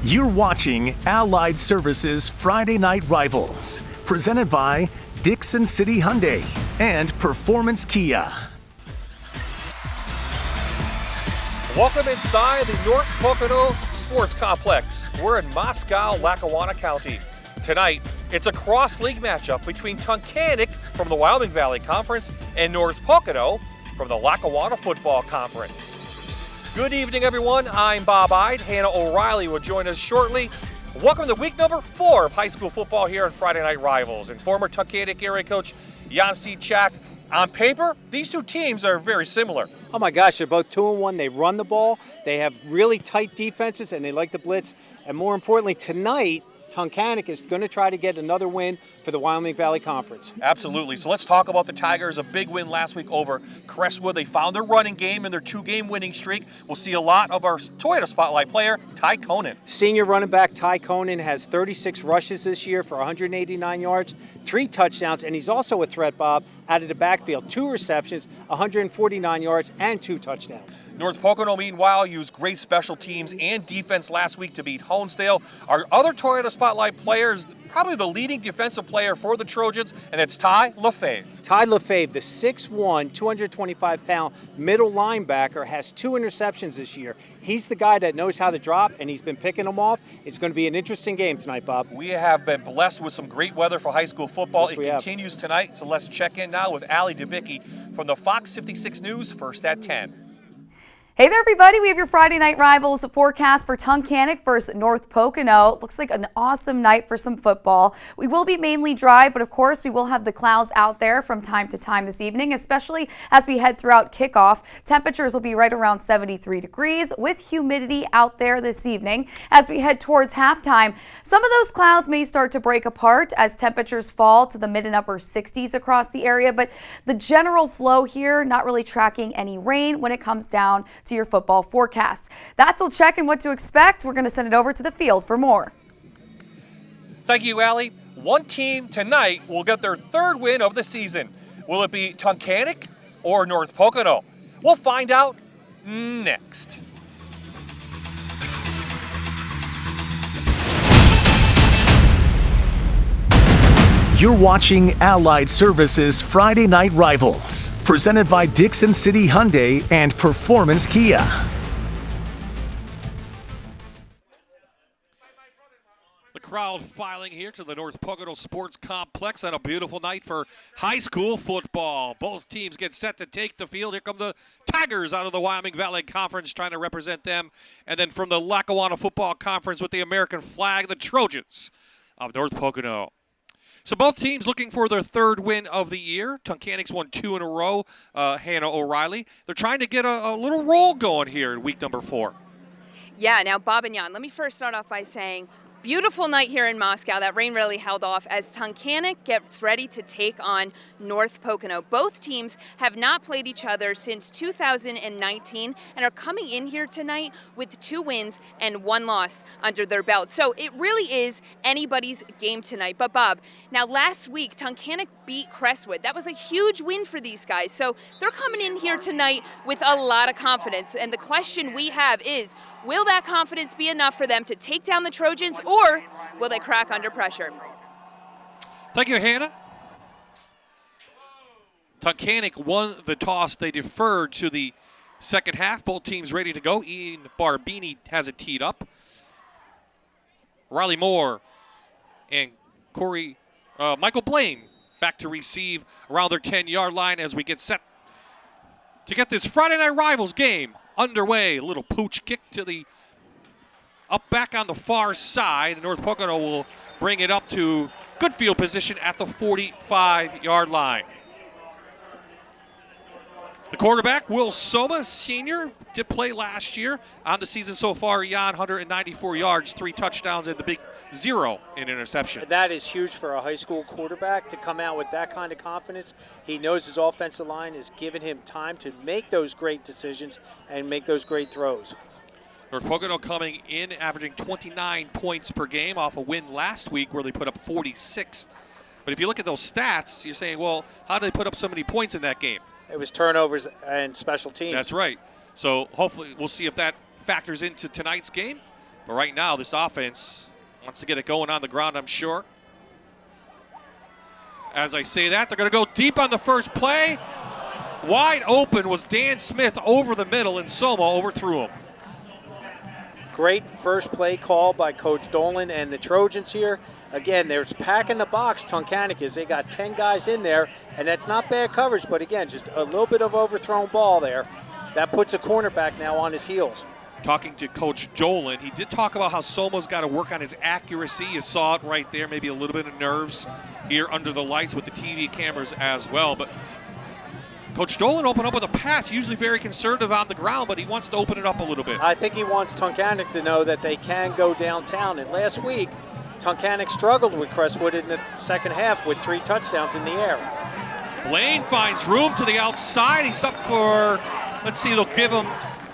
You're watching Allied Services Friday Night Rivals, presented by Dixon City Hyundai and Performance Kia. Welcome inside the North Pocono Sports Complex. We're in Moscow, Lackawanna County. Tonight, it's a cross-league matchup between Tunkhannock from the Wyoming Valley Conference and North Pocono from the Lackawanna Football Conference. Good evening, everyone. I'm Bob Ide. Hannah O'Reilly will join us shortly. Welcome to week number 4 of high school football here on Friday Night Rivals. And former Tunkhannock area coach Jan Chak. On paper, these two teams are very similar. Oh my gosh, they're both 2-1. They run the ball. They have really tight defenses, and they like to blitz. And more importantly, tonight, Tunkhannock is going to try to get another win for the Wyoming Valley Conference. Absolutely. So let's talk about the Tigers. A big win last week over Crestwood. They found their running game in their 2-game winning streak. We'll see a lot of our Toyota Spotlight player, Ty Conan. Senior running back Ty Conan has 36 rushes this year for 189 yards, 3 touchdowns, and he's also a threat, Bob, out of the backfield. 2 receptions, 149 yards, and 2 touchdowns. North Pocono, meanwhile, used great special teams and defense last week to beat Honesdale. Our other Toyota Spotlight player is probably the leading defensive player for the Trojans, and it's Ty Lefebvre. Ty Lefebvre, the 6'1", 225-pound middle linebacker, has 2 interceptions this year. He's the guy that knows how to drop, and he's been picking them off. It's going to be an interesting game tonight, Bob. We have been blessed with some great weather for high school football. Yes, it continues tonight, so let's check in now with Allie Dubicki from the Fox 56 News, first at 10. Hey there, everybody. We have your Friday Night Rivals forecast for Tunkhannock versus North Pocono. Looks like an awesome night for some football. We will be mainly dry, but of course we will have the clouds out there from time to time this evening, especially as we head throughout kickoff. Temperatures will be right around 73 degrees with humidity out there this evening. As we head towards halftime, some of those clouds may start to break apart as temperatures fall to the mid and upper 60s across the area, but the general flow here, not really tracking any rain when it comes down to your football forecast. That's a check and what to expect. We're going to send it over to the field for more. Thank you, Allie. One team tonight will get their 3rd win of the season. Will it be Tunkhannock or North Pocono? We'll find out next. You're watching Allied Services Friday Night Rivals, presented by Dixon City Hyundai and Performance Kia. The crowd filing here to the North Pocono Sports Complex on a beautiful night for high school football. Both teams get set to take the field. Here come the Tigers out of the Wyoming Valley Conference trying to represent them. And then from the Lackawanna Football Conference with the American flag, the Trojans of North Pocono. So both teams looking for their 3rd win of the year. Tunkhannock's won 2 in a row, Hannah O'Reilly. They're trying to get a little roll going here in week number 4. Yeah, now Bob and Jan, let me first start off by saying beautiful night here in Moscow. That rain really held off as Tunkhannock gets ready to take on North Pocono. Both teams have not played each other since 2019 and are coming in here tonight with 2 wins and 1 loss under their belt. So it really is anybody's game tonight. But Bob, now last week Tunkhannock beat Crestwood. That was a huge win for these guys. So they're coming in here tonight with a lot of confidence. And the question we have is, will that confidence be enough for them to take down the Trojans, or will they crack under pressure? Thank you, Hannah. Tunkhannock won the toss. They deferred to the second half. Both teams ready to go. Ian Barbini has it teed up. Riley Moore and Michael Blaine back to receive around their 10-yard line as we get set to get this Friday Night Rivals game underway. A little pooch kick to the up back on the far side. North Pocono will bring it up to good field position at the 45-yard line. The quarterback, Will Soma, senior, did play last year. On the season so far, 194 yards, 3 touchdowns, and the big 0 in interception. That is huge for a high school quarterback to come out with that kind of confidence. He knows his offensive line is giving him time to make those great decisions and make those great throws. North Pocono coming in, averaging 29 points per game off a win last week where they put up 46. But if you look at those stats, you're saying, well, how did they put up so many points in that game? It was turnovers and special teams. That's right. So hopefully we'll see if that factors into tonight's game. But right now, this offense wants to get it going on the ground, I'm sure. As I say that, they're going to go deep on the first play. Wide open was Dan Smith over the middle, and Soma overthrew him. Great first play call by Coach Dolan and the Trojans here. Again, they're packing the box, Tunkhannock is. They got 10 guys in there, and that's not bad coverage, but again, just a little bit of overthrown ball there. That puts a cornerback now on his heels. Talking to Coach Dolan, he did talk about how Soma's got to work on his accuracy. You saw it right there, maybe a little bit of nerves here under the lights with the TV cameras as well. But Coach Dolan opened up with a pass, usually very conservative on the ground, but he wants to open it up a little bit. I think he wants Tunkhannock to know that they can go downtown. And last week, Tunkhannock struggled with Crestwood in the second half with 3 touchdowns in the air. Blaine finds room to the outside. He's up for, let's see, they'll give him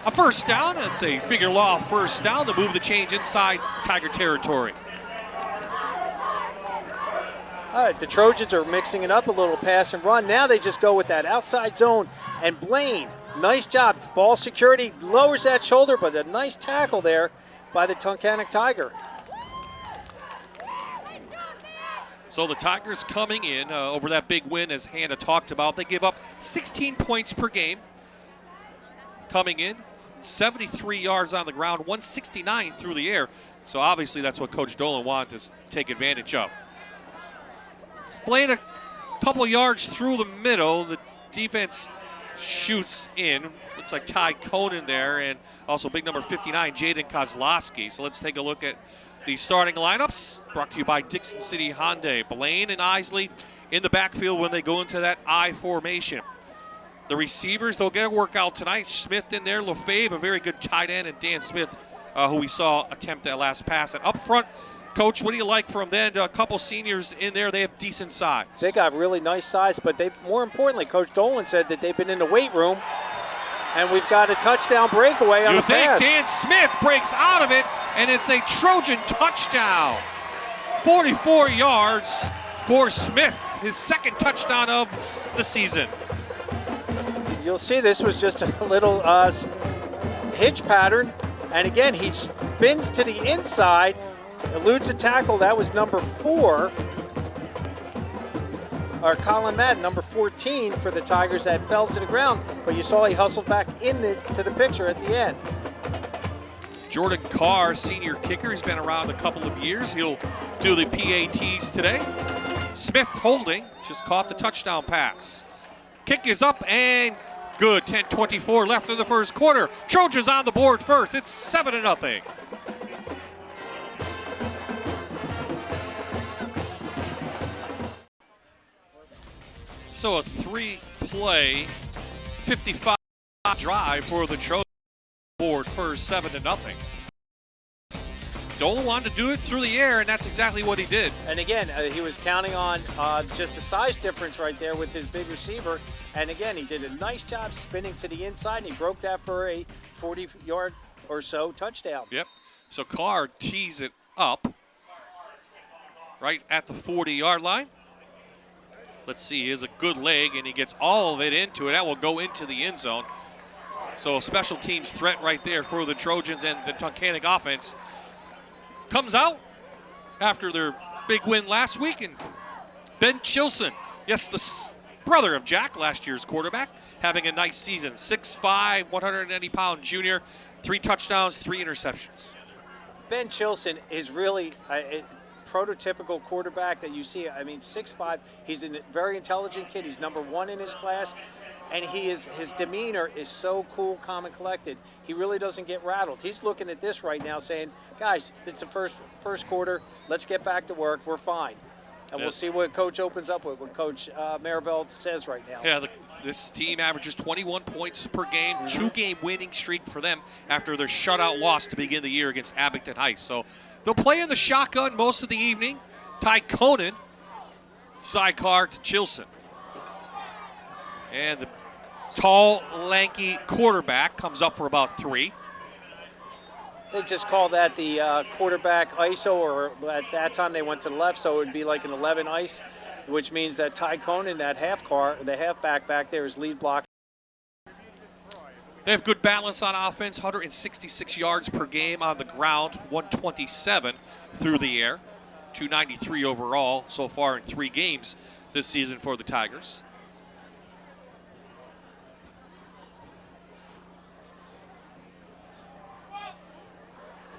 a first down. It's a figure law first down to move the change inside Tiger territory. All right, the Trojans are mixing it up a little, pass and run. Now they just go with that outside zone. And Blaine, nice job. Ball security, lowers that shoulder, but a nice tackle there by the Tunkhannock Tiger. So the Tigers coming in over that big win, as Hannah talked about. They give up 16 points per game. Coming in, 73 yards on the ground, 169 through the air. So obviously that's what Coach Dolan wanted to take advantage of. Blaine a couple yards through the middle. The defense shoots in. Looks like Ty Conan there, and also big number 59, Jaden Kozlowski. So let's take a look at the starting lineups, brought to you by Dixon City Hyundai. Blaine and Isley in the backfield when they go into that I formation. The receivers, they'll get a workout tonight. Smith in there, Lefebvre, a very good tight end, and Dan Smith, who we saw attempt that last pass. And up front, Coach, what do you like from them? A couple seniors in there, they have decent size. They got really nice size, but they, more importantly, Coach Dolan said that they've been in the weight room, and we've got a touchdown breakaway on the pass. Dan Smith breaks out of it, and it's a Trojan touchdown. 44 yards for Smith, his second touchdown of the season. You'll see this was just a little hitch pattern, and again, he spins to the inside, eludes a tackle. That was number 4, or Colin Madden, number 14 for the Tigers, that fell to the ground. But you saw he hustled back to the picture at the end. Jordan Carr, senior kicker, he's been around a couple of years. He'll do the PATs today. Smith holding, just caught the touchdown pass. Kick is up and good. 10:24 left in the first quarter. Trojans on the board first. It's 7-0. So a 3-play, 55 drive for the Trojans board first, 7-0. Dolan wanted to do it through the air, and that's exactly what he did. And again, he was counting on just a size difference right there with his big receiver. And again, he did a nice job spinning to the inside, and he broke that for a 40-yard or so touchdown. Yep. So Carr tees it up right at the 40-yard line. Let's see, he has a good leg, and he gets all of it into it. That will go into the end zone. So a special teams threat right there for the Trojans, and the Tunkhannock offense comes out after their big win last week. And Ben Chilson, yes, the brother of Jack, last year's quarterback, having a nice season. 6'5", 190-pound junior, 3 touchdowns, 3 interceptions. Ben Chilson is really a prototypical quarterback that you see. I mean, 6'5", he's a very intelligent kid. He's number 1 in his class. And his demeanor is so cool, calm, and collected. He really doesn't get rattled. He's looking at this right now saying, guys, it's the first quarter. Let's get back to work. We're fine. And we'll see what Coach opens up with, what Coach Maribel says right now. Yeah, this team averages 21 points per game, 2-game winning streak for them after their shutout loss to begin the year against Abington Heights. So they'll play in the shotgun most of the evening. Ty Conan, sidecar to Chilson. And the tall, lanky quarterback comes up for about 3. They just call that the quarterback ISO, or at that time they went to the left, so it would be like an 11 ice, which means that Ty Conan, that the halfback back there, is lead block. They have good balance on offense, 166 yards per game on the ground, 127 through the air, 293 overall so far in 3 games this season for the Tigers.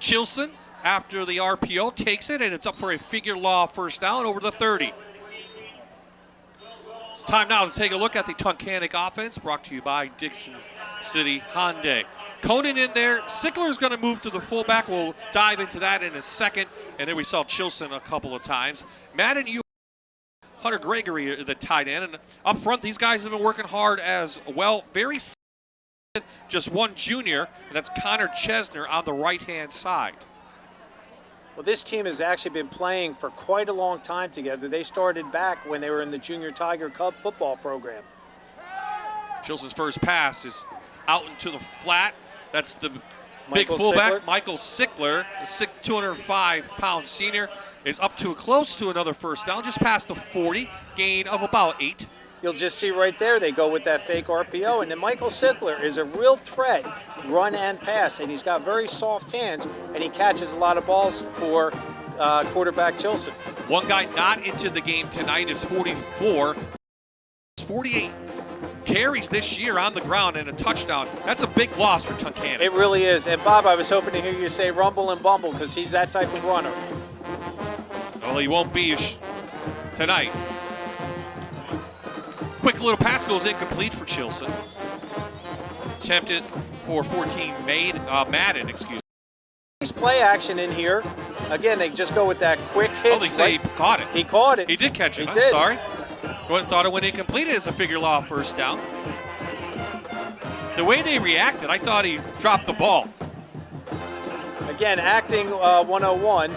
Chilson, after the RPO, takes it, and it's up for a figure law first down over the 30. It's time now to take a look at the Tunkhannock offense, brought to you by Dixon City Hyundai. Conan in there. Sickler's going to move to the fullback. We'll dive into that in a second. And then we saw Chilson a couple of times. Madden, you Hunter Gregory, the tight end. And up front, these guys have been working hard as well. Very just one junior, and that's Connor Chesner on the right-hand side. Well, this team has actually been playing for quite a long time together. They started back when they were in the Junior Tiger Cub football program. Chilson's first pass is out into the flat. That's the big Michael fullback, Sickler. Michael Sickler, the 205-pound senior, is up to close to another first down, just past the 40, gain of about 8. You'll just see right there, they go with that fake RPO. And then Michael Sickler is a real threat, run and pass. And he's got very soft hands, and he catches a lot of balls for quarterback Chilson. One guy not into the game tonight is 44. 48 carries this year on the ground and a touchdown. That's a big loss for Tunkhannock. It really is. And Bob, I was hoping to hear you say rumble and bumble because he's that type of runner. Well, he won't be tonight. Quick little pass goes incomplete for Chilson. Attempted for 14 Madden, excuse me. Nice play action in here. Again, they just go with that quick hitch. Oh, they say he caught it. He caught it. He did catch it. He I'm did. sorry. Thought it went incomplete as a figure law first down. The way they reacted, I thought he dropped the ball. Again, acting 101.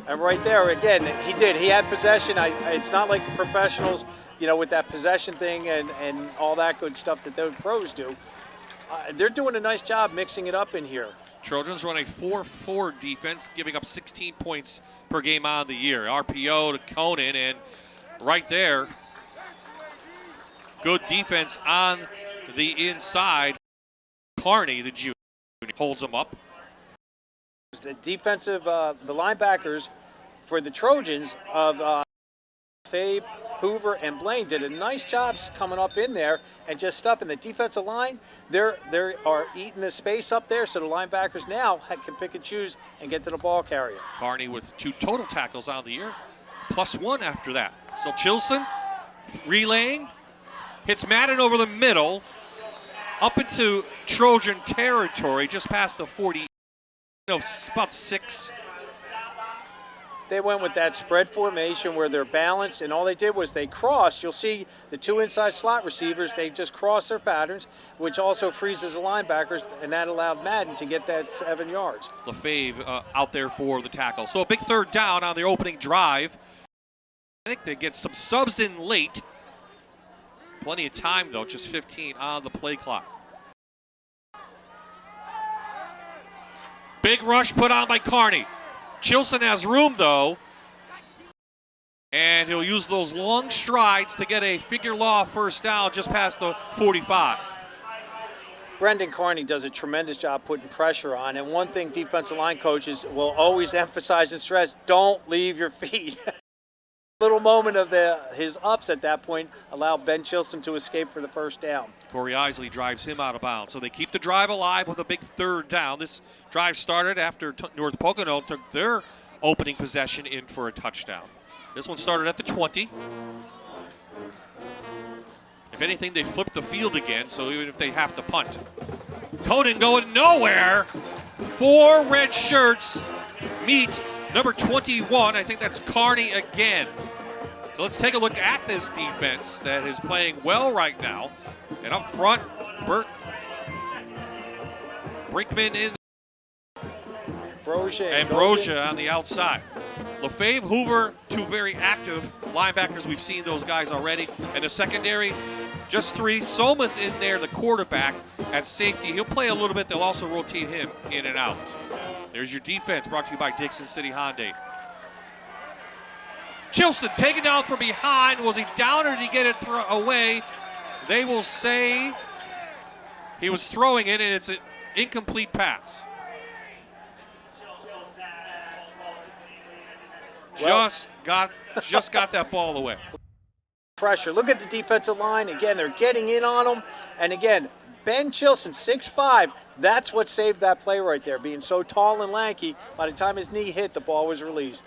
And right there, again, he did. He had possession. It's not like the professionals, with that possession thing and all that good stuff that the pros do. They're doing a nice job mixing it up in here. Trojans run a 4-4 defense, giving up 16 points per game on the year. RPO to Conan, and right there, good defense on the inside. Carney, the junior, holds him up. The defensive, the linebackers for the Trojans of Fave, Hoover, and Blaine did a nice job coming up in there and just stuffing the defensive line. They are eating the space up there, so the linebackers now can pick and choose and get to the ball carrier. Carney with 2 total tackles on the year, +1 after that. So Chilson relaying, hits Madden over the middle, up into Trojan territory, just past the 40, about 6. They went with that spread formation where they're balanced, and all they did was they crossed. You'll see the 2 inside slot receivers, they just cross their patterns, which also freezes the linebackers, and that allowed Madden to get that 7 yards. LaFave out there for the tackle. So a big third down on their opening drive. I think they get some subs in late. Plenty of time, though, just 15 on the play clock. Big rush put on by Carney. Chilson has room, though, and he'll use those long strides to get a figure law first down just past the 45. Brendan Carney does a tremendous job putting pressure on, and one thing defensive line coaches will always emphasize and stress, don't leave your feet. Little moment of his ups at that point allowed Ben Chilson to escape for the first down. Corey Isley drives him out of bounds. So they keep the drive alive with a big third down. This drive started after North Pocono took their opening possession in for a touchdown. This one started at the 20. If anything, they flipped the field again, so even if they have to punt. Conan going nowhere. 4 red shirts meet number 21. I think that's Carney again. So let's take a look at this defense that is playing well right now. And up front, Brinkman in. Brosia on the outside. LaFave, Hoover, 2 very active linebackers. We've seen those guys already. And the secondary, just 3. Soma's in there, the quarterback at safety. He'll play a little bit. They'll also rotate him in and out. There's your defense, brought to you by Dixon City Hyundai. Chilson taken down from behind. Was he down or did he get it away? They will say He was throwing it, and it's an incomplete pass. Just got that ball away. Pressure. Look at the defensive line. Again, they're getting in on him. And again, Ben Chilson, 6'5", that's what saved that play right there. Being so tall and lanky, by the time his knee hit, the ball was released.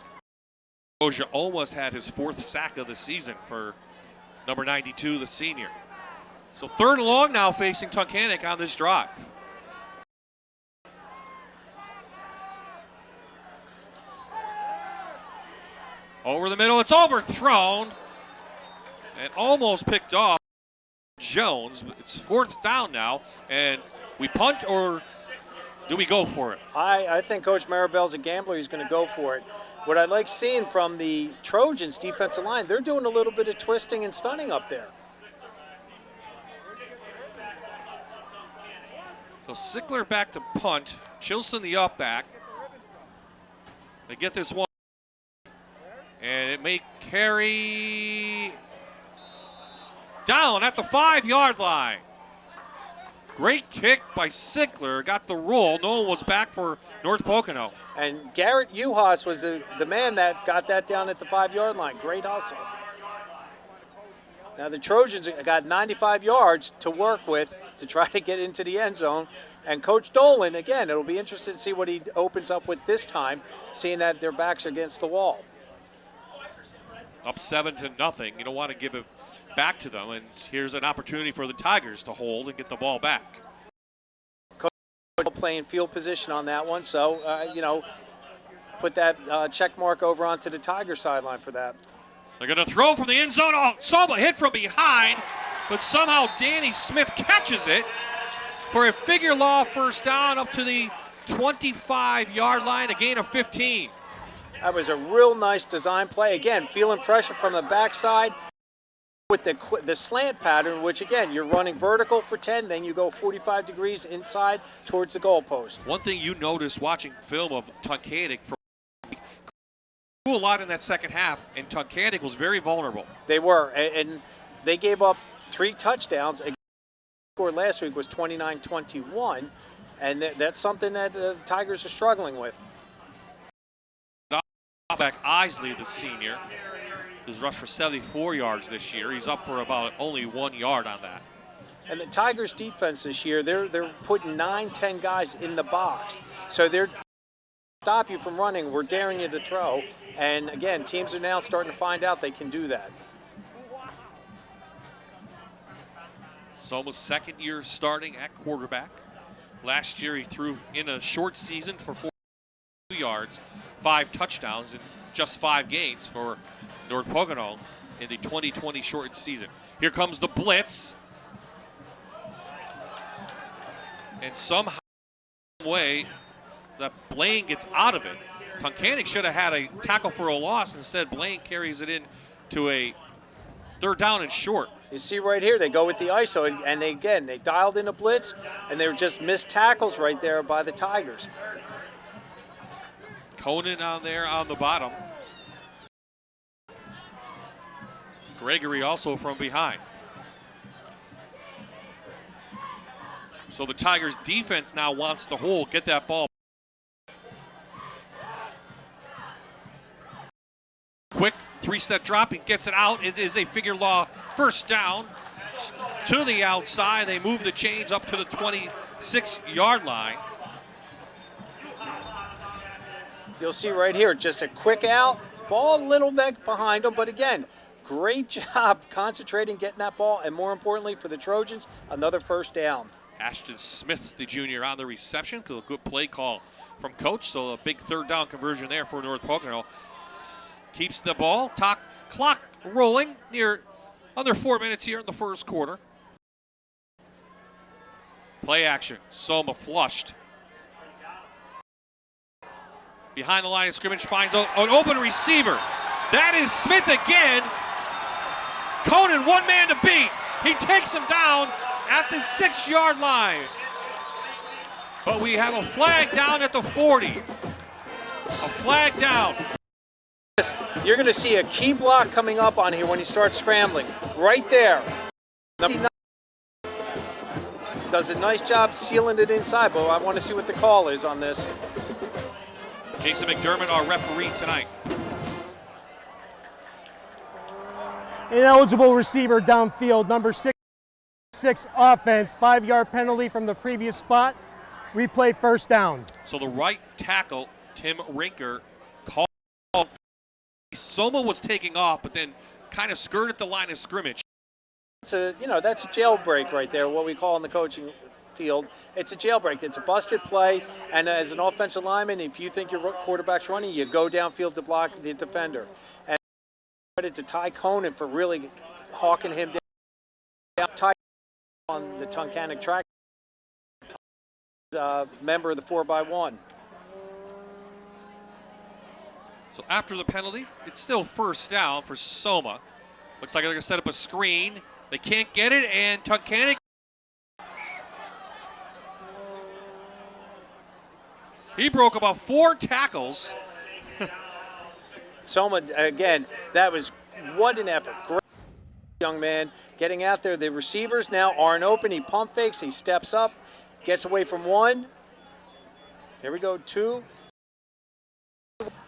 Doja almost had his 4th sack of the season for number 92, the senior. So 3rd and long now facing Tunkhannock on this drive. Over the middle, it's overthrown and almost picked off Jones. It's 4th down now, and we punt or do we go for it? I think Coach Maribel's a gambler. He's going to go for it. What I like seeing from the Trojans defensive line, they're doing a little bit of twisting and stunning up there. So Sickler back to punt. Chilson the up back. They get this one. And it may carry down at the 5-yard line. Great kick by Sickler. Got the roll. No one was back for North Pocono. And Garrett Uhas was the man that got that down at the 5-yard line. Great hustle. Now the Trojans got 95 yards to work with to try to get into the end zone. And Coach Dolan, again, it'll be interesting to see what he opens up with this time, seeing that their backs are against the wall. Up 7-0. You don't want to give it back to them. And here's an opportunity for the Tigers to hold and get the ball back. Coach playing field position on that one. So, put that check mark over onto the Tiger sideline for that. They're going to throw from the end zone. Oh, Soma hit from behind, but somehow Danny Smith catches it for a figure law 1st down up to the 25-yard line, a gain of 15. That was a real nice design play. Again, feeling pressure from the backside with the slant pattern, which again, you're running vertical for 10, then you go 45 degrees inside towards the goalpost. One thing you notice watching film of Tunkhannock, a lot in that second half, and Tunkhannock was very vulnerable. They were, and they gave up 3 touchdowns. The score last week was 29-21, and that's something that the Tigers are struggling with. Back Isley, the senior, who's rushed for 74 yards this year. He's up for about only 1 yard on that. And the Tigers defense this year, they're putting 9-10 guys in the box. So they're stop you from running. We're daring you to throw. And again, teams are now starting to find out they can do that. Soma's 2nd year starting at quarterback. Last year he threw in a short season for 4 yards, 5 touchdowns, and just 5 gains for North Pocono in the 2020 shortened season. Here comes the blitz. And somehow, way, that Blaine gets out of it. Tunkhannock should have had a tackle for a loss. Instead, Blaine carries it in to a 3rd down and short. You see right here, they go with the ISO, and they dialed in a blitz, and they were just missed tackles right there by the Tigers. Conan on there on the bottom. Gregory also from behind. So the Tigers defense now wants to hold, get that ball. Quick 3-step drop, he gets it out. It is a figure law 1st down to the outside. They move the chains up to the 26-yard line. You'll see right here, just a quick out, ball a little bit behind them, but again, great job concentrating, getting that ball, and more importantly for the Trojans, another 1st down. Ashton Smith, the junior, on the reception. A good play call from coach, so a big 3rd down conversion there for North Pocono. Keeps the ball, clock rolling near under 4 minutes here in the 1st quarter. Play action, Soma flushed. Behind the line of scrimmage, finds an open receiver. That is Smith again. Conan, 1 man to beat. He takes him down at the 6-yard line. But we have a flag down at the 40. A flag down. You're going to see a key block coming up on here when he starts scrambling. Right there. does a nice job sealing it inside, but I want to see what the call is on this. Jason McDermott, our referee tonight. Ineligible receiver downfield, number 6 offense, 5-yard penalty from the previous spot. Replay first down. So the right tackle, Tim Rinker, called. Soma was taking off, but then kind of skirted the line of scrimmage. That's a jailbreak right there, what we call in the coaching field. It's a jailbreak. It's a busted play, and as an offensive lineman, if you think your quarterback's running, you go downfield to block the defender. And credit to Ty Conan for really hawking him down. Ty on the Tunkhannock track, member of the 4x1. So after the penalty, it's still first down for Soma. Looks like they're going to set up a screen. They can't get it, and Tunkhannock. He broke about 4 tackles. Soma, again, that was what an effort. Great young man getting out there. The receivers now aren't open. He pump fakes. He steps up, gets away from 1. Here we go, 2.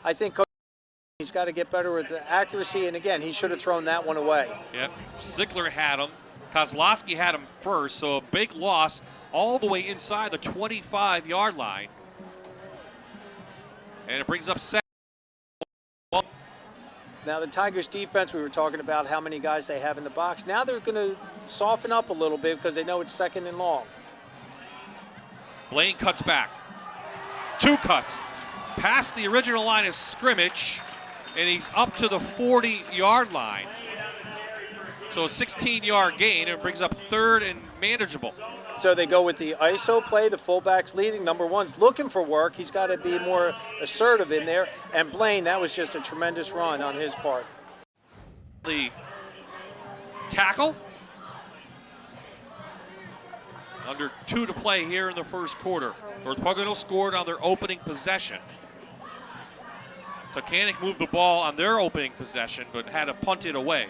I think he's got to get better with the accuracy, and again, he should have thrown that one away. Yep, Ziegler had him. Kozlowski had him first, so a big loss all the way inside the 25-yard line. And it brings up 7. Now the Tigers defense, we were talking about how many guys they have in the box. Now they're going to soften up a little bit because they know it's 2nd and long. Blaine cuts back. 2 cuts. Past the original line of scrimmage, and he's up to the 40-yard line. So a 16-yard gain, and brings up 3rd and manageable. So they go with the ISO play, the fullback's leading. Number 1's looking for work. He's got to be more assertive in there. And Blaine, that was just a tremendous run on his part. The tackle. Under 2 to play here in the first quarter. North Pocono scored on their opening possession. Tunkhannock moved the ball on their opening possession, but had to punt it away.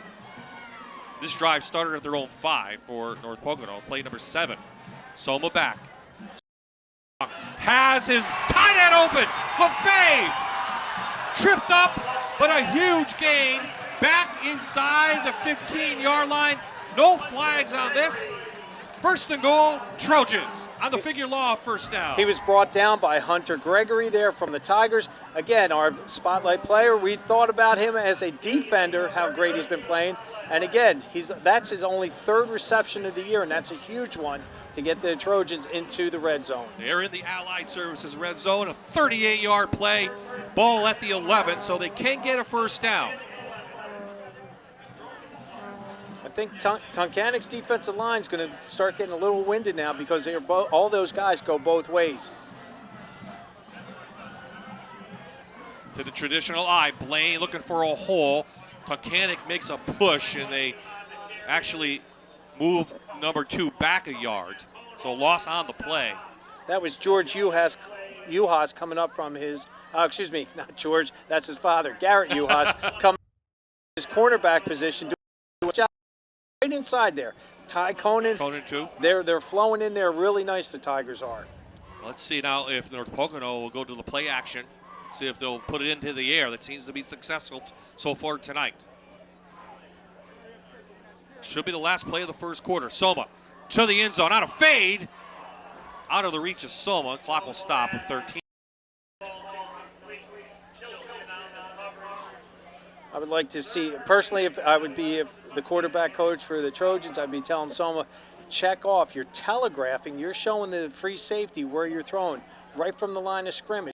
This drive started at their own 5 for North Pocono. Play number 7. Soma back. Has his tight end open. LaFave tripped up, but a huge gain. Back inside the 15-yard line. No flags on this. 1st and goal, Trojans on the figure law first down. He was brought down by Hunter Gregory there from the Tigers. Again, our spotlight player, we thought about him as a defender, how great he's been playing. And again, that's his only 3rd reception of the year, and that's a huge one to get the Trojans into the red zone. They're in the Allied Services red zone, a 38-yard play, ball at the 11, so they can get a first down. I think Tunkhannock's defensive line is going to start getting a little winded now because all those guys go both ways. To the traditional eye, Blaine looking for a hole. Tunkhannock makes a push, and they actually move number 2 back a yard. So loss on the play. That was George Uhas coming up from his, excuse me, not George, that's his father, Garrett Uhas, coming from his cornerback position. Right inside there. Ty Conan. Conan too. They're flowing in there really nice, the Tigers are. Let's see now if North Pocono will go to the play action. See if they'll put it into the air. That seems to be successful so far tonight. Should be the last play of the first quarter. Soma to the end zone. On a fade. Out of the reach of Soma. Clock will stop at 13. I would like to see, personally, if the quarterback coach for the Trojans, I'd be telling Soma, check off. You're telegraphing. You're showing the free safety where you're throwing, right from the line of scrimmage.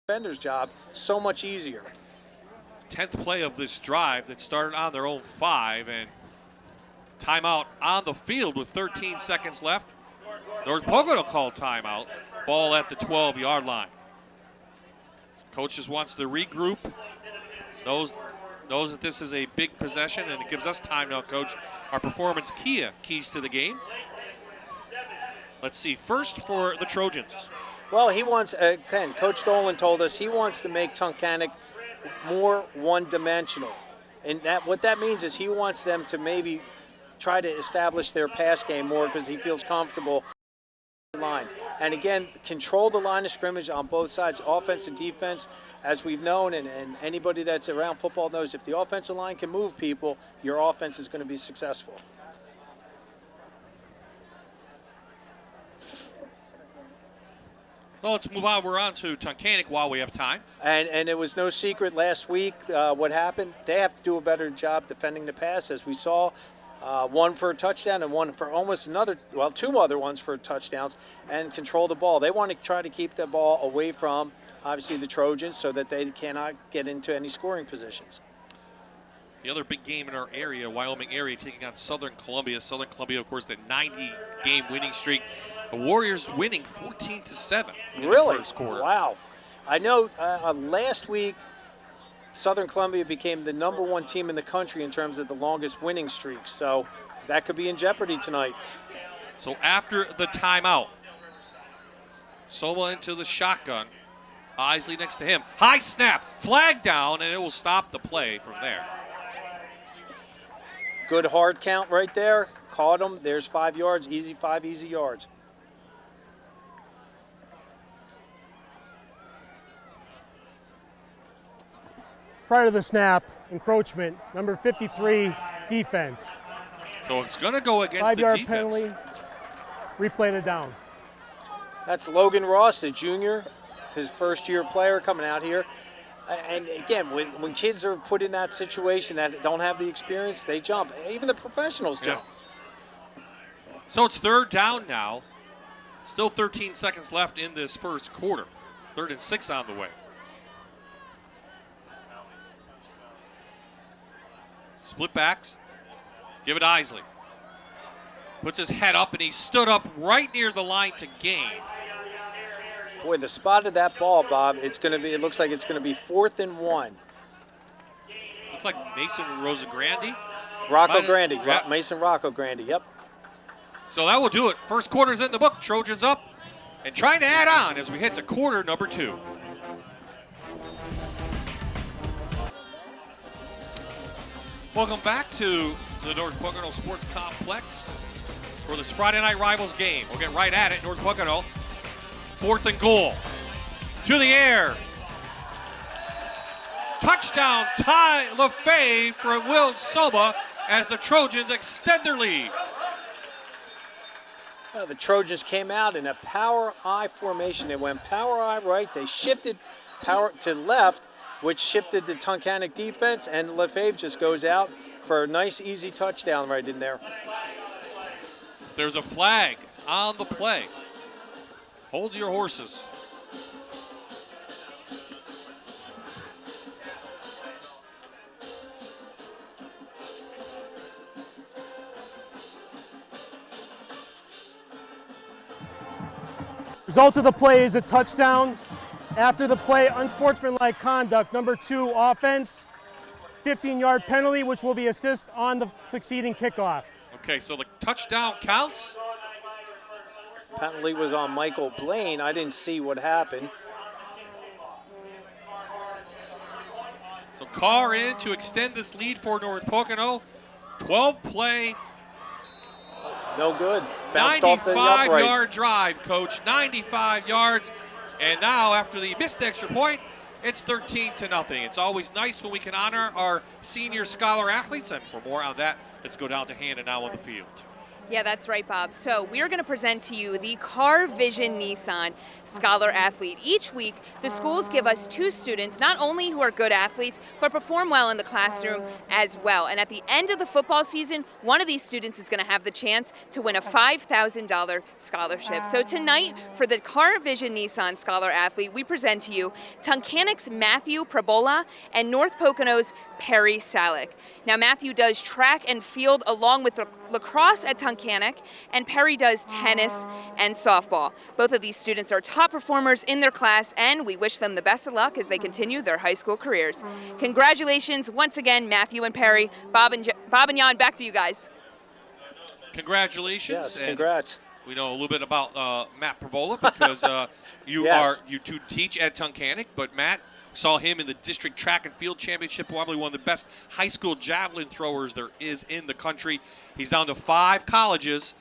Defender's job, so much easier. 10th play of this drive that started on their own 5, and timeout on the field with 13 seconds left. North Pocono called timeout. Ball at the 12-yard line. Coach just wants to regroup. Knows that this is a big possession, and it gives us time now, Coach. Our performance keys to the game. Let's see, first for the Trojans. Well, he wants, again, Coach Dolan told us he wants to make Tunkhannock more one-dimensional. And what that means is he wants them to maybe try to establish their pass game more because he feels comfortable line. And again, control the line of scrimmage on both sides, offense and defense. As we've known, and anybody that's around football knows, if the offensive line can move people, your offense is going to be successful. Well, let's move on. We're on to Tunkhannock while we have time. And it was no secret last week what happened. They have to do a better job defending the pass, as we saw. One for a touchdown and one for almost two other ones for touchdowns, and control the ball. They want to try to keep the ball away from, obviously, the Trojans so that they cannot get into any scoring positions. The other big game in our area, Wyoming area, taking on Southern Columbia. Southern Columbia, of course, the 90-game winning streak. The Warriors winning 14-7 in Really? the first quarter. Wow. I know last week Southern Columbia became the #1 team in the country in terms of the longest winning streak, so that could be in jeopardy tonight. So after the timeout, Soma into the shotgun. Isley next to him. High snap, flag down, and it will stop the play from there. Good hard count right there. Caught him. There's 5 yards. Easy 5 easy yards. Prior to the snap, encroachment, number 53, defense. So it's going to go against 5-yard the defense. penalty, replay the down. That's Logan Ross, the junior, his first-year player coming out here. And again, when kids are put in that situation that don't have the experience, they jump. Even the professionals jump. Yeah. So it's 3rd down now. Still 13 seconds left in this first quarter. 3rd and 6 on the way. Split backs. Give it Isley. Puts his head up, and he stood up right near the line to gain. Boy, the spot of that ball, Bob, it looks like it's going to be 4th and 1. Looks like Mason Rosagrande. Rocco Grande, Yep. Mason Rocco Grande, yep. So that will do it. First quarter's in the book. Trojans up and trying to add on as we hit to quarter number 2. Welcome back to the North Pocono Sports Complex for this Friday Night Rivals game. We'll get right at it. North Pocono, 4th and goal. To the air. Touchdown, Ty LaFave for Will Soma as the Trojans extend their lead. The Trojans came out in a power I formation. They went power I right. They shifted power to left, which shifted the Tunkhannock defense, and LaFave just goes out for a nice, easy touchdown right in there. There's a flag on the play. Hold your horses. Result of the play is a touchdown. After the play, unsportsmanlike conduct, number 2, offense, 15-yard penalty, which will be assist on the succeeding kickoff. Okay, so the touchdown counts. Penalty was on Michael Blaine. I didn't see what happened. So Carr in to extend this lead for North Pocono. 12 play, No good. Bounced off the upright. 95-yard drive, Coach. 95 yards. And now, after the missed extra point, it's 13-0. It's always nice when we can honor our senior scholar athletes. And for more on that, let's go down to Hannah now on the field. Yeah, that's right, Bob. So we're going to present to you the Car Vision Nissan Scholar Athlete. Each week, the schools give us 2 students, not only who are good athletes, but perform well in the classroom as well. And at the end of the football season, one of these students is going to have the chance to win a $5,000 scholarship. So tonight, for the Car Vision Nissan Scholar Athlete, we present to you Tunkhannock's Matthew Prabola and North Pocono's Perry Salick. Now, Matthew does track and field along with lacrosse at Tunkhannock, and Perry does tennis and softball. Both of these students are top performers in their class, and we wish them the best of luck as they continue their high school careers. Congratulations once again, Matthew and Perry. Bob and Jan, back to you guys. Congratulations. Yes, congrats. We know a little bit about Matt Prabola because you Yes. you two teach at Tunkhannock, but Matt saw him in the district track and field championship, probably one of the best high school javelin throwers there is in the country. He's down to 5 colleges.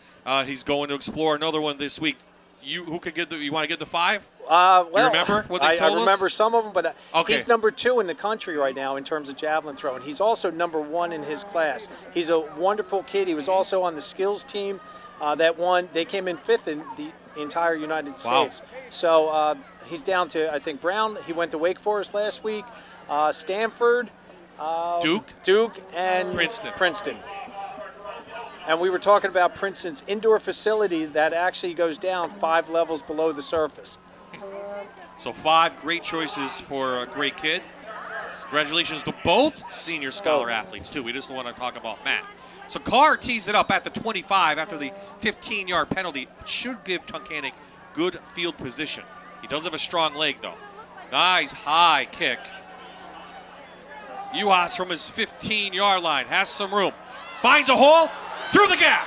He's going to explore another one this week. who could get you want to get the 5? Well, you remember what they told I remember us? some of them, but Okay. he's number 2 in the country right now in terms of javelin throwing. He's also number 1 in his class. He's a wonderful kid. He was also on the skills team that won. They came in 5th in the entire United States. So he's down to, I think, Brown. He went to Wake Forest last week. Stanford, Duke, and Princeton. And we were talking about Princeton's indoor facility that actually goes down 5 levels below the surface. So 5 great choices for a great kid. Congratulations to both senior scholar athletes, too. We just want to talk about Matt. So Carr tees it up at the 25 after the 15-yard penalty. It should give Tunkhannock good field position. He does have a strong leg, though. Nice high kick. Uhas from his 15-yard line has some room. Finds a hole through the gap.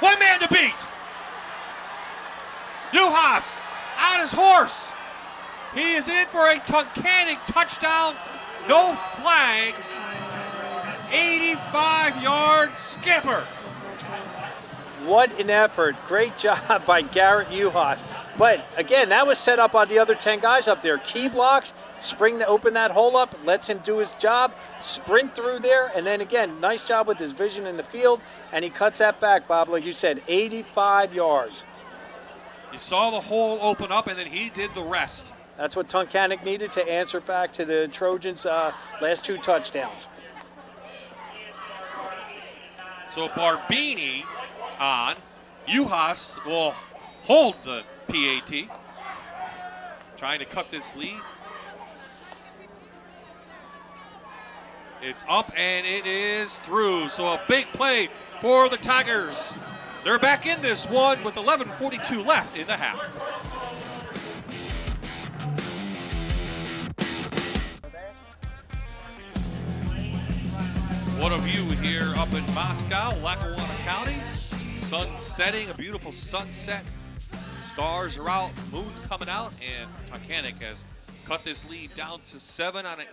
One man to beat. Uhas on his horse. He is in for a Tunkhannock touchdown. No flags. 85-yard skipper. What an effort. Great job by Garrett Uhas. But again, that was set up on the other 10 guys up there. Key blocks, spring to open that hole up, lets him do his job, sprint through there, and then again, nice job with his vision in the field, and he cuts that back, Bob, like you said, 85 yards. You saw the hole open up, and then he did the rest. That's what Tunkhannock needed to answer back to the Trojans' last 2 touchdowns. So Barbini on. Uhas will hold the PAT. Trying to cut this lead. It's up and it is through. So a big play for the Tigers. They're back in this one with 11:42 left in the half. What a view here up in Moscow, Lackawanna County. Sun setting, a beautiful sunset. Stars are out, moon coming out, and Tunkhannock has cut this lead down to 7 on an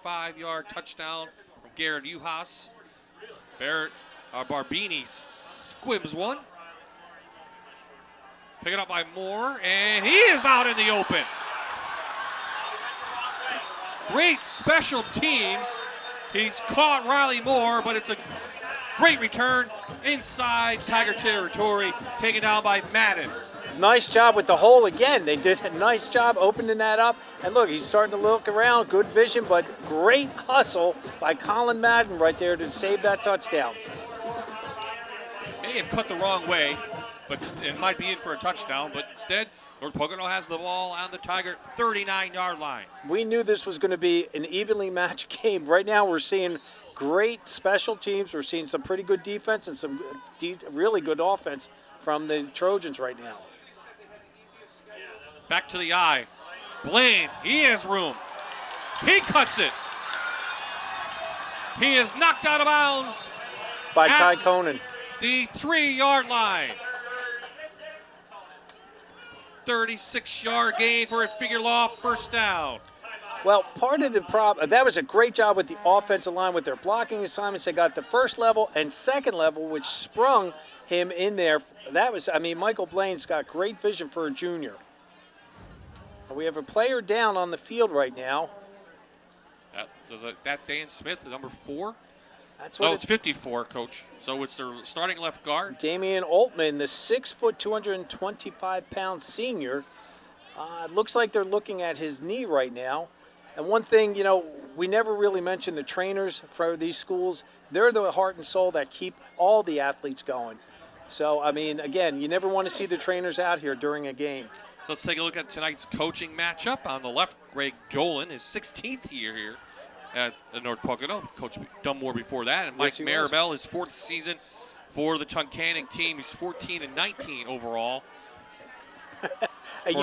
85-yard touchdown from Garrett Uhas. Barbini squibs one. Pick it up by Moore, and he is out in the open. Great special teams. He's caught Riley Moore, but it's a great return inside Tiger territory, taken down by Madden. Nice job with the hole again. They did a nice job opening that up. And look, he's starting to look around. Good vision, but great hustle by Colin Madden right there to save that touchdown. May have cut the wrong way, but it might be in for a touchdown, but instead, North Pocono has the ball on the Tiger 39-yard line. We knew this was going to be an evenly matched game. Right now we're seeing great special teams. We're seeing some pretty good defense and some really good offense from the Trojans right now. Back to the eye. Blaine, he has room. He cuts it. He is knocked out of bounds by Ty Conan. The 3-yard line. 36-yard gain for a figure loft first down. Well, part of the problem, that was a great job with the offensive line with their blocking assignments. They got the first level and second level, which sprung him in there. That was, I mean, Michael Blaine's got great vision for a junior. We have a player down on the field right now. That Dan Smith, the number 4? That's what it's 54, Coach. So it's their starting left guard. Damian Altman, the 6', 225-pound senior. It looks like they're looking at his knee right now. And one thing, you know, we never really mentioned the trainers for these schools. They're the heart and soul that keep all the athletes going. So, I mean, again, you never want to see the trainers out here during a game. So let's take a look at tonight's coaching matchup. On the left, Greg Dolan, his 16th year here at North Pocono. Coach Dunmore before that. And Mike Maribel, his 4th season for the Tunkhannock team. He's 14-19 overall. And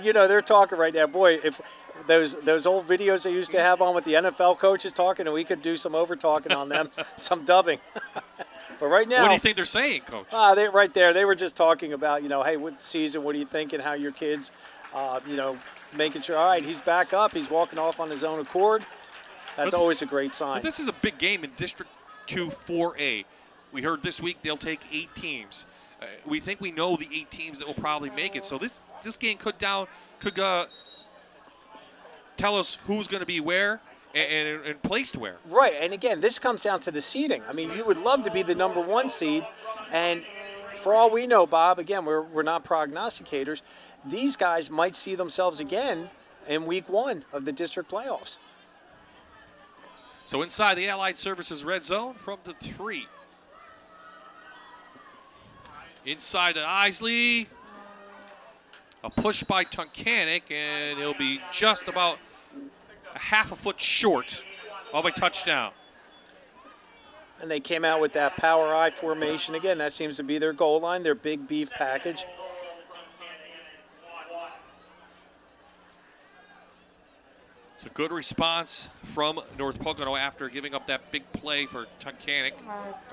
you know, they're talking right now. Boy, if those old videos they used to have on with the NFL coaches talking, and we could do some over talking on them, some dubbing. But right now, what do you think they're saying, Coach? They right there. They were just talking about, you know, hey, with the season, what are you thinking? How your kids, you know, making sure. All right, he's back up. He's walking off on his own accord. That's always a great sign. But this is a big game in District 2 4A. We heard this week they'll take 8 teams. we think we know the 8 teams that will probably make it. So this game could tell us who's going to be where and placed where. Right, and again, this comes down to the seeding. I mean, you would love to be the number 1 seed, and for all we know, Bob, again, we're not prognosticators. These guys might see themselves again in week 1 of the district playoffs. So inside the Allied Services red zone from the 3. Inside to Isley. A push by Tunkhannock, and he'll be just about a half a foot short of a touchdown. And they came out with that power I formation. Again, that seems to be their goal line, their big beef package. It's a good response from North Pocono after giving up that big play for Tunkhannock.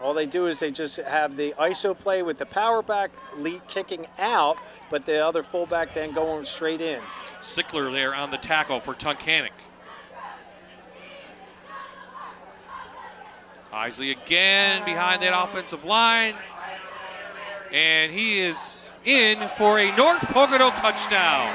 All they do is they just have the ISO play with the power back lead kicking out, but the other fullback then going straight in. Sickler there on the tackle for Tunkhannock. Isley again behind that offensive line. And he is in for a North Pocono touchdown.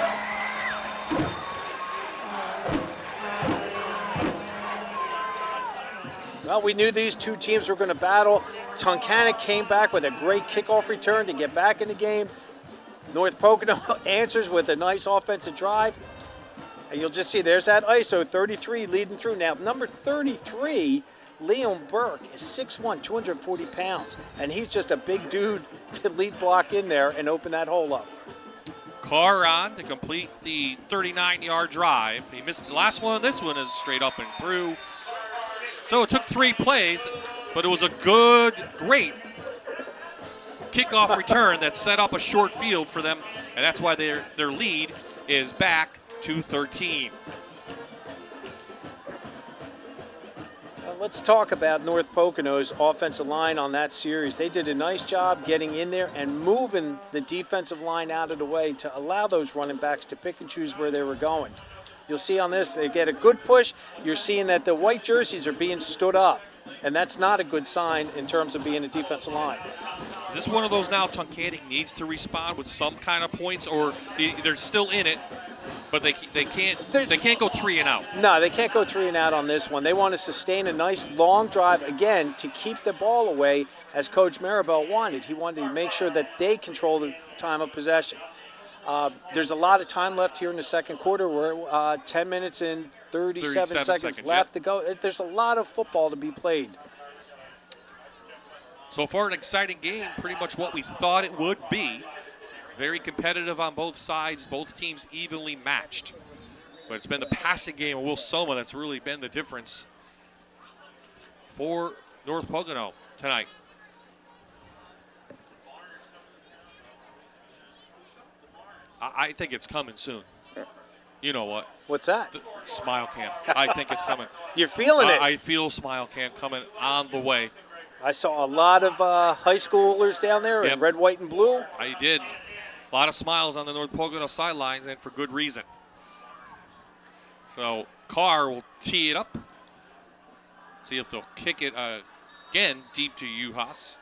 Well, we knew these two teams were going to battle. Tunkhannock came back with a great kickoff return to get back in the game. North Pocono answers with a nice offensive drive. And you'll just see there's that ISO 33 leading through. Now, number 33, Leon Burke, is 6'1", 240 pounds. And he's just a big dude to lead block in there and open that hole up. Carr on to complete the 39-yard drive. He missed the last one. This one is straight up and through. So it took 3 plays, but it was a great kickoff return that set up a short field for them, and that's why their lead is back to 13. Let's talk about North Pocono's offensive line on that series. They did a nice job getting in there and moving the defensive line out of the way to allow those running backs to pick and choose where they were going. You'll see on this, they get a good push. You're seeing that the white jerseys are being stood up, and that's not a good sign in terms of being a defensive line. Is this one of those now Tunkhannock needs to respond with some kind of points, or they're still in it, but they can't go 3 and out? No, they can't go 3 and out on this one. They want to sustain a nice long drive, again, to keep the ball away, as Coach Maribel wanted. He wanted to make sure that they control the time of possession. There's a lot of time left here in the second quarter. We're 10 minutes and 37 seconds left to go. There's a lot of football to be played. So far, an exciting game, pretty much what we thought it would be. Very competitive on both sides, both teams evenly matched. But it's been the passing game of Will Soma that's really been the difference for North Pocono tonight. I think it's coming soon. You know what? What's that? The smile cam. I think it's coming. You're feeling it. I feel smile cam coming on the way. I saw a lot of high schoolers down there in red, white, and blue. I did. A lot of smiles on the North Pocono sidelines, and for good reason. So Carr will tee it up. See if they'll kick it again deep to Uhas.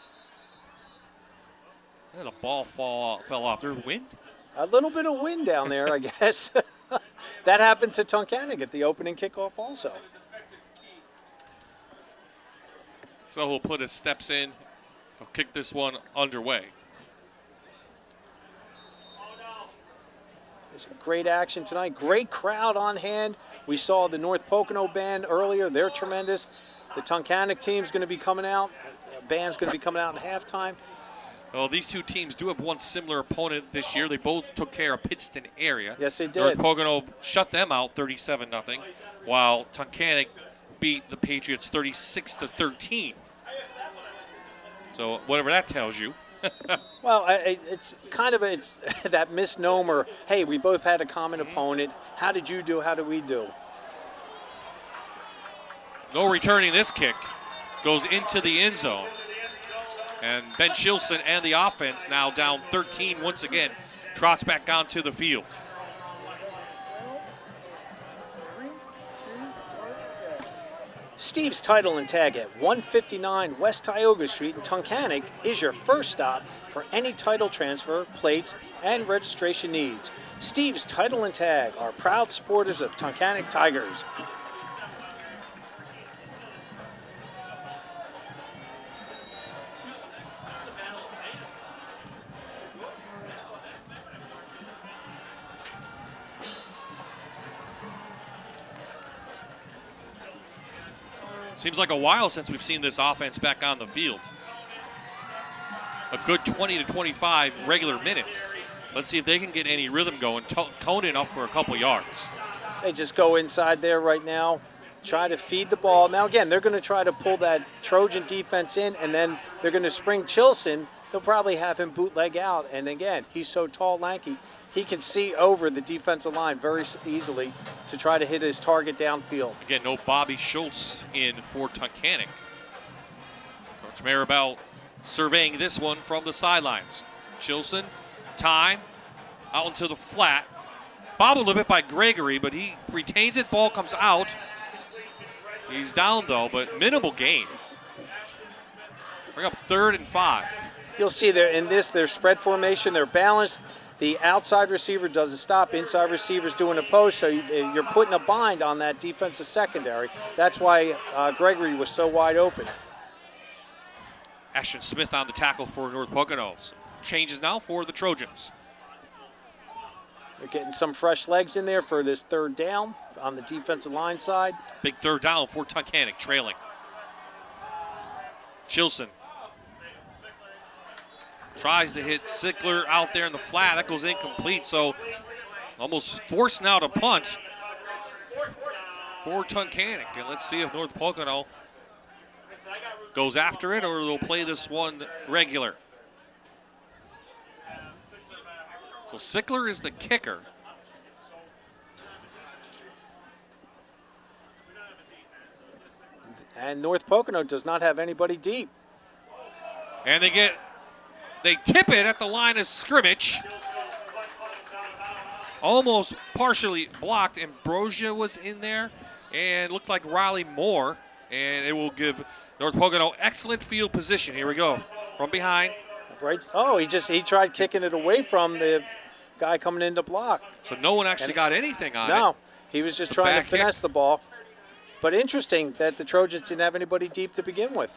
And the ball fell off. There's wind? A little bit of wind down there, I guess. That happened to Tunkhannock at the opening kickoff also. So he'll put his steps in. He'll kick this one underway. It's great action tonight. Great crowd on hand. We saw the North Pocono band earlier. They're tremendous. The Tunkhannock team's going to be coming out. The band's going to be coming out in halftime. Well, these two teams do have one similar opponent this year. They both took care of Pittston area. Yes, they did. North Pocono shut them out 37-0, while Tunkhannock beat the Patriots 36-13. So whatever that tells you. Well, it's kind of it's that misnomer. Hey, we both had a common opponent. How did you do? How did we do? No returning this kick. Goes into the end zone. And Ben Chilson and the offense now down 13 once again. Trots back onto the field. Steve's Title and Tag at 159 West Tioga Street in Tunkhannock is your first stop for any title transfer, plates, and registration needs. Steve's Title and Tag are proud supporters of Tunkhannock Tigers. Seems like a while since we've seen this offense back on the field. A good 20 to 25 regular minutes. Let's see if they can get any rhythm going. Conan up for a couple yards. They just go inside there right now, try to feed the ball. Now again, they're going to try to pull that Trojan defense in, and then they're going to spring Chilson. They'll probably have him bootleg out. And again, he's so tall, lanky, he can see over the defensive line very easily to try to hit his target downfield. Again, no Bobby Schultz in for Tunkhannock. Coach Maribel surveying this one from the sidelines. Chilson, time, out into the flat. Bobbled a little bit by Gregory, but he retains it. Ball comes out. He's down, though, but minimal gain. Bring up 3rd and 5. You'll see there in this, their spread formation, they're balanced. The outside receiver doesn't stop. Inside receiver's doing a post, so you're putting a bind on that defensive secondary. That's why Gregory was so wide open. Ashton Smith on the tackle for North Pocono. Changes now for the Trojans. They're getting some fresh legs in there for this 3rd down on the defensive line side. Big 3rd down for Tunkhannock, trailing. Chilson tries to hit Sickler out there in the flat. That goes incomplete, so almost forced now to punt for Tunkhannock. And let's see if North Pocono goes after it or they'll play this one regular. So Sickler is the kicker. And North Pocono does not have anybody deep. And they tip it at the line of scrimmage. Almost partially blocked. Ambrosia was in there and looked like Riley Moore. And it will give North Pocono excellent field position. Here we go. From behind. Right. Oh, he tried kicking it away from the guy coming in to block. So no one actually got anything on it. No, he was just trying to finesse the ball. But interesting that the Trojans didn't have anybody deep to begin with.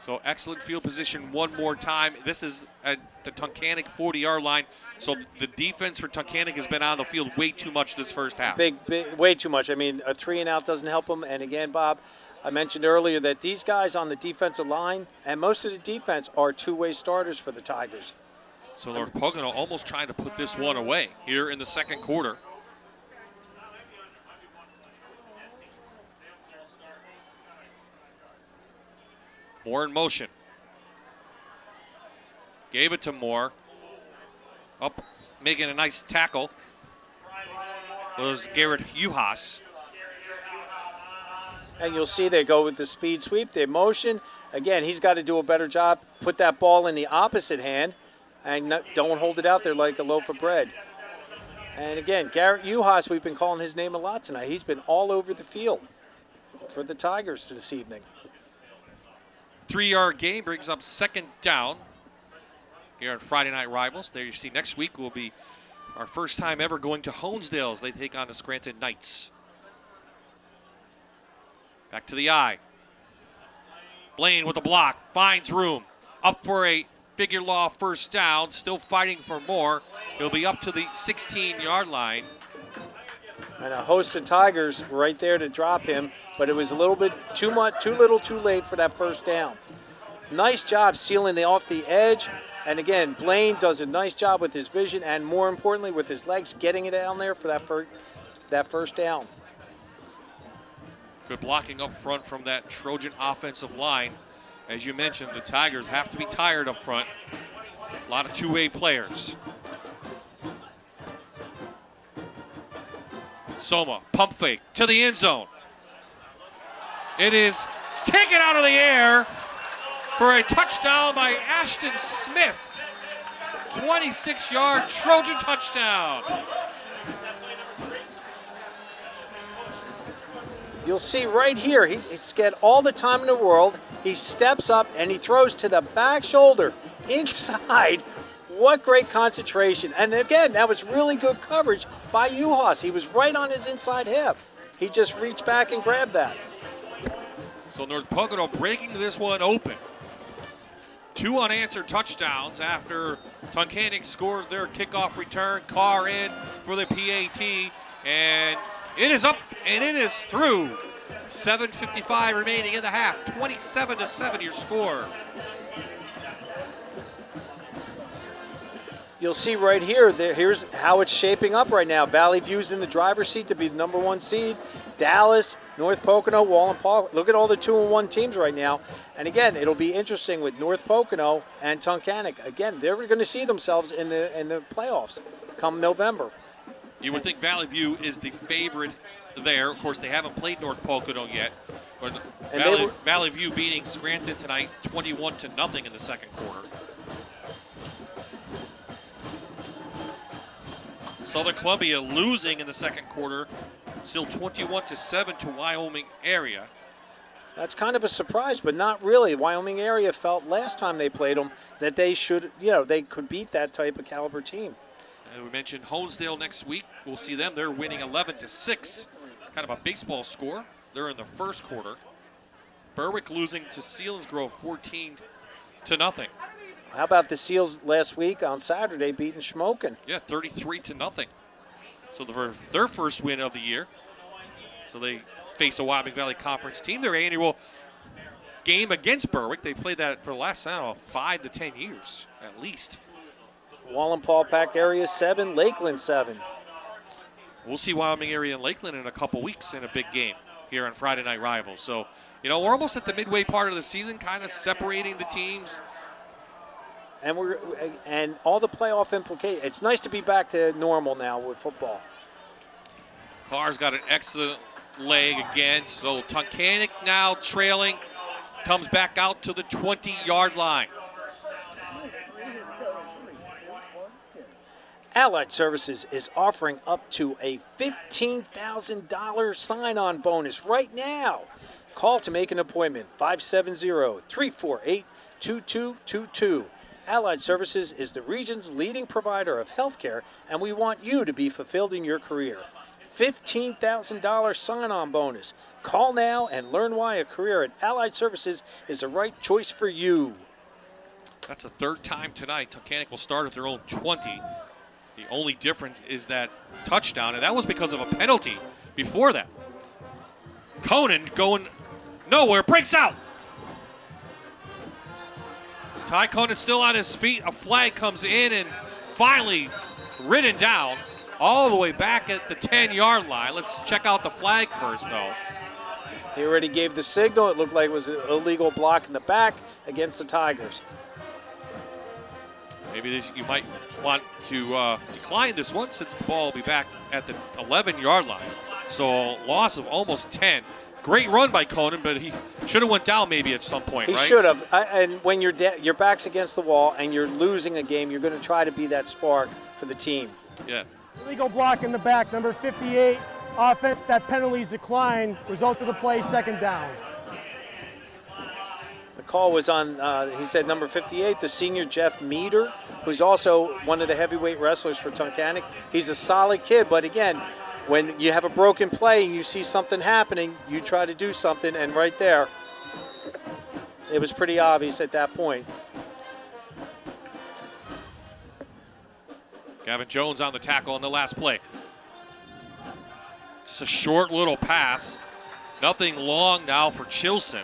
So excellent field position one more time. This is at the Tunkhannock 40-yard line. So the defense for Tunkhannock has been on the field way too much this first half. Big, way too much. I mean, a 3-and-out doesn't help them. And again, Bob, I mentioned earlier that these guys on the defensive line and most of the defense are two-way starters for the Tigers. So North Pocono almost trying to put this one away here in the second quarter. Moore in motion. Gave it to Moore. Up, making a nice tackle was Garrett Uhas. And you'll see they go with the speed sweep, the motion. Again, he's got to do a better job. Put that ball in the opposite hand and don't hold it out there like a loaf of bread. And again, Garrett Uhas, we've been calling his name a lot tonight. He's been all over the field for the Tigers this evening. 3-yard gain brings up 2nd down here on Friday Night Rivals. There you see next week will be our first time ever going to Honesdale as they take on the Scranton Knights. Back to the eye. Blaine with a block, finds room. Up for a figure law 1st down, still fighting for more. He'll be up to the 16-yard line. And a host of Tigers right there to drop him, but it was a little bit too little too late for that 1st down. Nice job sealing off the edge. And again, Blaine does a nice job with his vision and more importantly with his legs getting it down there for that 1st down. Good blocking up front from that Trojan offensive line. As you mentioned, the Tigers have to be tired up front. A lot of two-way players. Soma, pump fake to the end zone. It is taken out of the air for a touchdown by Ashton Smith. 26-yard Trojan touchdown. You'll see right here, he's got all the time in the world. He steps up and he throws to the back shoulder inside. What great concentration. And again, that was really good coverage by Juhas. He was right on his inside hip. He just reached back and grabbed that. So North Pocono breaking this one open. 2 unanswered touchdowns after Tunkhannock scored their kickoff return. Carr in for the PAT, and it is up and it is through. 7:55 remaining in the half. 27-7 your score. You'll see right here, here's how it's shaping up right now. Valley View's in the driver's seat to be the #1 seed. Dallas, North Pocono, Wallenpauck. Look at all the 2-1 teams right now. And again, it'll be interesting with North Pocono and Tunkhannock. Again, they're going to see themselves in the playoffs come November. You would think Valley View is the favorite there. Of course, they haven't played North Pocono yet. But Valley View beating Scranton tonight 21-0 in the second quarter. Southern Columbia losing in the second quarter, still 21-7 to Wyoming area. That's kind of a surprise, but not really. Wyoming area felt last time they played them that they should, they could beat that type of caliber team. And we mentioned Honesdale next week. We'll see them. They're winning 11-6. Kind of a baseball score. They're in the first quarter. Berwick losing to Selinsgrove 14-0. How about the Seals last week on Saturday beating Schmoken? Yeah, 33-0. So their first win of the year. So they face a Wyoming Valley Conference team. Their annual game against Berwick. They played that for the last, 5 to 10 years at least. Wallenpauck area 7, Lakeland 7. We'll see Wyoming area and Lakeland in a couple weeks in a big game here on Friday Night Rivals. So, we're almost at the midway part of the season, kind of separating the teams. And all the playoff implications. It's nice to be back to normal now with football. Carr's got an excellent leg again. So Tunkhannock now trailing, comes back out to the 20-yard line. Allied Services is offering up to a $15,000 sign-on bonus right now. Call to make an appointment, 570-348-2222. Allied Services is the region's leading provider of healthcare, and we want you to be fulfilled in your career. $15,000 sign-on bonus. Call now and learn why a career at Allied Services is the right choice for you. That's the third time tonight. Tunkhannock will start at their own 20. The only difference is that touchdown, and that was because of a penalty before that. Conan going nowhere, breaks out. Ty Conan still on his feet. A flag comes in and finally ridden down all the way back at the 10-yard line. Let's check out the flag first, though. He already gave the signal. It looked like it was an illegal block in the back against the Tigers. Maybe you might want to decline this one since the ball will be back at the 11-yard line. So a loss of almost 10. Great run by Conan, but he should have went down maybe at some point, right? He should have. And when your back's against the wall and you're losing a game, you're going to try to be that spark for the team. Yeah. Illegal block in the back, number 58. Offense, that penalties decline. Result of the play, second down. The call was on, he said number 58, the senior Jeff Meader, who's also one of the heavyweight wrestlers for Tunkhannock. He's a solid kid, but again, when you have a broken play and you see something happening, you try to do something, and right there, it was pretty obvious at that point. Gavin Jones on the tackle on the last play. Just a short little pass. Nothing long now for Chilson.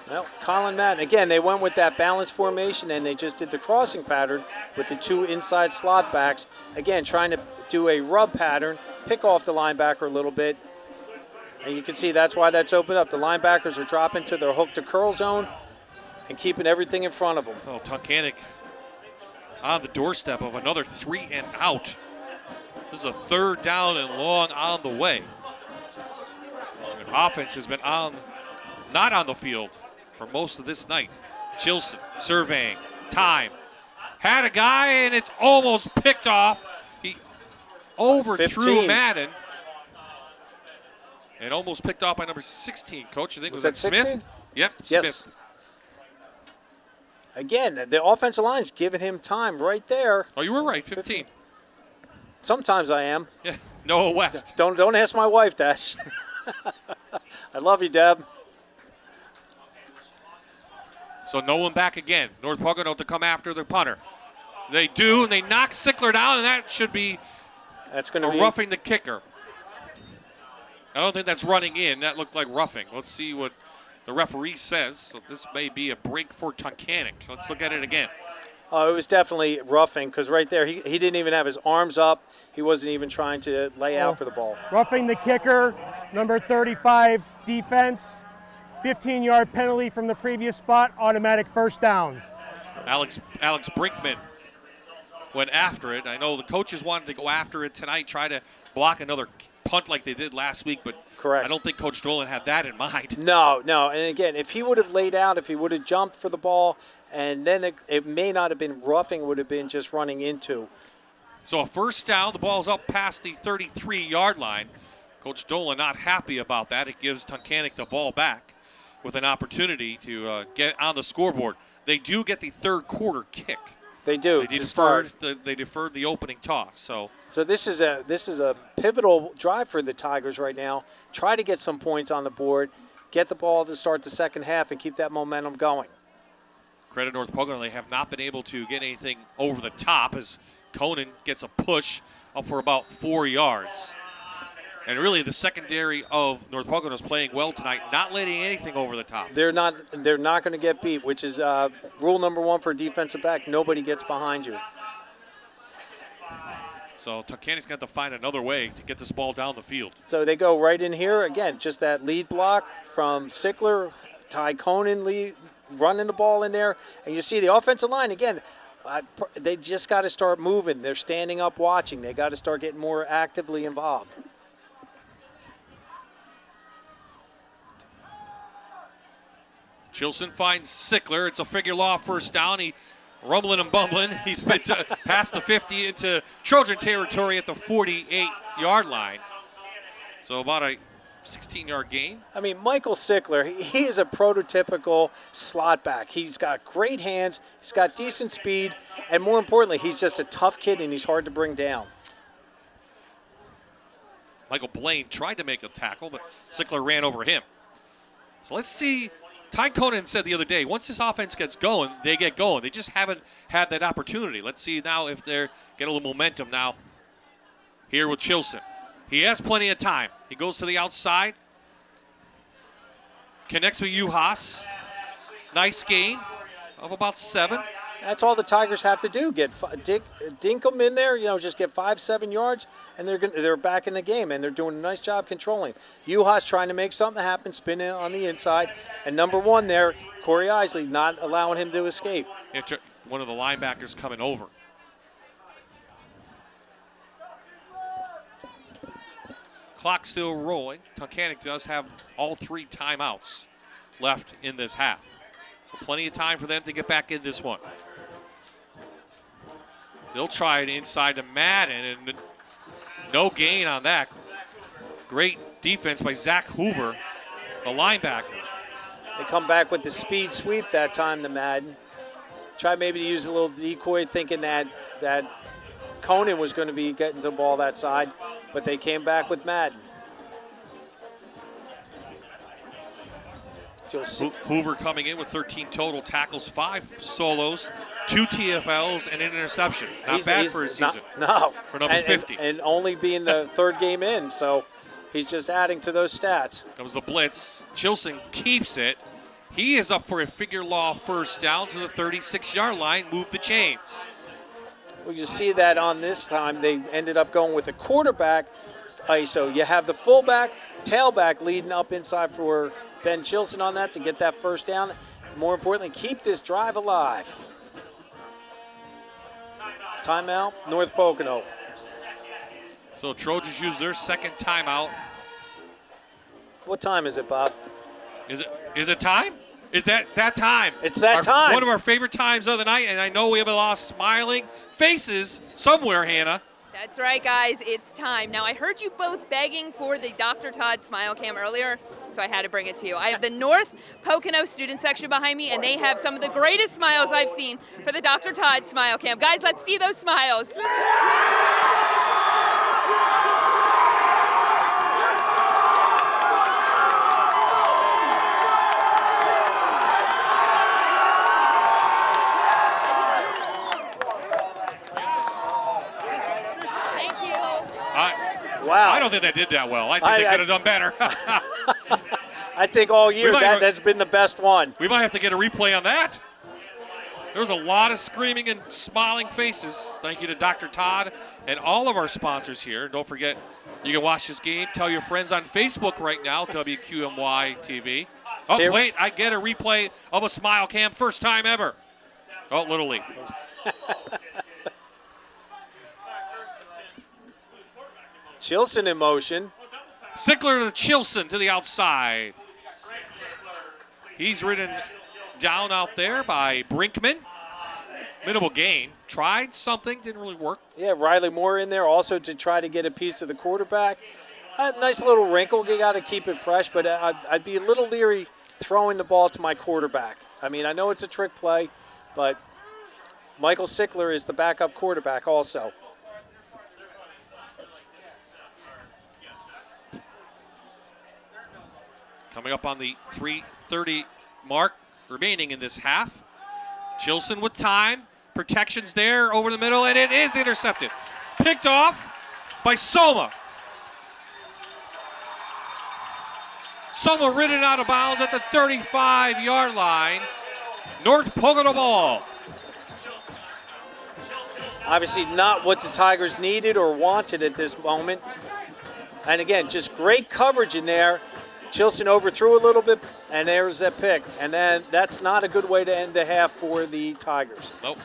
Well, Colin Madden, again, they went with that balanced formation and they just did the crossing pattern with the 2 inside slot backs. Again, trying to do a rub pattern, pick off the linebacker a little bit. And you can see that's why that's opened up. The linebackers are dropping to their hook to curl zone and keeping everything in front of them. Oh, Tunkhannock on the doorstep of another 3 and out. This is a 3rd down and long on the way. And offense has been not on the field for most of this night. Chilson surveying, time. Had a guy and it's almost picked off. He overthrew 15. Madden. And almost picked off by number 16, Coach. I think Was that that 16? Smith? Yep, Yes. Smith. Again, the offensive line's giving him time right there. Oh, you were right, 15. Sometimes I am. Yeah, Noah West. Don't ask my wife that. I love you, Deb. So no one back again. North Pocono to come after the punter. They do, and they knock Sickler down, and that should be That's going to be roughing the kicker. I don't think that's running in. That looked like roughing. Let's see what the referee says. So this may be a break for Tunkhannock. Let's look at it again. Oh, it was definitely roughing because right there he didn't even have his arms up. He wasn't even trying to lay out for the ball. Roughing the kicker, number 35 defense, 15-yard penalty from the previous spot, automatic first down. Alex Brinkman went after it. I know the coaches wanted to go after it tonight, try to block another punt like they did last week, but Correct. I don't think Coach Dolan had that in mind. No. And again, if he would have laid out, if he would have jumped for the ball, and then it may not have been roughing, would have been just running into. So a first down, the ball's up past the 33-yard line. Coach Dolan not happy about that. It gives Tunkhannock the ball back with an opportunity to get on the scoreboard. They do get the third quarter kick. They do. They deferred the opening toss. So this is a pivotal drive for the Tigers right now. Try to get some points on the board, get the ball to start the second half, and keep that momentum going. credit North Pocono, they have not been able to get anything over the top as Conan gets a push up for about 4 yards. And really, the secondary of North Pocono is playing well tonight, not letting anything over the top. They're not going to get beat, which is rule number one for defensive back. Nobody gets behind you. So Tunkhannock's got to find another way to get this ball down the field. So they go right in here again. Just that lead block from Sickler, Ty Conan running the ball in there, and you see the offensive line again. They just got to start moving. They're standing up watching. They got to start getting more actively involved. Chilson finds Sickler. It's a figure law first down. He rumbling and bumbling. He's been past the 50 into Trojan territory at the 48-yard line. So about a 16-yard gain. I mean, Michael Sickler, he is a prototypical slot back. He's got great hands. He's got decent speed. And more importantly, he's just a tough kid, and he's hard to bring down. Michael Blaine tried to make a tackle, but Sickler ran over him. So let's see. Ty Conan said the other day, once this offense gets going, they get going. They just haven't had that opportunity. Let's see now if they get a little momentum now here with Chilson. He has plenty of time. He goes to the outside, connects with Uhas. Nice gain of about 7. That's all the Tigers have to do. Dink them in there, just get 5-7 yards, and they're back in the game, and they're doing a nice job controlling. Uhas trying to make something happen, spinning on the inside, and number 1 there, Corey Isley, not allowing him to escape. One of the linebackers coming over. Clock still rolling. Tunkhannock does have all 3 timeouts left in this half. So plenty of time for them to get back in this one. They'll try it inside to Madden, and no gain on that. Great defense by Zach Hoover, the linebacker. They come back with the speed sweep that time to Madden. Try maybe to use a little decoy, thinking that Conan was going to be getting the ball that side, but they came back with Madden. Hoover coming in with 13 total tackles, 5 solos, 2 TFLs, and an interception. Not bad for his season. No. For number 50. And only being the 3rd game in, so he's just adding to those stats. Comes the blitz. Chilson keeps it. He is up for a figure law first down to the 36-yard line. Move the chains. Well, you see that on this time. They ended up going with the quarterback ISO. You have the fullback, tailback leading up inside for Ben Chilson on that to get that first down. More importantly, keep this drive alive. Timeout, North Pocono. So Trojans use their second timeout. What time is it, Bob? Is it time? Is that time? It's that time. One of our favorite times of the night, and I know we have a lot of smiling faces somewhere, Hannah. That's right, guys. It's time. Now, I heard you both begging for the Dr. Todd Smile Cam earlier, so I had to bring it to you. I have the North Pocono student section behind me, and they have some of the greatest smiles I've seen for the Dr. Todd Smile Cam. Guys, let's see those smiles. Wow. I don't think they did that well. I think they could have done better. I think all year that's been the best one. We might have to get a replay on that. There was a lot of screaming and smiling faces. Thank you to Dr. Todd and all of our sponsors here. Don't forget, you can watch this game. Tell your friends on Facebook right now, WQMY TV. Oh, wait, I get a replay of a Smile Cam, first time ever. Oh, Little League. Chilson in motion. Sickler to Chilson to the outside. He's ridden down out there by Brinkman. Minimal gain. Tried something, didn't really work. Yeah, Riley Moore in there also to try to get a piece of the quarterback. A nice little wrinkle. You got to keep it fresh, but I'd be a little leery throwing the ball to my quarterback. I mean, I know it's a trick play, but Michael Sickler is the backup quarterback also. Coming up on the 3:30 mark remaining in this half. Chilson with time. Protection's there over the middle, and it is intercepted. Picked off by Soma. Soma ridden out of bounds at the 35-yard line. North Pocono ball. Obviously not what the Tigers needed or wanted at this moment. And again, just great coverage in there. Chilson overthrew a little bit, and there's that pick. And then that's not a good way to end the half for the Tigers. Nope.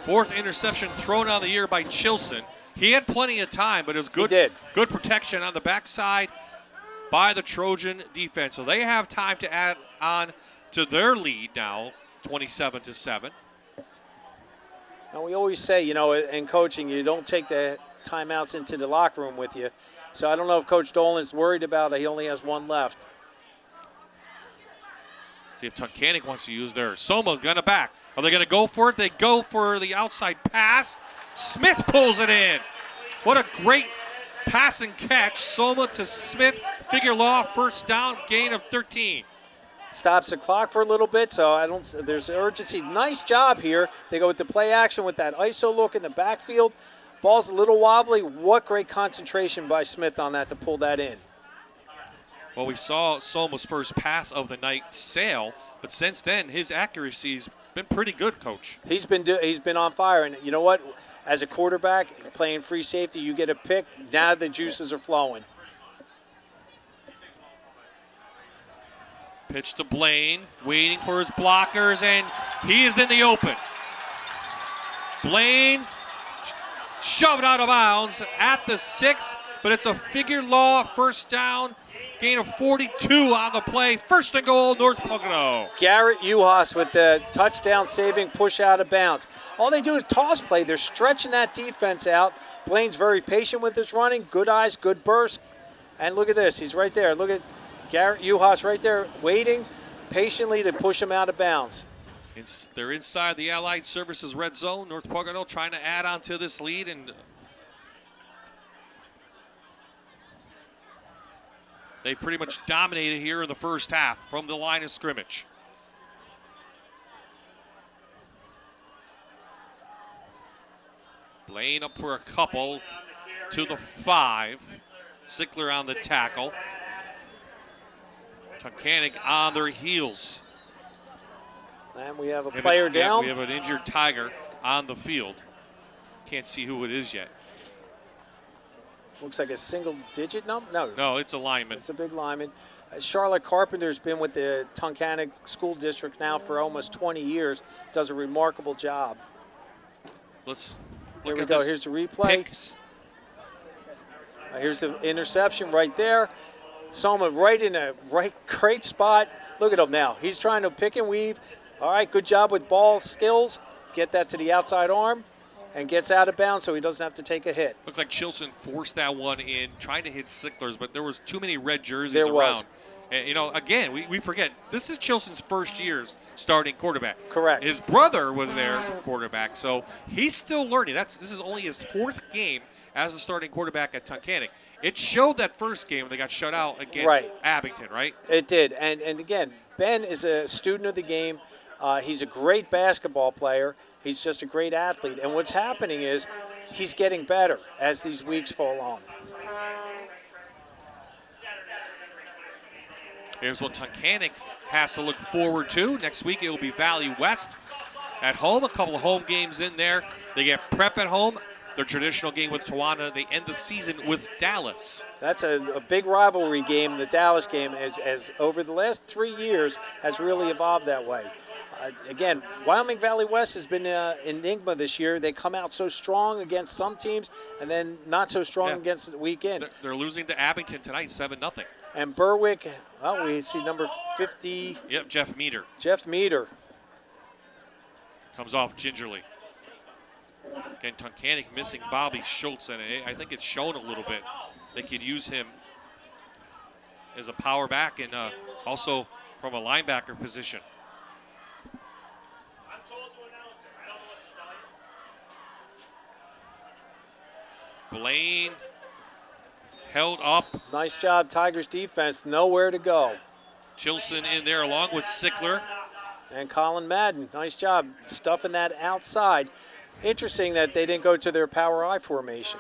Fourth interception thrown on the year by Chilson. He had plenty of time, but it was good protection on the backside by the Trojan defense. So they have time to add on to their lead now, 27-7. Now we always say, you know, in coaching, you don't take the timeouts into the locker room with you. So I don't know if Coach Dolan's worried about it. He only has one left. See if Tunkhannock wants to use theirs. Soma's gonna back. Are they gonna go for it? They go for the outside pass. Smith pulls it in. What a great pass and catch. Soma to Smith. Figure law, first down, gain of 13. Stops the clock for a little bit, so there's urgency. Nice job here. They go with the play action with that ISO look in the backfield. Ball's a little wobbly. What great concentration by Smith on that to pull that in. Well, we saw Soma's first pass of the night sail, but since then his accuracy's been pretty good, Coach. He's been on fire, and you know what? As a quarterback playing free safety, you get a pick. Now the juices are flowing. Pitch to Blaine, waiting for his blockers, and he is in the open. Blaine shoved out of bounds at the 6, but it's a figure law first down, gain of 42 on the play. First and goal, North Pocono. Garrett Uhas with the touchdown saving push out of bounds. All they do is toss play. They're stretching that defense out. Blaine's very patient with his running. Good eyes, good burst. And look at this. He's right there. Look at Garrett Uhas right there waiting patiently to push him out of bounds. They're inside the Allied Services red zone. North Pocono trying to add on to this lead, and they pretty much dominated here in the first half from the line of scrimmage. Blaine up for a couple to the 5. Sickler on the tackle. Tunkhannock on their heels. And we have a player down. We have an injured Tiger on the field. Can't see who it is yet. Looks like a single-digit number. No, it's a lineman. It's a big lineman. Charlotte Carpenter's been with the Tunkhannock School District now for almost 20 years. Does a remarkable job. Here we go. Here's the replay. Here's the interception right there. Soma right in a great spot. Look at him now. He's trying to pick and weave. All right, good job with ball skills. Get that to the outside arm. and gets out of bounds so he doesn't have to take a hit. Looks like Chilson forced that one in, trying to hit Sicklers, but there was too many red jerseys There around. was. And, again, we forget, this is Chilson's first year starting quarterback. Correct. His brother was their quarterback, so he's still learning. This is only his 4th game as a starting quarterback at Tunkhannock. It showed that first game when they got shut out against Abington, right? It did. And again, Ben is a student of the game. He's a great basketball player. He's just a great athlete. And what's happening is he's getting better as these weeks fall on. Here's what Tunkhannock has to look forward to. Next week it will be Valley West at home. A couple of home games in there. They get Prep at home. Their traditional game with Tawana. They end the season with Dallas. That's a big rivalry game. The Dallas game, as over the last 3 years, has really evolved that way. Again, Wyoming Valley West has been an enigma this year. They come out so strong against some teams and then not so strong against the weekend. They're losing to Abington tonight, 7-0. And Berwick, we see number 50. Yep, Jeff Meter. Jeff Meter. Comes off gingerly. Again, Tunkhannock missing Bobby Schultz, and I think it's shown a little bit. They could use him as a power back and also from a linebacker position. Blaine held up. Nice job, Tigers defense. Nowhere to go. Chilson in there along with Sickler. And Colin Madden. Nice job stuffing that outside. Interesting that they didn't go to their power I formation.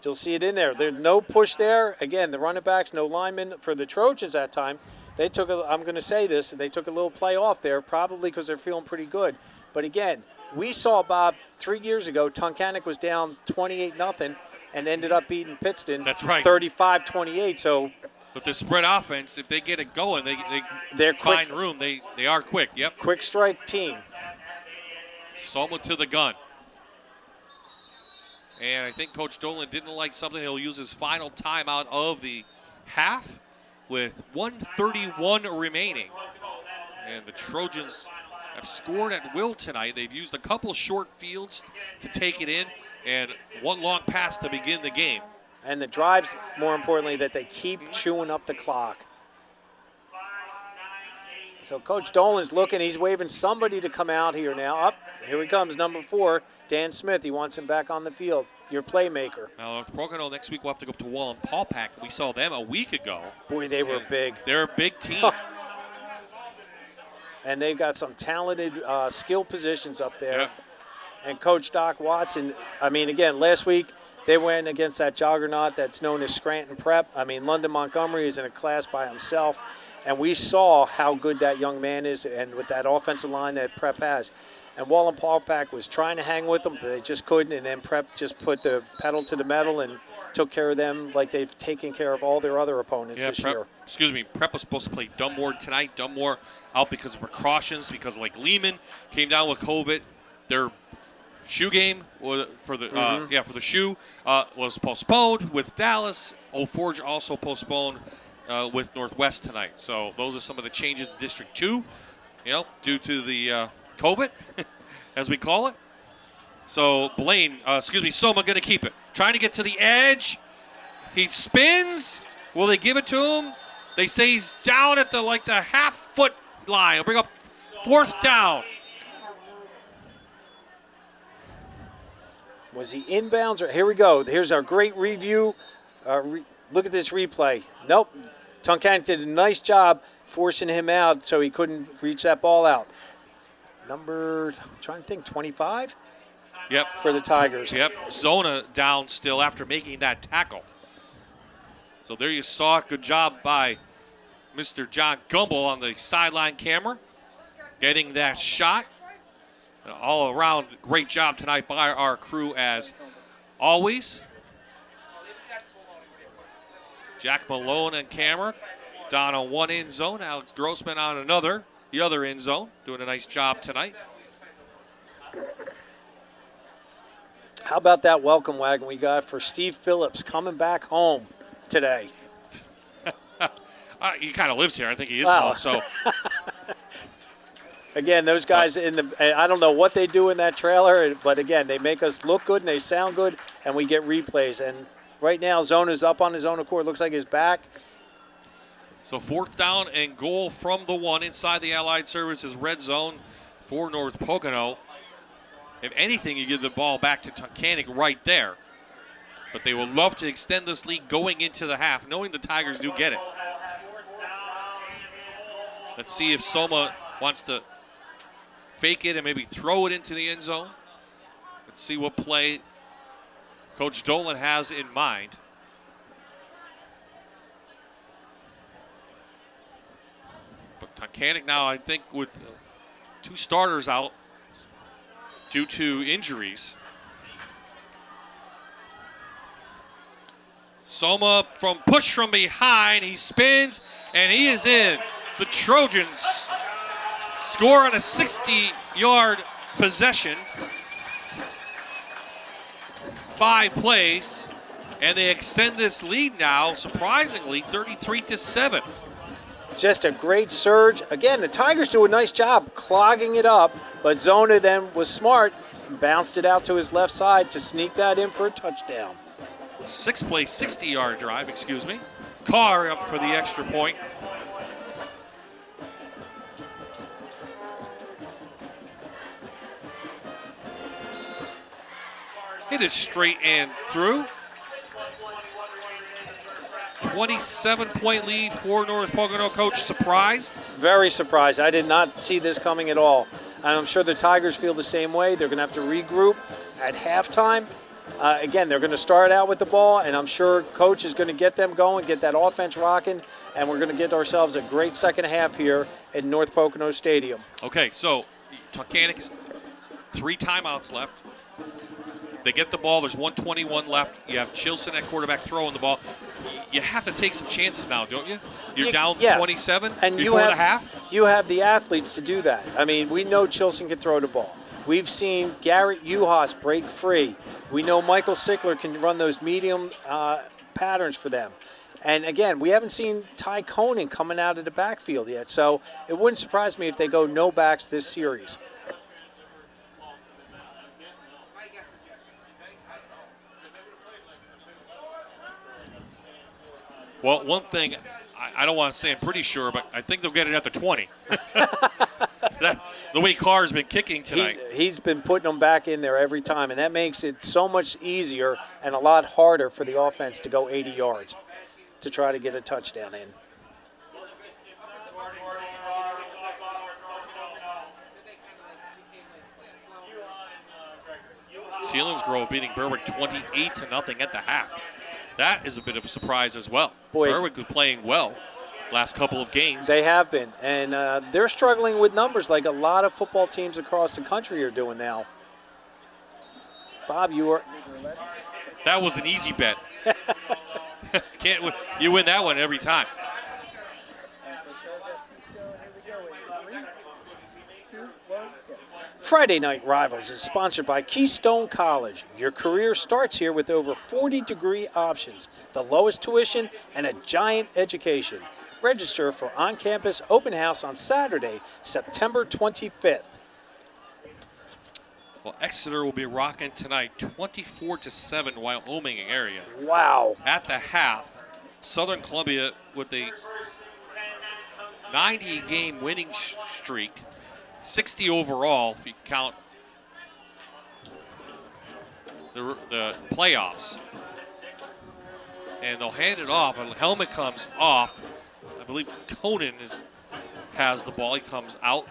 You'll see it in there. There's no push there. Again, the running backs, no linemen for the Trojans that time. They took I'm going to say this, they took a little play off there, probably because they're feeling pretty good. But again, we saw, Bob, 3 years ago, Tunkhannock was down 28-0 and ended up beating Pittston. That's right. 35-28. So with the spread offense, if they get it going, they're find quick. room. They are quick. Yep. Quick strike team. Soma to the gun. And I think Coach Dolan didn't like something. He'll use his final timeout of the half with 1:31 remaining. And the Trojans have scored at will tonight. They've used a couple short fields to take it in and one long pass to begin the game. And the drives, more importantly, that they keep chewing up the clock. So Coach Dolan's looking. He's waving somebody to come out here now. Up, here he comes, number 4, Dan Smith. He wants him back on the field, your playmaker. Now, Pocono next week will have to go up to Wallenpaupack. We saw them a week ago. Boy, they were big. They're a big team. And they've got some talented skill positions up there. Yep. And Coach Doc Watson, I mean, again, last week they went against that juggernaut that's known as Scranton Prep. I mean, London Montgomery is in a class by himself. And we saw how good that young man is and with that offensive line that Prep has. And Wallenpaupack was trying to hang with them, but they just couldn't. And then Prep just put the pedal to the metal and took care of them like they've taken care of all their other opponents this year. Prep was supposed to play Dunmore tonight. Dunmore out because of precautions, because like Lehman came down with COVID. Their shoe game for the shoe was postponed with Dallas. Old Forge also postponed with Northwest tonight. So those are some of the changes in District 2, due to the COVID, as we call it. So Soma going to keep it. Trying to get to the edge. He spins. Will they give it to him? They say he's down at the half-foot line. He'll bring up 4th down. Was he inbounds? Here we go. Here's our great review. Look at this replay. Nope. Tunkhannock did a nice job forcing him out so he couldn't reach that ball out. Number, I'm trying to think, 25? Yep. For the Tigers. Yep. Zona down still after making that tackle. So there you saw it. Good job by Mr. John Gumble on the sideline camera, getting that shot. All around, great job tonight by our crew as always. Jack Malone and camera down on one end zone. Alex Grossman on the other end zone, doing a nice job tonight. How about that welcome wagon we got for Steve Phillips coming back home today? He kind of lives here. I think he is home. So Again, those guys I don't know what they do in that trailer, but again, they make us look good and they sound good, and we get replays. And right now, Zona's up on his own accord. Looks like he's back. So 4th down and goal from the 1 inside the Allied Services red zone for North Pocono. If anything, you give the ball back to Tunkhannock right there. But they will love to extend this lead going into the half, knowing the Tigers do get it. Let's see if Soma wants to fake it and maybe throw it into the end zone. Let's see what play Coach Dolan has in mind. But Tunkhannock now, I think, with 2 starters out due to injuries. Soma from push from behind. He spins, and he is in. The Trojans score on a 60-yard possession. 5 plays, and they extend this lead now, surprisingly, 33-7. Just a great surge. Again, the Tigers do a nice job clogging it up, but Zona then was smart and bounced it out to his left side to sneak that in for a touchdown. 6-play, 60-yard drive, excuse me. Carr up for the extra point. It is straight and through. 27-point lead for North Pocono. Coach, surprised? Very surprised. I did not see this coming at all. And I'm sure the Tigers feel the same way. They're going to have to regroup at halftime. Again, they're going to start out with the ball, and I'm sure Coach is going to get them going, get that offense rocking, and we're going to get ourselves a great second half here at North Pocono Stadium. Okay, so Tunkhannock is 3 timeouts left. They get the ball. There's 1:21 left. You have Chilson at quarterback throwing the ball. You have to take some chances now, don't you? You're down 27 and before the half? You have the athletes to do that. I mean, we know Chilson can throw the ball. We've seen Garrett Uhas break free. We know Michael Sickler can run those medium patterns for them. And again, we haven't seen Ty Conan coming out of the backfield yet. So it wouldn't surprise me if they go no backs this series. Well, one thing, I don't want to say I'm pretty sure, but I think they'll get it at the 20. The way Carr's been kicking tonight. He's been putting them back in there every time, and that makes it so much easier and a lot harder for the offense to go 80 yards to try to get a touchdown in. Selinsgrove beating Berwick 28-0 at the half. That is a bit of a surprise as well. Boy, Berwick was playing well last couple of games. They have been, and they're struggling with numbers like a lot of football teams across the country are doing now. Bob, That was an easy bet. You win that one every time. Friday Night Rivals is sponsored by Keystone College. Your career starts here with over 40 degree options, the lowest tuition, and a giant education. Register for on-campus open house on Saturday, September 25th. Well, Exeter will be rocking tonight 24-7 Wyoming area. Wow. At the half, Southern Columbia with a 90-game winning streak. 60 overall if you count the playoffs. And they'll hand it off, and the helmet comes off. I believe Conan has the ball. He comes out.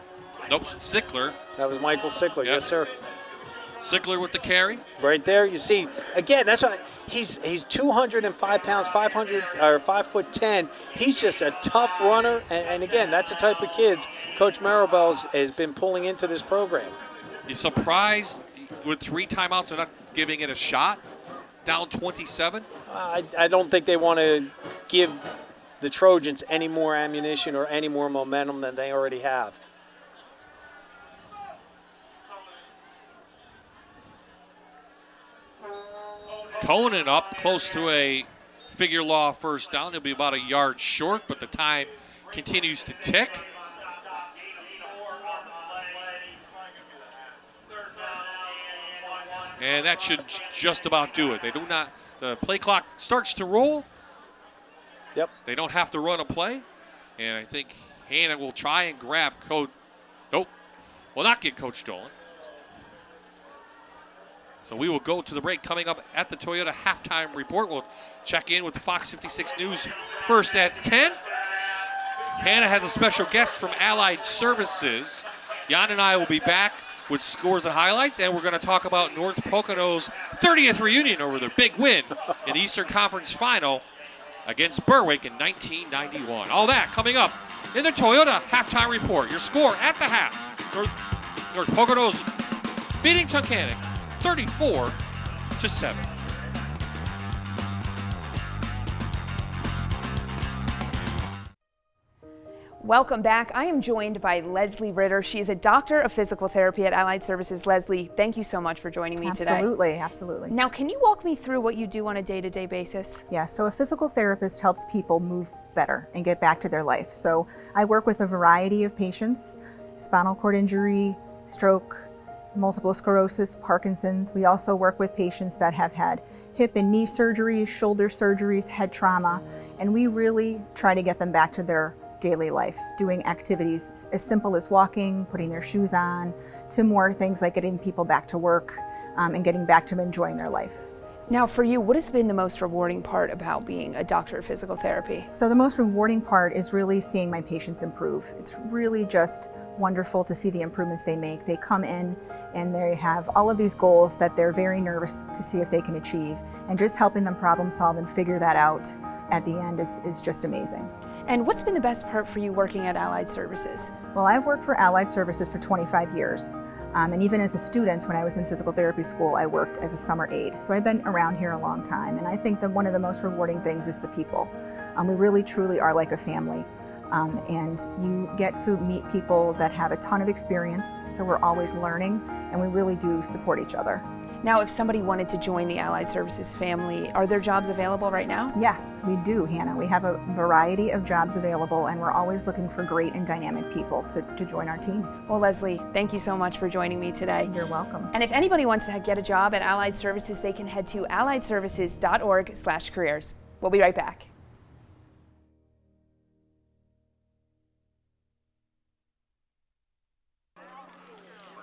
Nope, Sickler. That was Michael Sickler, yes, sir. Sickler with the carry. Right there, you see, again, that's why he's 205 pounds, 5'10". He's just a tough runner, and again, that's the type of kids Coach Maribel has been pulling into this program. You surprised with 3 timeouts they're not giving it a shot? Down 27? I don't think they want to give the Trojans any more ammunition or any more momentum than they already have. Conan up close to a figure law first down. He'll be about a yard short, but the time continues to tick. And that should just about do it. The play clock starts to roll. Yep. They don't have to run a play. And I think Hannah will try and grab Coach. Nope. Will not get Coach Dolan. So we will go to the break. Coming up at the Toyota halftime report, we'll check in with the Fox 56 News first at 10. Hannah has a special guest from Allied Services. Jan and I will be back with scores and highlights, and we're going to talk about North Pocono's 30th reunion over their big win in the Eastern Conference Final against Berwick in 1991. All that coming up in the Toyota halftime report. Your score at the half. North Pocono's beating Tunkhannock 34-7. Welcome back. I am joined by Leslie Ritter. She is a doctor of physical therapy at Allied Services. Leslie, thank you so much for joining me today. Absolutely. Now, can you walk me through what you do on a day-to-day basis? Yeah, so a physical therapist helps people move better and get back to their life. So I work with a variety of patients: spinal cord injury, stroke, multiple sclerosis, Parkinson's. We also work with patients that have had hip and knee surgeries, shoulder surgeries, head trauma, and we really try to get them back to their daily life, doing activities as simple as walking, putting their shoes on, to more things like getting people back to work and getting back to enjoying their life. Now, for you, what has been the most rewarding part about being a doctor of physical therapy? So the most rewarding part is really seeing my patients improve. It's really just wonderful to see the improvements they make. They come in and they have all of these goals that they're very nervous to see if they can achieve, and just helping them problem solve and figure that out at the end is just amazing. And what's been the best part for you working at Allied Services? Well, I've worked for Allied Services for 25 years. And even as a student, when I was in physical therapy school, I worked as a summer aide. So I've been around here a long time. And I think that one of the most rewarding things is the people. We really, truly are like a family. And you get to meet people that have a ton of experience. So we're always learning, and we really do support each other. Now, if somebody wanted to join the Allied Services family, are there jobs available right now? Yes, we do, Hannah. We have a variety of jobs available, and we're always looking for great and dynamic people to join our team. Well, Leslie, thank you so much for joining me today. You're welcome. And if anybody wants to get a job at Allied Services, they can head to alliedservices.org/careers. We'll be right back.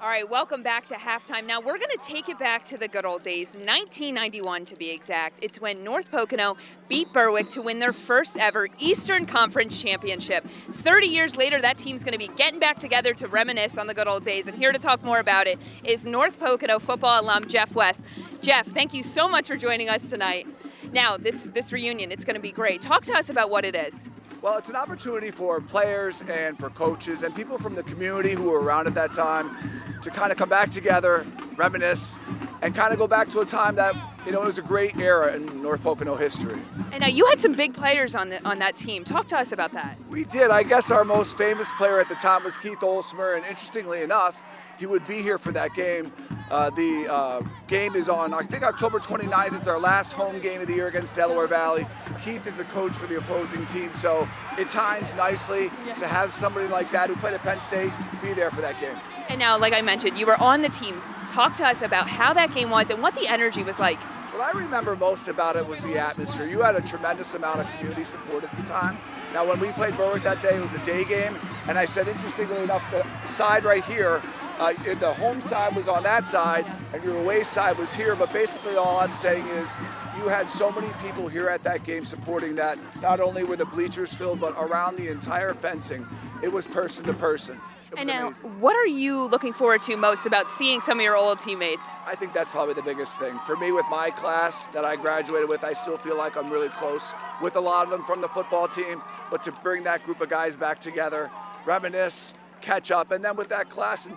All right, welcome back to halftime. Now we're going to take it back to the good old days, 1991 to be exact. It's when North Pocono beat Berwick to win their first ever Eastern Conference Championship. 30 years later, that team's going to be getting back together to reminisce on the good old days. And here to talk more about it is North Pocono football alum Jeff West. Jeff, thank you so much for joining us tonight. Now, this reunion, it's going to be great. Talk to us about what it is. Well, it's an opportunity for players and for coaches and people from the community who were around at that time to kind of come back together, reminisce, and kind of go back to a time that, it was a great era in North Pocono history. And now you had some big players on that team. Talk to us about that. We did. I guess our most famous player at the time was Keith Olsmer, and interestingly enough, he would be here for that game. The game is on, I think, October 29th. It's our last home game of the year against Delaware Valley. Keith is a coach for the opposing team, so it times nicely to have somebody like that who played at Penn State be there for that game. And now, like I mentioned, you were on the team. Talk to us about how that game was and what the energy was like. What I remember most about it was the atmosphere. You had a tremendous amount of community support at the time. Now, when we played Berwick that day, it was a day game, and I said, interestingly enough, the side right here, the home side was on that side, and your away side was here, but basically all I'm saying is you had so many people here at that game supporting that. Not only were the bleachers filled, but around the entire fencing, it was person to person. And now, what are you looking forward to most about seeing some of your old teammates? I think that's probably the biggest thing. For me, with my class that I graduated with, I still feel like I'm really close with a lot of them from the football team, but to bring that group of guys back together, reminisce, catch up, and then with that class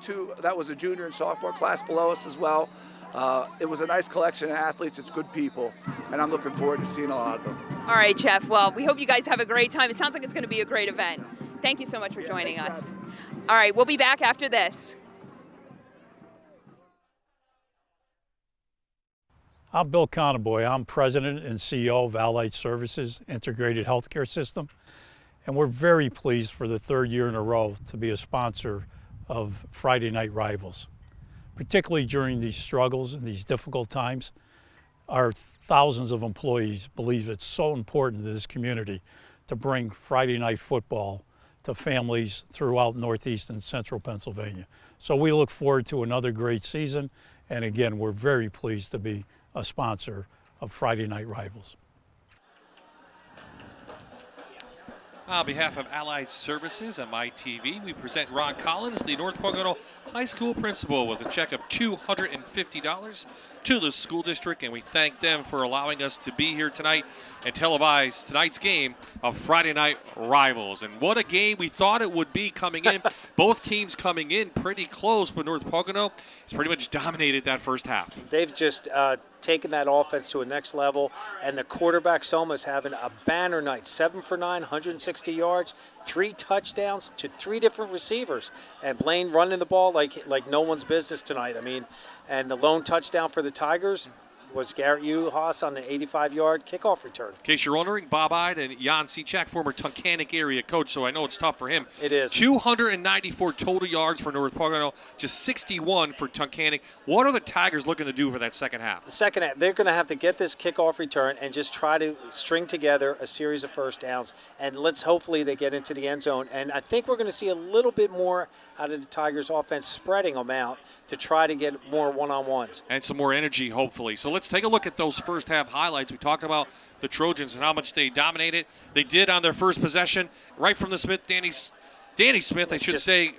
that was a junior and sophomore class below us as well, it was a nice collection of athletes. It's good people, and I'm looking forward to seeing a lot of them. All right, Jeff. Well, we hope you guys have a great time. It sounds like it's going to be a great event. Thank you so much for joining us. All right, we'll be back after this. I'm Bill Conboy. I'm President and CEO of Allied Services Integrated Healthcare System, and we're very pleased for the third year in a row to be a sponsor of Friday Night Rivals. particularly during these struggles and these difficult times. Our thousands of employees believe it's so important to this community to bring Friday night football to families throughout Northeast and Central Pennsylvania. So we look forward to another great season, and again, we're very pleased to be a sponsor of Friday Night Rivals. On behalf of Allied Services and MyTV, we present Ron Collins, the North Pocono High School principal, with a check of $250 to the school district, and we thank them for allowing us to be here tonight and televise tonight's game of Friday Night Rivals. And what a game we thought it would be coming in. Both teams coming in pretty close, but North Pocono has pretty much dominated that first half. They've just taken that offense to a next level, and the quarterback Soma's having a banner night. 7 for 9, 160 yards, 3 touchdowns to 3 different receivers, and Blaine running the ball like no one's business tonight. I mean, and the lone touchdown for the Tigers was Garrett Uhas on the 85-yard kickoff return. In case you're wondering, Bob Ide and Jan Cechak, former Tunkhannock area coach, so I know it's tough for him. It is. 294 total yards for North Pocono, just 61 for Tunkhannock. What are the Tigers looking to do for that second half? The second half, they're going to have to get this kickoff return and just try to string together a series of first downs, and hopefully they get into the end zone. And I think we're going to see a little bit more out of the Tigers' offense, spreading them out to try to get more one-on-ones. And some more energy, hopefully. So let's take a look at those first half highlights. We talked about the Trojans and how much they dominated. They did on their first possession, right from the Smith. Danny Smith, I should say,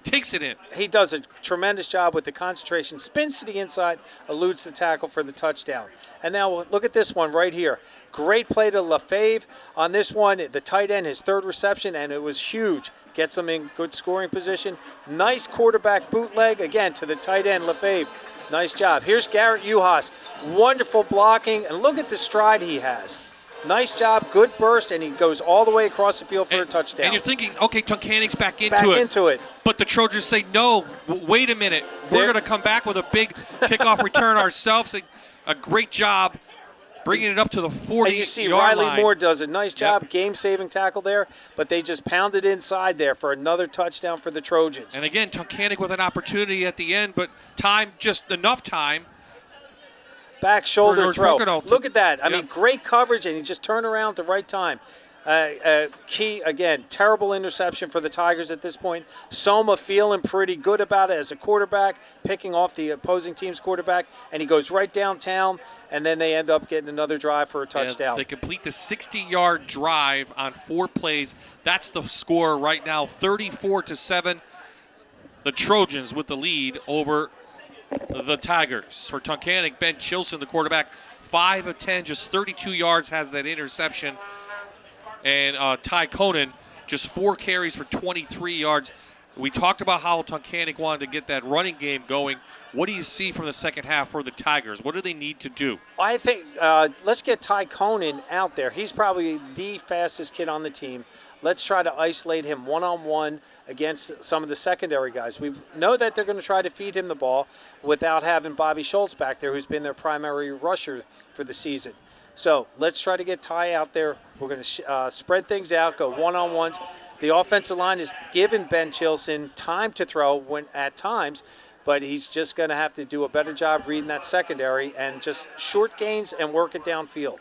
takes it in. He does a tremendous job with the concentration, spins to the inside, eludes the tackle for the touchdown. And now look at this one right here. Great play to LaFave. On this one, the tight end, his third reception, and it was huge. Gets them in good scoring position. Nice quarterback bootleg, again, to the tight end, LaFave. Nice job. Here's Garrett Uhas. Wonderful blocking, and look at the stride he has. Nice job, good burst, and he goes all the way across the field for a touchdown. And you're thinking, okay, Tunkhannock's back into it. But the Trojans say, no, wait a minute. We're going to come back with a big kickoff return ourselves. A great job bringing it up to the 40-yard line. And you see Riley Moore does a nice job, game-saving tackle there, but they just pounded inside there for another touchdown for the Trojans. And again, Tunkhannock with an opportunity at the end, but just enough time. Back shoulder throw. Look at that. I mean, great coverage, and he just turned around at the right time. Key, again, terrible interception for the Tigers at this point. Soma feeling pretty good about it as a quarterback, picking off the opposing team's quarterback, and he goes right downtown, and then they end up getting another drive for a touchdown. They complete the 60-yard drive on 4 plays. That's the score right now, 34-7. The Trojans with the lead over the Tigers. For Tunkhannock, Ben Chilson, the quarterback, 5 of 10, just 32 yards, has that interception. And Ty Conan, just 4 carries for 23 yards. We talked about how Tunkhannock wanted to get that running game going. What do you see from the second half for the Tigers? What do they need to do? I think let's get Ty Conan out there. He's probably the fastest kid on the team. Let's try to isolate him one-on-one against some of the secondary guys. We know that they're going to try to feed him the ball without having Bobby Schultz back there, who's been their primary rusher for the season. So let's try to get Ty out there. We're going to spread things out, go one-on-ones. The offensive line has given Ben Chilson time to throw at times, but he's just going to have to do a better job reading that secondary and just short gains and work it downfield.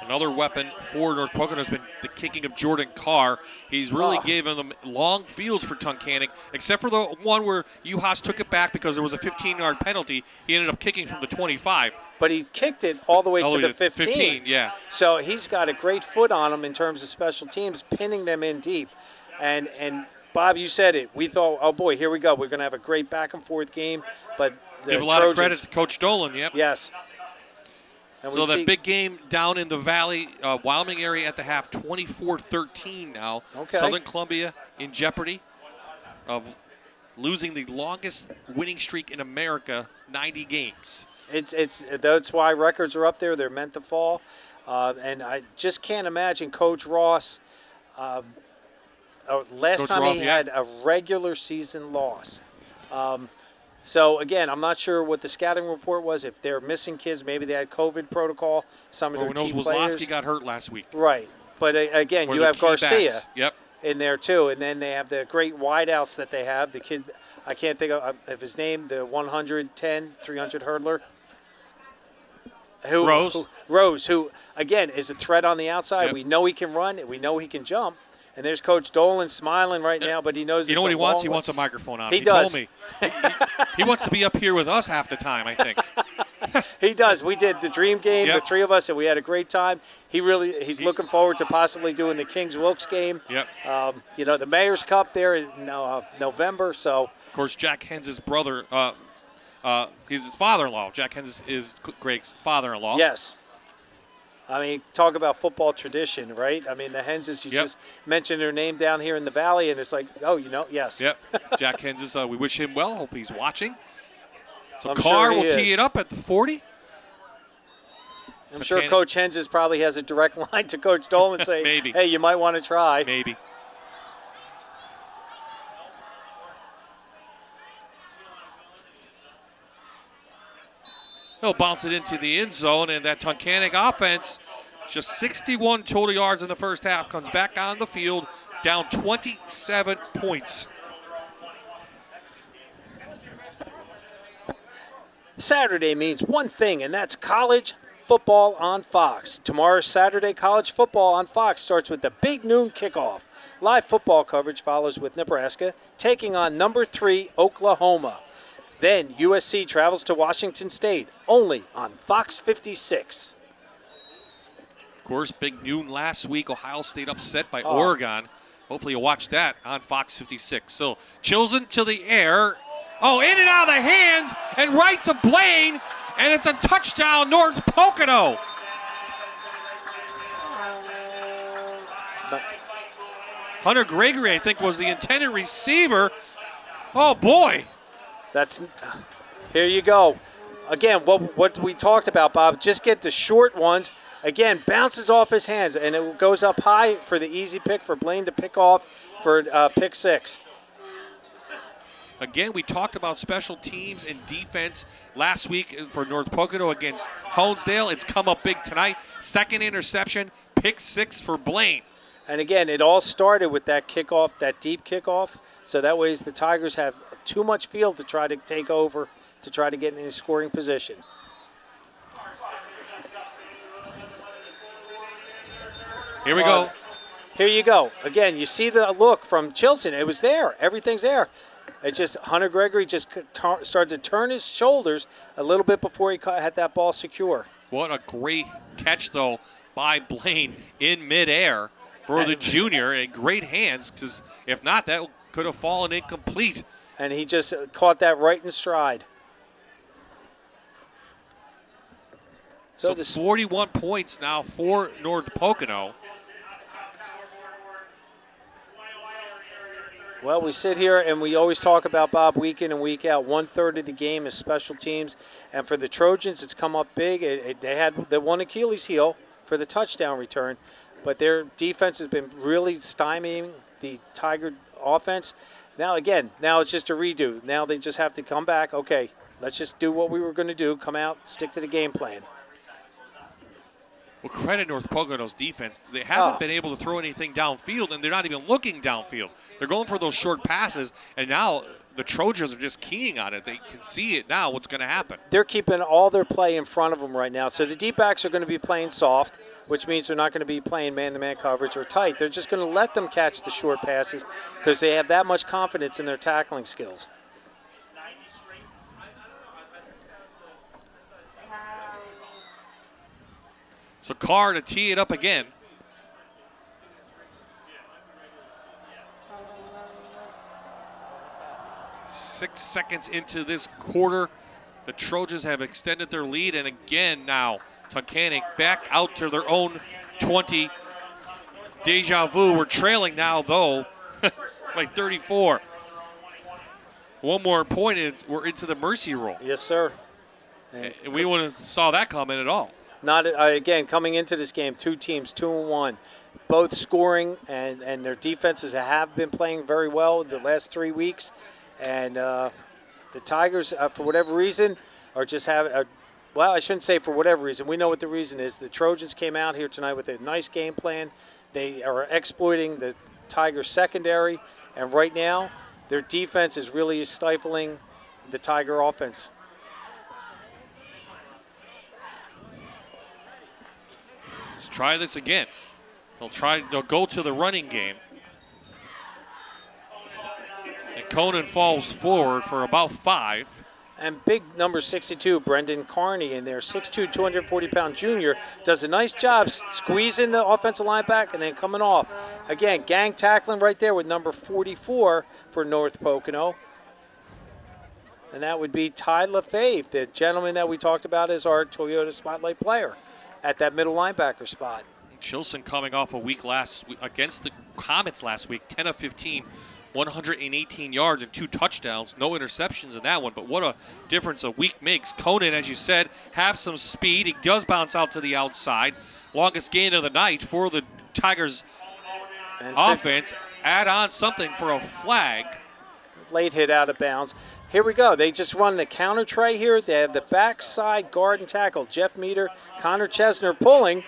Another weapon for North Pocono has been the kicking of Jordan Carr. He's really given them long fields for Tunkhannock, except for the one where Uhas took it back because there was a 15-yard penalty. He ended up kicking from the 25. But he kicked it all the way to the 15. 15, yeah. So he's got a great foot on him in terms of special teams, pinning them in deep. And Bob, you said it. We thought, oh boy, here we go. We're going to have a great back-and-forth game. But give a lot of credit to Coach Dolan, yep. Yes. And so that big game down in the Valley, Wyoming area at the half, 24-13 now. Okay. Southern Columbia in jeopardy of losing the longest winning streak in America, 90 games. That's why records are up there. They're meant to fall. And I just can't imagine Coach Ross. Last time he had a regular season loss. So, again, I'm not sure what the scouting report was. If they're missing kids, maybe they had COVID protocol. Some of their key players. Wozlowski got hurt last week. Right. But, again, you have Garcia in there, too. And then they have the great wideouts that they have. The kids, I can't think of his name, the 110, 300 hurdler. Rose, who, again, is a threat on the outside. Yep. We know he can run. We know he can jump. And there's Coach Dolan smiling right now, but he knows You know it's what a he wants? long He way. wants a microphone on. He does. Told me. He wants to be up here with us half the time, I think. He does. We did the dream game, Yep. the three of us, and we had a great time. He's looking forward to possibly doing the Kings Wilkes game. Yep. The Mayor's Cup there in November. So, Of course, Jack Hens' brother, he's his father-in-law. Jack Hens is Greg's father-in-law. yes. I mean, talk about football tradition, right? I mean, the Henses, you Yep. just mentioned their name down here in the valley, and it's like, yes. Yep. Jack Hens, we wish him well. Hope he's watching. So I'm Carr sure he will tee is. it up at the 40. I'm sure Coach Henses probably has a direct line to Coach Dolan and say, Maybe. hey, you might want to try. Maybe. He'll bounce it into the end zone, and that Tunkhannock offense, just 61 total yards in the first half, comes back on the field, down 27 points. Saturday means one thing, and that's college football on Fox. Tomorrow's Saturday college football on Fox starts with the big noon kickoff. Live football coverage follows with Nebraska taking on number 3 Oklahoma. Then USC travels to Washington State, only on Fox 56. Of course, big noon last week. Ohio State upset by Oregon. Hopefully you'll watch that on Fox 56. So Chilson to the air. Oh, in and out of the hands and right to Blaine. And it's a touchdown, North Pocono. Hunter Gregory, I think, was the intended receiver. Oh, boy. Here you go. Again, what we talked about, Bob, just get the short ones. Again, bounces off his hands, and it goes up high for the easy pick for Blaine to pick off for pick 6. Again, we talked about special teams and defense last week for North Pocono against Honesdale. It's come up big tonight. Second interception, pick 6 for Blaine. And again, it all started with that kickoff, that deep kickoff. So that way the Tigers have too much field to try to take over, to try to get in a scoring position. Here we go. Here you go. Again, you see the look from Chilson. It was there. Everything's there. It's just Hunter Gregory just started to turn his shoulders a little bit before he had that ball secure. What a great catch, though, by Blaine in midair for the junior, and great hands, because if not, that could have fallen incomplete. And he just caught that right in stride. So 41 points now for North Pocono. Well, we sit here and we always talk about, Bob, week in and week out. 1/3 of the game is special teams. And for the Trojans, it's come up big. They had the one Achilles heel for the touchdown return, but their defense has been really stymieing the Tiger offense. Now it's just a redo. Now they just have to come back. Okay, let's just do what we were going to do. Come out, stick to the game plan. Well, credit North Pocono's defense. They haven't been able to throw anything downfield, and they're not even looking downfield. They're going for those short passes, and now the Trojans are just keying on it. They can see it now, what's going to happen. They're keeping all their play in front of them right now. So the D-backs are going to be playing soft, which means they're not going to be playing man-to-man coverage or tight. They're just going to let them catch the short passes because they have that much confidence in their tackling skills. So Carr to tee it up again. Six seconds into this quarter, the Trojans have extended their lead, and again now Tunkhannock back out to their own 20. Deja vu. We're trailing now, though, by 34. One more point, and we're into the mercy rule. Yes, sir. And we wouldn't have saw that coming at all. Not again, coming into this game, two teams, 2-1, both scoring, and their defenses have been playing very well the last 3 weeks. And the Tigers, for whatever reason, are just having well, I shouldn't say for whatever reason. We know what the reason is. The Trojans came out here tonight with a nice game plan. They are exploiting the Tigers secondary, and right now Their defense is really stifling the Tiger offense. Let's try this again. They'll go to the running game. And Conan falls forward for about 5. And big number 62, Brendan Carney in there, 6'2", 240-pound junior, does a nice job squeezing the offensive line back and then coming off. Again, gang tackling right there with number 44 for North Pocono. And that would be Ty LaFave, the gentleman that we talked about as our Toyota Spotlight player at that middle linebacker spot. Chilson coming off a week against the Comets last week, 10 of 15, 118 yards and 2 touchdowns, no interceptions in that one, but what a difference a week makes. Conan, as you said, have some speed. He does bounce out to the outside. Longest gain of the night for the Tigers offense. Add on something for a flag. Late hit out of bounds. Here we go. They just run the counter tray here. They have the backside guard and tackle. Jeff Meter, Connor Chesner pulling.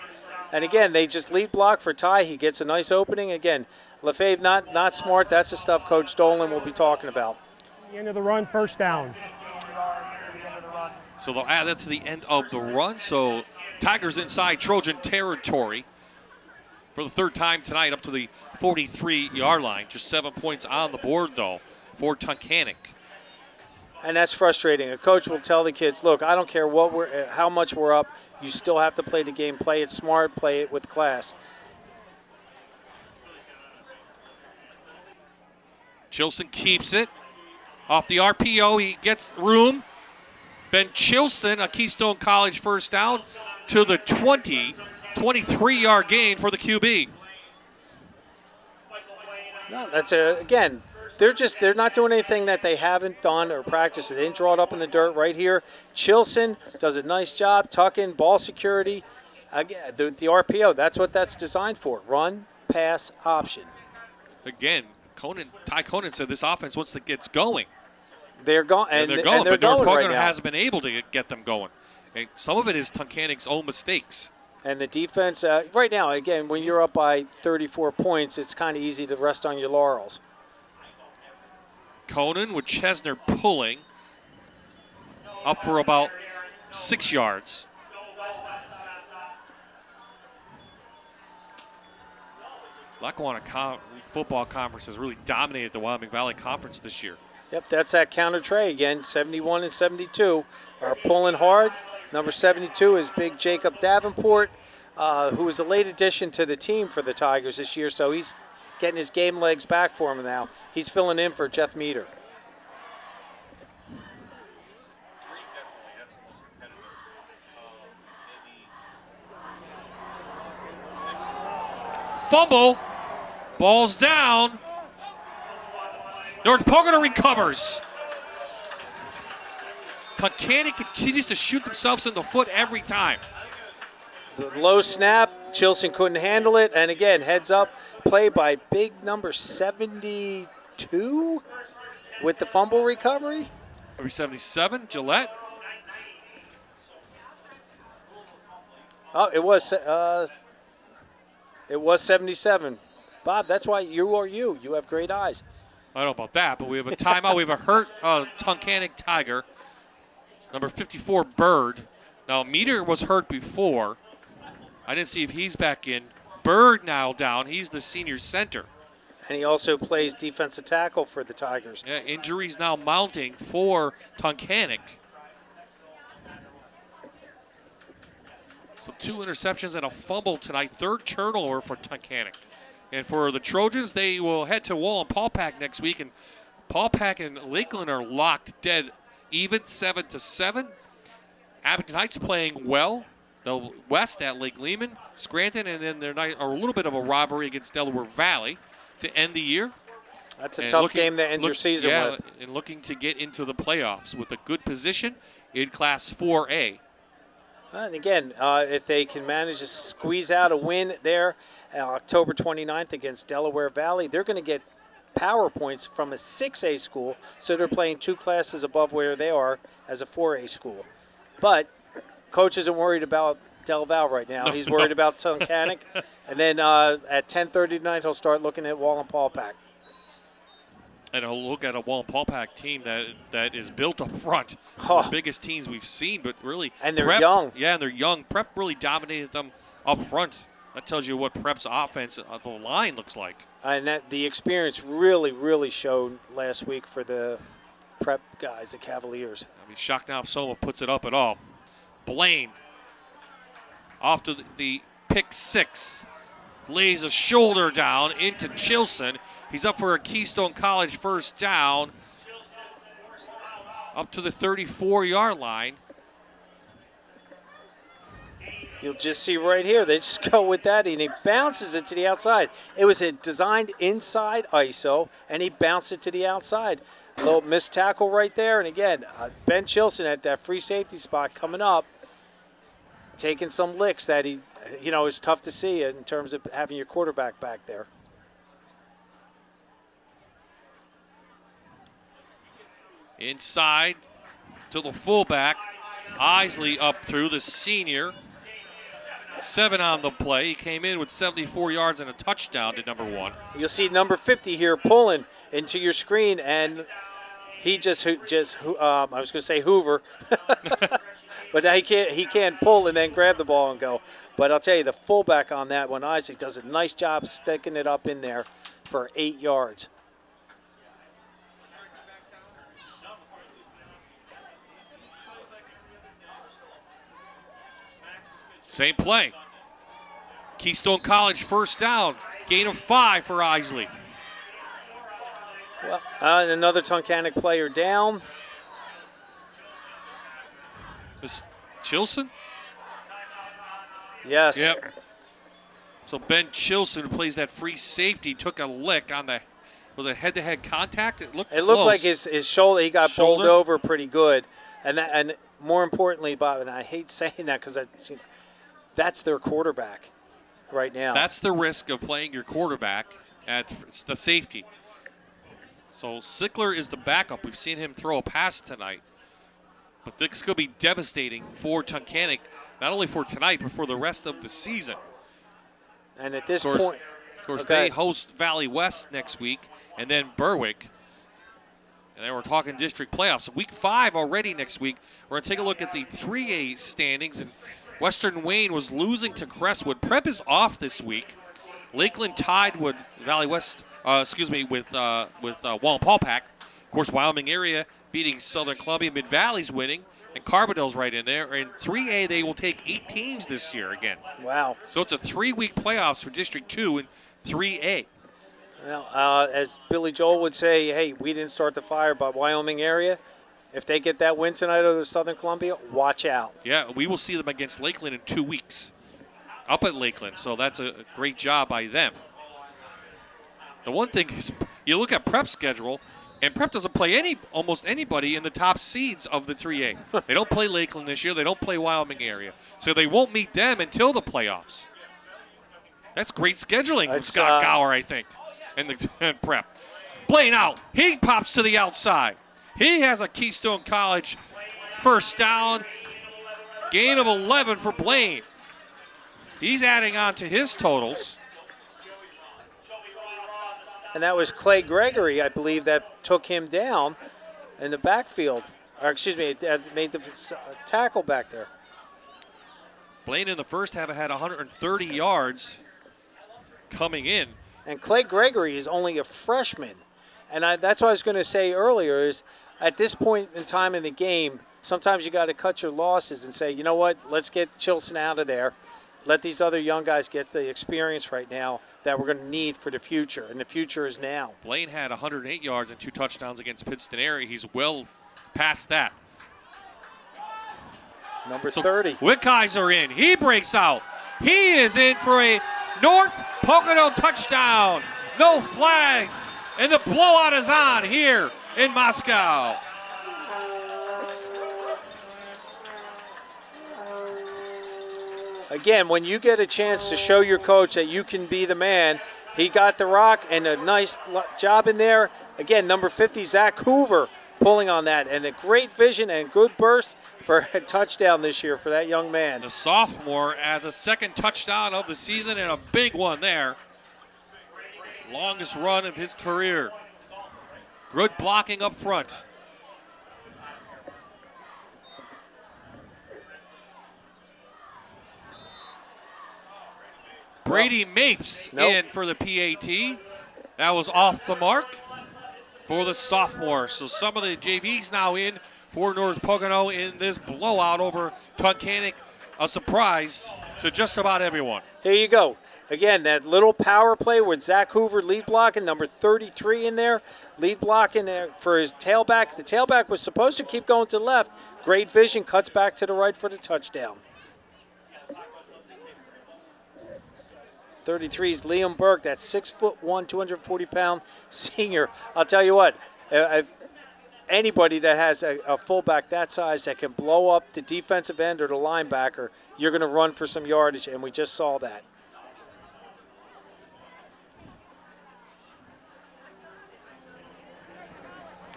And again, they just lead block for Ty. He gets a nice opening. Again, LaFave not smart. That's the stuff Coach Dolan will be talking about. The end of the run, first down. So they'll add that to the end of the run. So Tigers inside Trojan territory for the third time tonight, up to the 43-yard line. Just 7 points on the board, though, for Tunkhannock. And that's frustrating. A coach will tell the kids, look, I don't care how much we're up. You still have to play the game. Play it smart. Play it with class. Chilson keeps it. Off the RPO, he gets room. Ben Chilson, a Keystone College first down to the 23-yard gain for the QB. No, that's again, they're not doing anything that they haven't done or practiced. They didn't draw it up in the dirt right here. Chilson does a nice job, tuck in, ball security. Again, the RPO, that's what that's designed for. Run, pass, option. Again, Ty Conan said this offense, once it gets going, they're going. But North Pocono hasn't been able to get them going. And some of it is Tunkhannock's own mistakes. And the defense, right now, again, when you're up by 34 points, it's kind of easy to rest on your laurels. Conan with Chesner pulling up for about 6 yards. Lackawanna Football Conference has really dominated the Wyoming Valley Conference this year. Yep, that's that counter tray again. 71 and 72 are pulling hard. Number 72 is big Jacob Davenport, who was a late addition to the team for the Tigers this year, so he's getting his game legs back for him now. He's filling in for Jeff Meter. Fumble. Ball's down. North Pocono recovers. Tunkhannock continues to shoot themselves in the foot every time. The low snap, Chilson couldn't handle it, and again, heads up, play by big number 72 with the fumble recovery. Number 77, Gillette. Oh, it was 77. Bob, that's why you are you. You have great eyes. I don't know about that, but we have a timeout. We have a hurt Tunkhannock Tiger, number 54, Bird. Now, Meter was hurt before. I didn't see if he's back in. Bird now down. He's the senior center. And he also plays defensive tackle for the Tigers. Yeah, injuries now mounting for Tunkhannock. So 2 interceptions and a fumble tonight. 3rd turnover for Tunkhannock. And for the Trojans, they will head to Wallenpaupack next week. And Paupack and Lakeland are locked dead even, 7-7. Abington Heights playing well. The West at Lake Lehman, Scranton, and then they're a little bit of a rivalry against Delaware Valley to end the year. That's a tough game to end your season with. And looking to get into the playoffs with a good position in Class 4A. And again, if they can manage to squeeze out a win there October 29th against Delaware Valley, they're going to get power points from a 6A school, so they're playing 2 classes above where they are as a 4A school. But Coach isn't worried about Del Val right now. He's worried about Tunkhannock. And then at 10:30 tonight, he'll start looking at Wallenpaupack. And a look at a Wallenpaupack team that is built up front. Oh. The biggest teams we've seen, but really. And they're Prep, young. Yeah, and they're young. Prep really dominated them up front. That tells you what Prep's offense of the line looks like. And that the experience really showed last week for the Prep guys, the Cavaliers. I mean, shocked now if Soma puts it up at all. Blaine off to the pick 6. Lays a shoulder down into Chilson. He's up for a Keystone College first down. Up to the 34-yard line. You'll just see right here, they just go with that, and he bounces it to the outside. It was a designed inside ISO, and he bounced it to the outside. A little missed tackle right there, and again, Ben Chilson at that free safety spot coming up, taking some licks that he, is tough to see in terms of having your quarterback back there. Inside to the fullback. Isley up through the senior. 7 on the play. He came in with 74 yards and a touchdown to number 1. You'll see number 50 here pulling into your screen, and he I was going to say Hoover, but now he can't pull and then grab the ball and go. But I'll tell you, the fullback on that one, Isley, does a nice job sticking it up in there for 8 yards. Same play. Keystone College first down. Gain of 5 for Isley. Well, another Tunkhannock player down. Is Chilson? Yes. Yep. So Ben Chilson, who plays that free safety, took a lick on was it head-to-head contact? It looked close. Like his shoulder, he got bowled over pretty good. And more importantly, Bob, and I hate saying that because that's their quarterback right now. That's the risk of playing your quarterback at the safety. So Sickler is the backup. We've seen him throw a pass tonight. But this could be devastating for Tunkhannock, not only for tonight, but for the rest of the season. And at this point, of course, they host Valley West next week, and then Berwick. And then we're talking district playoffs. So week 5 already next week. We're going to take a look at the 3A standings. And Western Wayne was losing to Crestwood. Prep is off this week. Lakeland tied with Valley West, with Wallenpaupack. Of course, Wyoming area beating Southern Columbia. Mid-Valley's winning, and Carbondale's right in there. In 3A, they will take 8 teams this year again. Wow. So it's a 3-week playoffs for District 2 and 3A. Well, as Billy Joel would say, hey, we didn't start the fire, but Wyoming area, if they get that win tonight over Southern Columbia, watch out. Yeah, we will see them against Lakeland in 2 weeks. Up at Lakeland, so that's a great job by them. The one thing is, you look at Prep's schedule, and Prep doesn't play almost anybody in the top seeds of the 3A. They don't play Lakeland this year. They don't play Wyoming area. So they won't meet them until the playoffs. That's great scheduling from Scott Gower, I think, and Prep. Blaine out. He pops to the outside. He has a Keystone College first down. Gain of 11 for Blaine. He's adding on to his totals. And that was Clay Gregory, I believe, that took him down in the backfield. Or, excuse me, made the tackle back there. Blaine in the first half had 130 yards coming in. And Clay Gregory is only a freshman. And that's what I was going to say earlier is at this point in time in the game, sometimes you got to cut your losses and say, you know what, let's get Chilson out of there. Let these other young guys get the experience right now that we're going to need for the future, and the future is now. Blaine had 108 yards and 2 touchdowns against Pittston area. He's well past that. Number 30. Wickheiser in. He breaks out. He is in for a North Pocono touchdown. No flags, and the blowout is on here in Moscow. Again, when you get a chance to show your coach that you can be the man, he got the rock and a nice job in there. Again, number 50, Zach Hoover, pulling on that. And a great vision and good burst for a touchdown this year for that young man. The sophomore adds a second touchdown of the season and a big one there. Longest run of his career. Good blocking up front. Brady Mapes in for the PAT. That was off the mark for the sophomore. So some of the JVs now in for North Pocono in this blowout over Tunkhannock. A surprise to just about everyone. Here you go. Again, that little power play with Zach Hoover lead blocking, number 33 in there, lead blocking there for his tailback. The tailback was supposed to keep going to the left. Great vision, cuts back to the right for the touchdown. 33 is Liam Burke, that's 6'1", 240-pound senior. I'll tell you what, if anybody that has a fullback that size that can blow up the defensive end or the linebacker, you're going to run for some yardage, and we just saw that.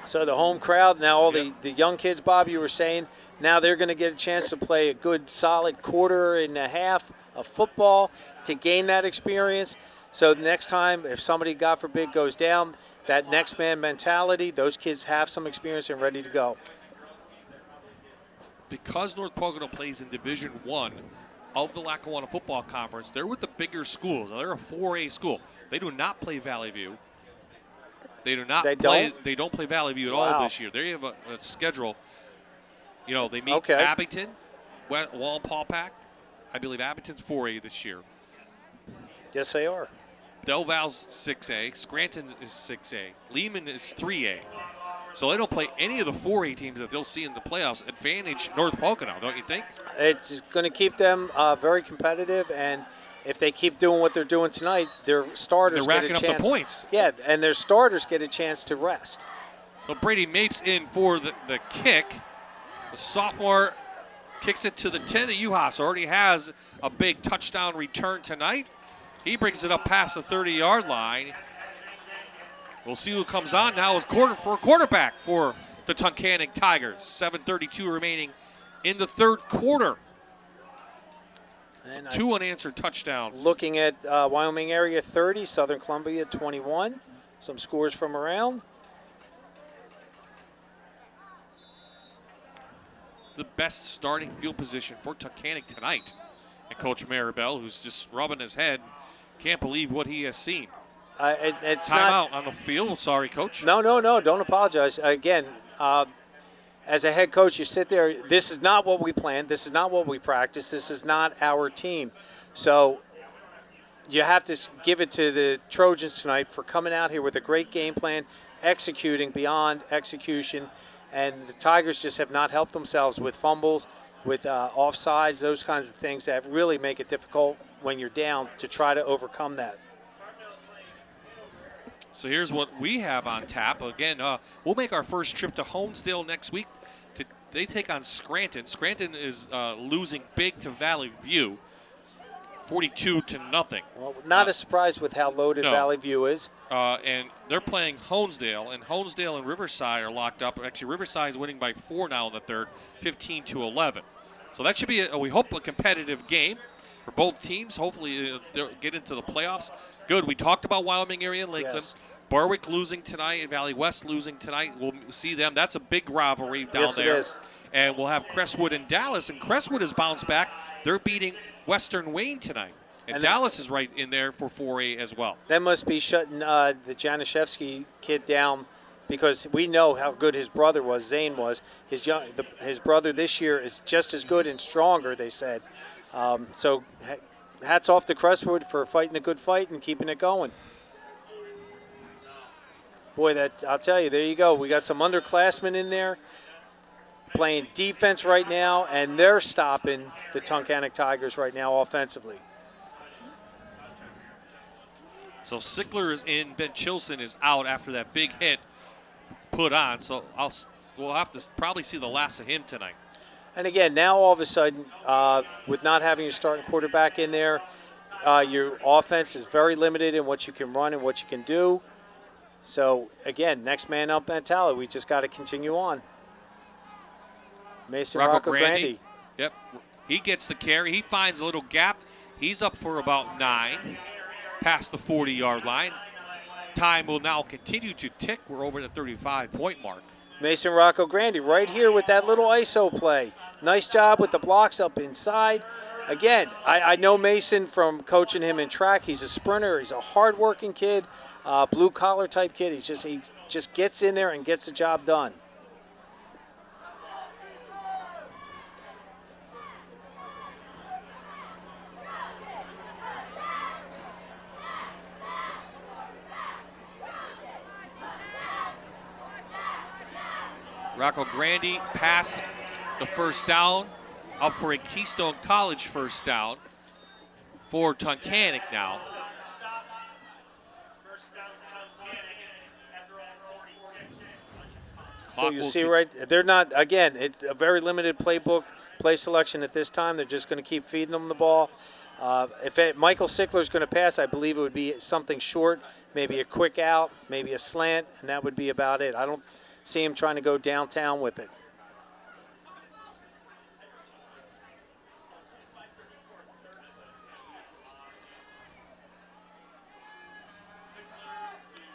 So the home crowd, now all the young kids, Bob, you were saying, now they're going to get a chance to play a good solid quarter and a half of football to gain that experience. So the next time, if somebody, God forbid, goes down, that next man mentality, those kids have some experience and ready to go. Because North Pocono plays in Division I of the Lackawanna Football Conference, they're with the bigger schools. Now, they're a 4A school. They do not play Valley View. They don't play Valley View at all this year. They have a schedule. You know, they meet Abington, Wallenpaupack. I believe Abington's 4A this year. Yes, they are. Del Val's 6A. Scranton is 6A. Lehman is 3A. So they don't play any of the 4A teams that they'll see in the playoffs. Advantage North Pocono, don't you think? It's going to keep them very competitive, and if they keep doing what they're doing tonight, their starters get a chance. They're racking up the points. Yeah, and their starters get a chance to rest. So Brady Mapes in for the kick. The sophomore kicks it to the 10. Uhas already has a big touchdown return tonight. He brings it up past the 30-yard line. We'll see who comes on now as quarterback for the Tunkhannock Tigers. 7:32 remaining in the third quarter. And 2 unanswered touchdowns. Looking at Wyoming area 30, Southern Columbia 21. Some scores from around. The best starting field position for Tunkhannock tonight. And Coach Maribel, who's just rubbing his head, can't believe what he has seen. It's Timeout on the field. Sorry, Coach. No. Don't apologize. Again, as a head coach, you sit there. This is not what we planned. This is not what we practiced. This is not our team. So you have to give it to the Trojans tonight for coming out here with a great game plan, executing beyond execution. And the Tigers just have not helped themselves with fumbles, with offsides, those kinds of things that really make it difficult when you're down to try to overcome that. So here's what we have on tap. Again, we'll make our first trip to Honesdale next week. They take on Scranton. Scranton is losing big to Valley View, 42-0. Well, not a surprise with how loaded Valley View is. And they're playing Honesdale, and Honesdale and Riverside are locked up. Actually, Riverside is winning by 4 now in the third, 15-11. So that should be, we hope, a competitive game for both teams. Hopefully they'll get into the playoffs. Good. We talked about Wyoming area and Lakeland. Yes. Barwick losing tonight and Valley West losing tonight. We'll see them. That's a big rivalry down there. Yes, it is. And we'll have Crestwood and Dallas. And Crestwood has bounced back. They're beating Western Wayne tonight. And Dallas is right in there for 4A as well. That must be shutting the Janishevsky kid down, because we know how good his brother was, Zane was. His brother this year is just as good and stronger, they said. So hats off to Crestwood for fighting a good fight and keeping it going. Boy, I'll tell you, there you go. We got some underclassmen in there playing defense right now, and they're stopping the Tunkhannock Tigers right now offensively. So Sickler is in. Ben Chilson is out after that big hit put on. So we'll have to probably see the last of him tonight. And again, now all of a sudden, with not having your starting quarterback in there, your offense is very limited in what you can run and what you can do. So again, next man up mentality. We just got to continue on. Mason Rocco Grandi. Yep, he gets the carry. He finds a little gap. He's up for about 9. Past the 40-yard line. Time will now continue to tick. We're over the 35-point mark. Mason Rocco Grandi right here with that little ISO play. Nice job with the blocks up inside. Again, I know Mason from coaching him in track. He's a sprinter. He's a hard-working kid, blue-collar type kid. He just gets in there and gets the job done. Rocco Grandi passed the first down, up for a Keystone College first down for Tunkhannock now. So you see right, they're not, again, it's a very limited playbook, play selection at this time. They're just going to keep feeding them the ball. If Michael Sickler's going to pass, I believe it would be something short, maybe a quick out, maybe a slant, and that would be about it. I don't see him trying to go downtown with it.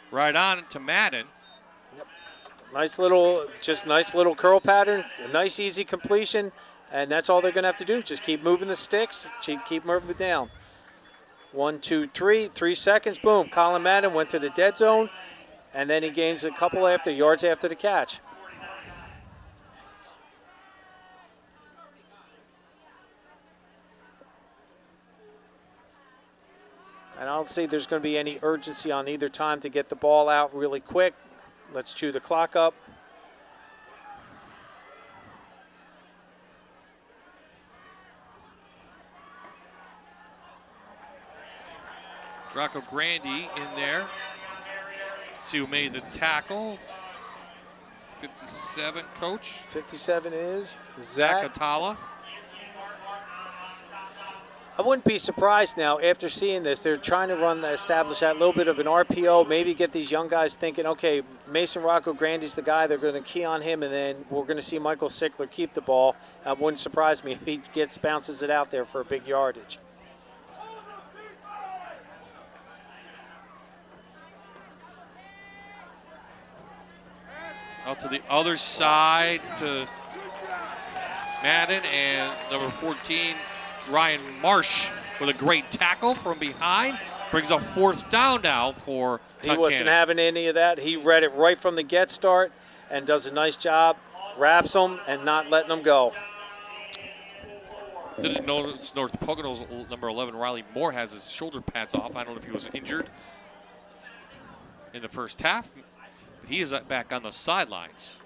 Right on to Madden. Yep. Nice little curl pattern, a nice easy completion, and that's all they're going to have to do. Just keep moving the sticks, keep moving it down. 1, 2, 3, 3 seconds, boom. Colin Madden went to the dead zone, and then he gains a couple yards after the catch. And I don't see there's going to be any urgency on either time to get the ball out really quick. Let's chew the clock up. Rocco Grandi in there. Let's see who made the tackle. 57, coach. 57 is Zach Atala. I wouldn't be surprised now after seeing this. They're trying to establish that little bit of an RPO, maybe get these young guys thinking, okay, Mason Rocco Grandi's the guy. They're going to key on him, and then we're going to see Michael Sickler keep the ball. It wouldn't surprise me if he bounces it out there for a big yardage. Out to the other side to Madden, and number 14, Ryan Marsh, with a great tackle from behind. Brings a fourth down now for Tunkhannock. He wasn't having any of that. He read it right from the get start and does a nice job. Wraps them and not letting them go. Didn't notice North Pocono's number 11, Riley Moore, has his shoulder pads off. I don't know if he was injured in the first half. But he is back on the sidelines.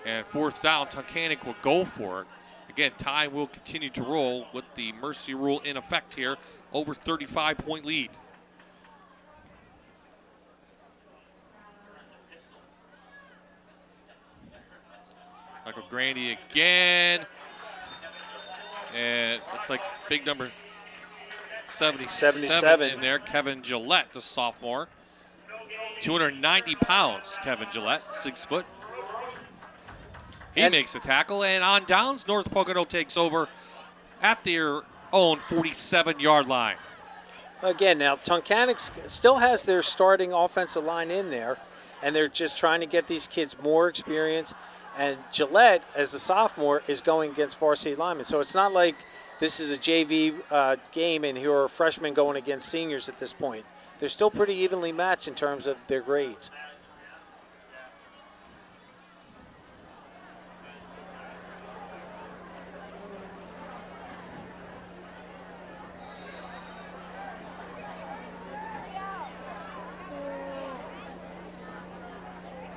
And fourth down, Tunkhannock will go for it. Again, time will continue to roll with the mercy rule in effect here. Over 35-point lead. Michael Grandi again. And looks like big number 77 in there. Kevin Gillette, the sophomore. 290 pounds, Kevin Gillette, 6 foot. He makes a tackle, and on downs, North Pocono takes over at their own 47-yard line. Again, now Tunkhannock still has their starting offensive line in there, and they're just trying to get these kids more experience. And Gillette, as a sophomore, is going against varsity linemen. So it's not like this is a JV game and here are freshmen going against seniors at this point. They're still pretty evenly matched in terms of their grades.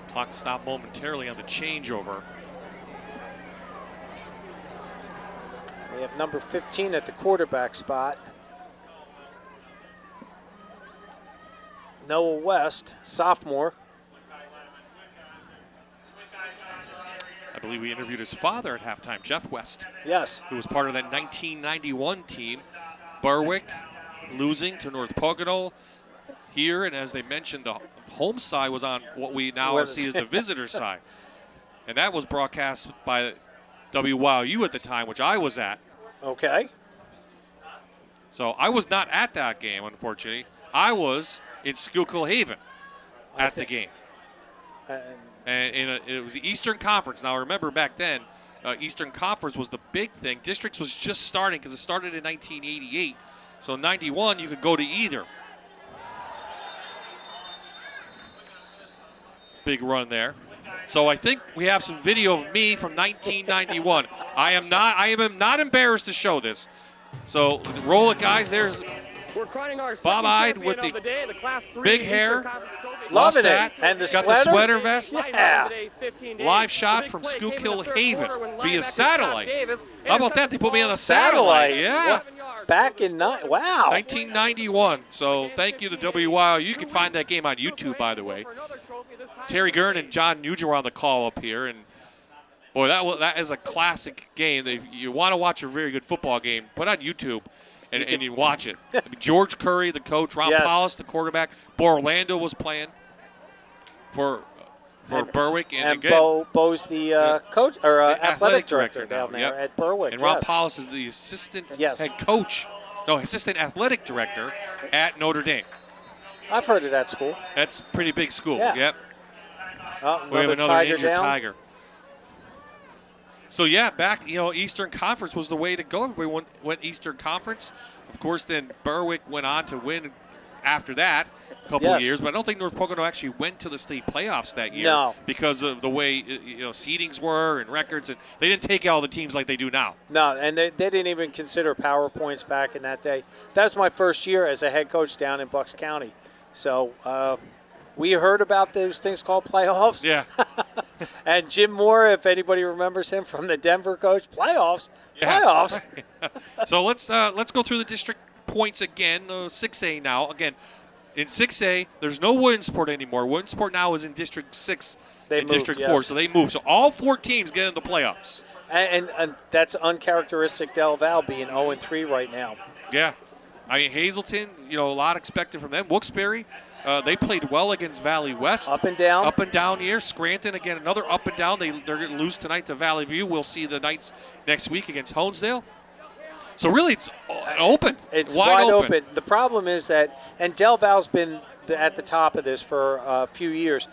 Clock stopped momentarily on the changeover. We have number 15 at the quarterback spot. Noah West, sophomore. I believe we interviewed his father at halftime, Jeff West. Yes. Who was part of that 1991 team. Berwick losing to North Pocono here, and as they mentioned, the home side was on what we now see as the visitor side. And that was broadcast by WYU at the time, which I was at. Okay. So I was not at that game, unfortunately. I was in Schuylkill Haven. at the game. And it was the Eastern Conference. Now, remember back then, Eastern Conference was the big thing. Districts was just starting because it started in 1988. So 91, you could go to either. Big run there. So I think we have some video of me from 1991. I am not embarrassed to show this. So roll it, guys. There's Bob-eyed with the big hair. Loving that. it. And the got sweater? the sweater vest. Yeah. Live shot from Schuylkill Haven via satellite. How about that? They put me on a satellite. Yeah. Back in wow. 1991. So thank you to WYO. You can find that game on YouTube, by the way. Terry Gurn and John Nugent were on the call up here, and boy, that is a classic game. If you want to watch a very good football game, put on YouTube and you watch it. I mean, George Curry, the coach, Ron Paulus, the quarterback, Bo Orlando was playing for Berwick, and again, Bo's the coach or athletic director down there at Berwick. And Ron Paulus is the assistant head coach, assistant athletic director at Notre Dame. I've heard of that school. That's a pretty big school. Yeah. Yep. We have another injured Tiger. So yeah, back Eastern Conference was the way to go. We went Eastern Conference. Of course, then Berwick went on to win after that a couple of years. But I don't think North Pocono actually went to the state playoffs that year because of the way seedings were and records, and they didn't take all the teams like they do now. No, and they didn't even consider PowerPoints back in that day. That was my first year as a head coach down in Bucks County. So we heard about those things called playoffs. Yeah. And Jim Moore, if anybody remembers him from the Denver coach, playoffs. So let's go through the district points again. 6A now. Again, in 6A, there's no Williamsport anymore. Williamsport now is in District 6 and District 4, so they moved. So all 4 teams get in the playoffs. And that's uncharacteristic Del Val being 0-3 right now. Yeah. I mean, Hazleton, a lot expected from them. Wilkes-Barre, they played well against Valley West. Up and down. Up and down here. Scranton, again, another up and down. They're going to lose tonight to Valley View. We'll see the Knights next week against Honesdale. So really, it's open. It's wide open. The problem is that, and Del Val's been at the top of this for a few years.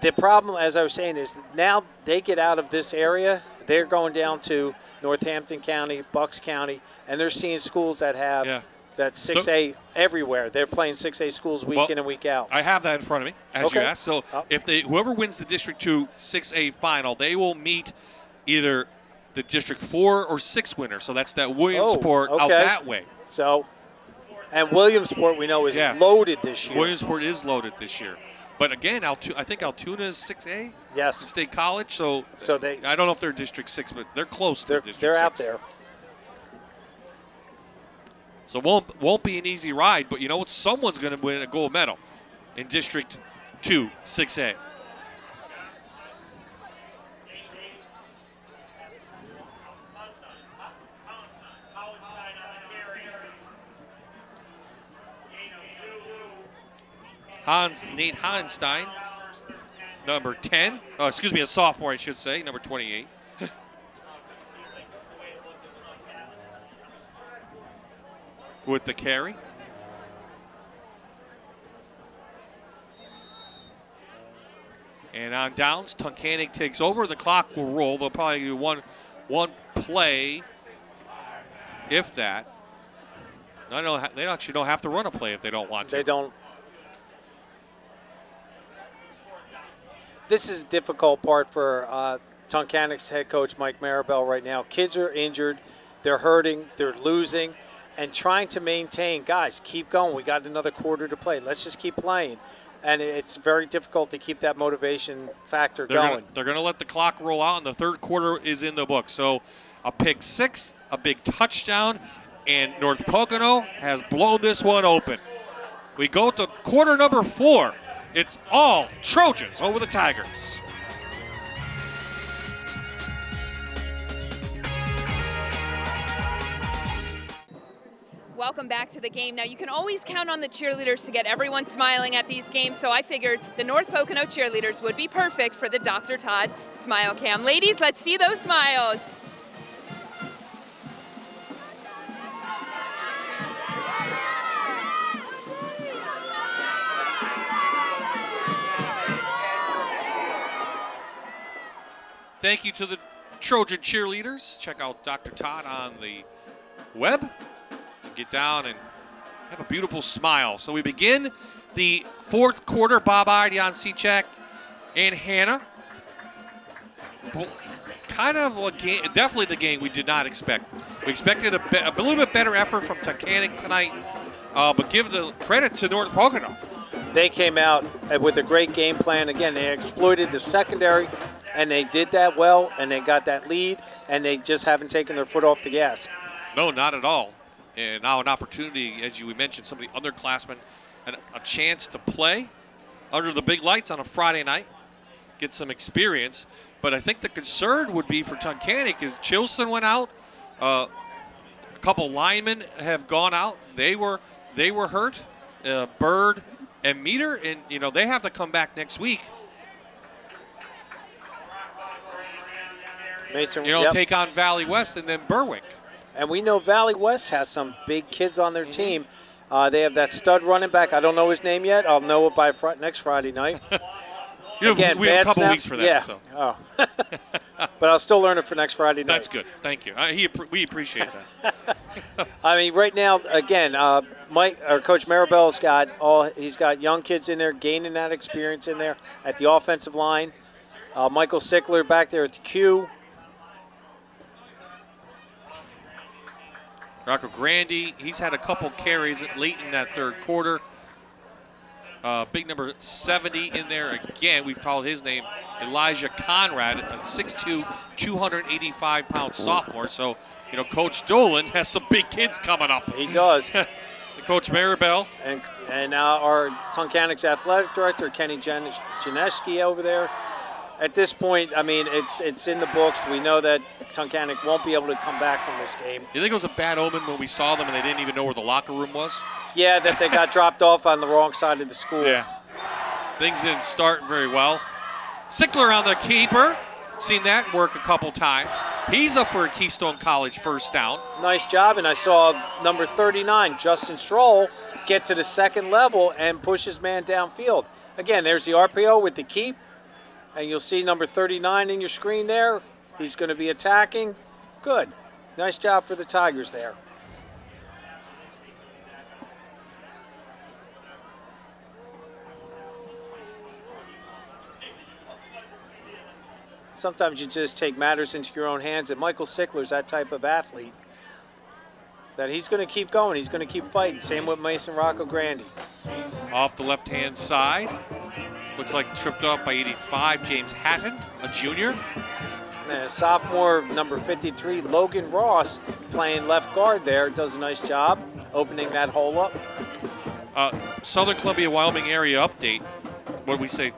The problem, as I was saying, is now they get out of this area. They're going down to Northampton County, Bucks County, and they're seeing schools that have that 6A everywhere. They're playing 6A schools week in and week out. I have that in front of me, as you asked. So if whoever wins the District 2 6A final, they will meet either the District 4 or 6 winner. So that's that Williamsport out that way. So, and Williamsport we know is loaded this year. Williamsport is loaded this year. But again, I think Altoona is 6A. Yes. State College. So they. I don't know if they're District 6, but they're close to District 6. They're out there. So won't be an easy ride, but you know what? Someone's going to win a gold medal in District 2, 6A. Nate Hanstein, number 10. Oh, excuse me, a sophomore, I should say, number 28. With the carry. And on downs, Tunkhannock takes over. The clock will roll. They'll probably do one play, if that. They actually don't have to run a play if they don't want to. They don't. This is a difficult part for Tunkhannock's head coach, Mike Maribel, right now. Kids are injured. They're hurting. They're losing. And trying to maintain, guys, keep going. We got another quarter to play. Let's just keep playing. And it's very difficult to keep that motivation factor going. They're going to let the clock roll out, and the third quarter is in the book. So a pick 6, a big touchdown, and North Pocono has blown this one open. We go to quarter number 4. It's all Trojans over the Tigers. Welcome back to the game. Now, you can always count on the cheerleaders to get everyone smiling at these games, so I figured the North Pocono cheerleaders would be perfect for the Dr. Todd Smile Cam. Ladies, let's see those smiles. Thank you to the Trojan cheerleaders. Check out Dr. Todd on the web. Get down and have a beautiful smile. So we begin the fourth quarter. Bob Ide, Jan Cechak, and Hannah. Kind of a game, definitely the game we did not expect. We expected a little bit better effort from Tunkhannock tonight, but give the credit to North Pocono. They came out with a great game plan. Again, they exploited the secondary, and they did that well, and they got that lead, and they just haven't taken their foot off the gas. No, not at all. And now an opportunity, as we mentioned, some of the underclassmen, a chance to play under the big lights on a Friday night, get some experience. But I think the concern would be for Tunkhannock is Chilston went out. A couple linemen have gone out. They were hurt. Bird and Meter, and they have to come back next week. Mason, take on Valley West and then Berwick. And we know Valley West has some big kids on their team. They have that stud running back. I don't know his name yet. I'll know it by next Friday night. Again, we have a couple weeks for that. Yeah. So. Oh. But I'll still learn it for next Friday night. That's good. Thank you. We appreciate that. I mean, right now, again, Coach Maribel's he's got young kids in there, gaining that experience in there at the offensive line. Michael Sickler back there at the Q. Rocco Grandi, he's had a couple carries late in that third quarter. Big number 70 in there again. We've called his name Elijah Conrad, a 6'2", 285-pound sophomore. So, Coach Dolan has some big kids coming up. He does. Coach Maribel. And our Tunkhannock's athletic director, Kenny Janeski over there. At this point, I mean, it's in the books. We know that Tunkhannock won't be able to come back from this game. You think it was a bad omen when we saw them and they didn't even know where the locker room was? Yeah, that they got dropped off on the wrong side of the school. Yeah. Things didn't start very well. Sickler on the keeper. Seen that work a couple times. He's up for a Keystone College first down. Nice job, and I saw number 39, Justin Stroll, get to the second level and push his man downfield. Again, there's the RPO with the keep. And you'll see number 39 in your screen there. He's going to be attacking. Good. Nice job for the Tigers there. Sometimes you just take matters into your own hands, and Michael Sickler's that type of athlete that he's going to keep going. He's going to keep fighting. Same with Mason Rocco Grandi. Off the left-hand side. Looks like tripped up by 85, James Hatton, a junior. And a sophomore, number 53, Logan Ross, playing left guard there, does a nice job opening that hole up. Southern Columbia, Wyoming area update. What did we say?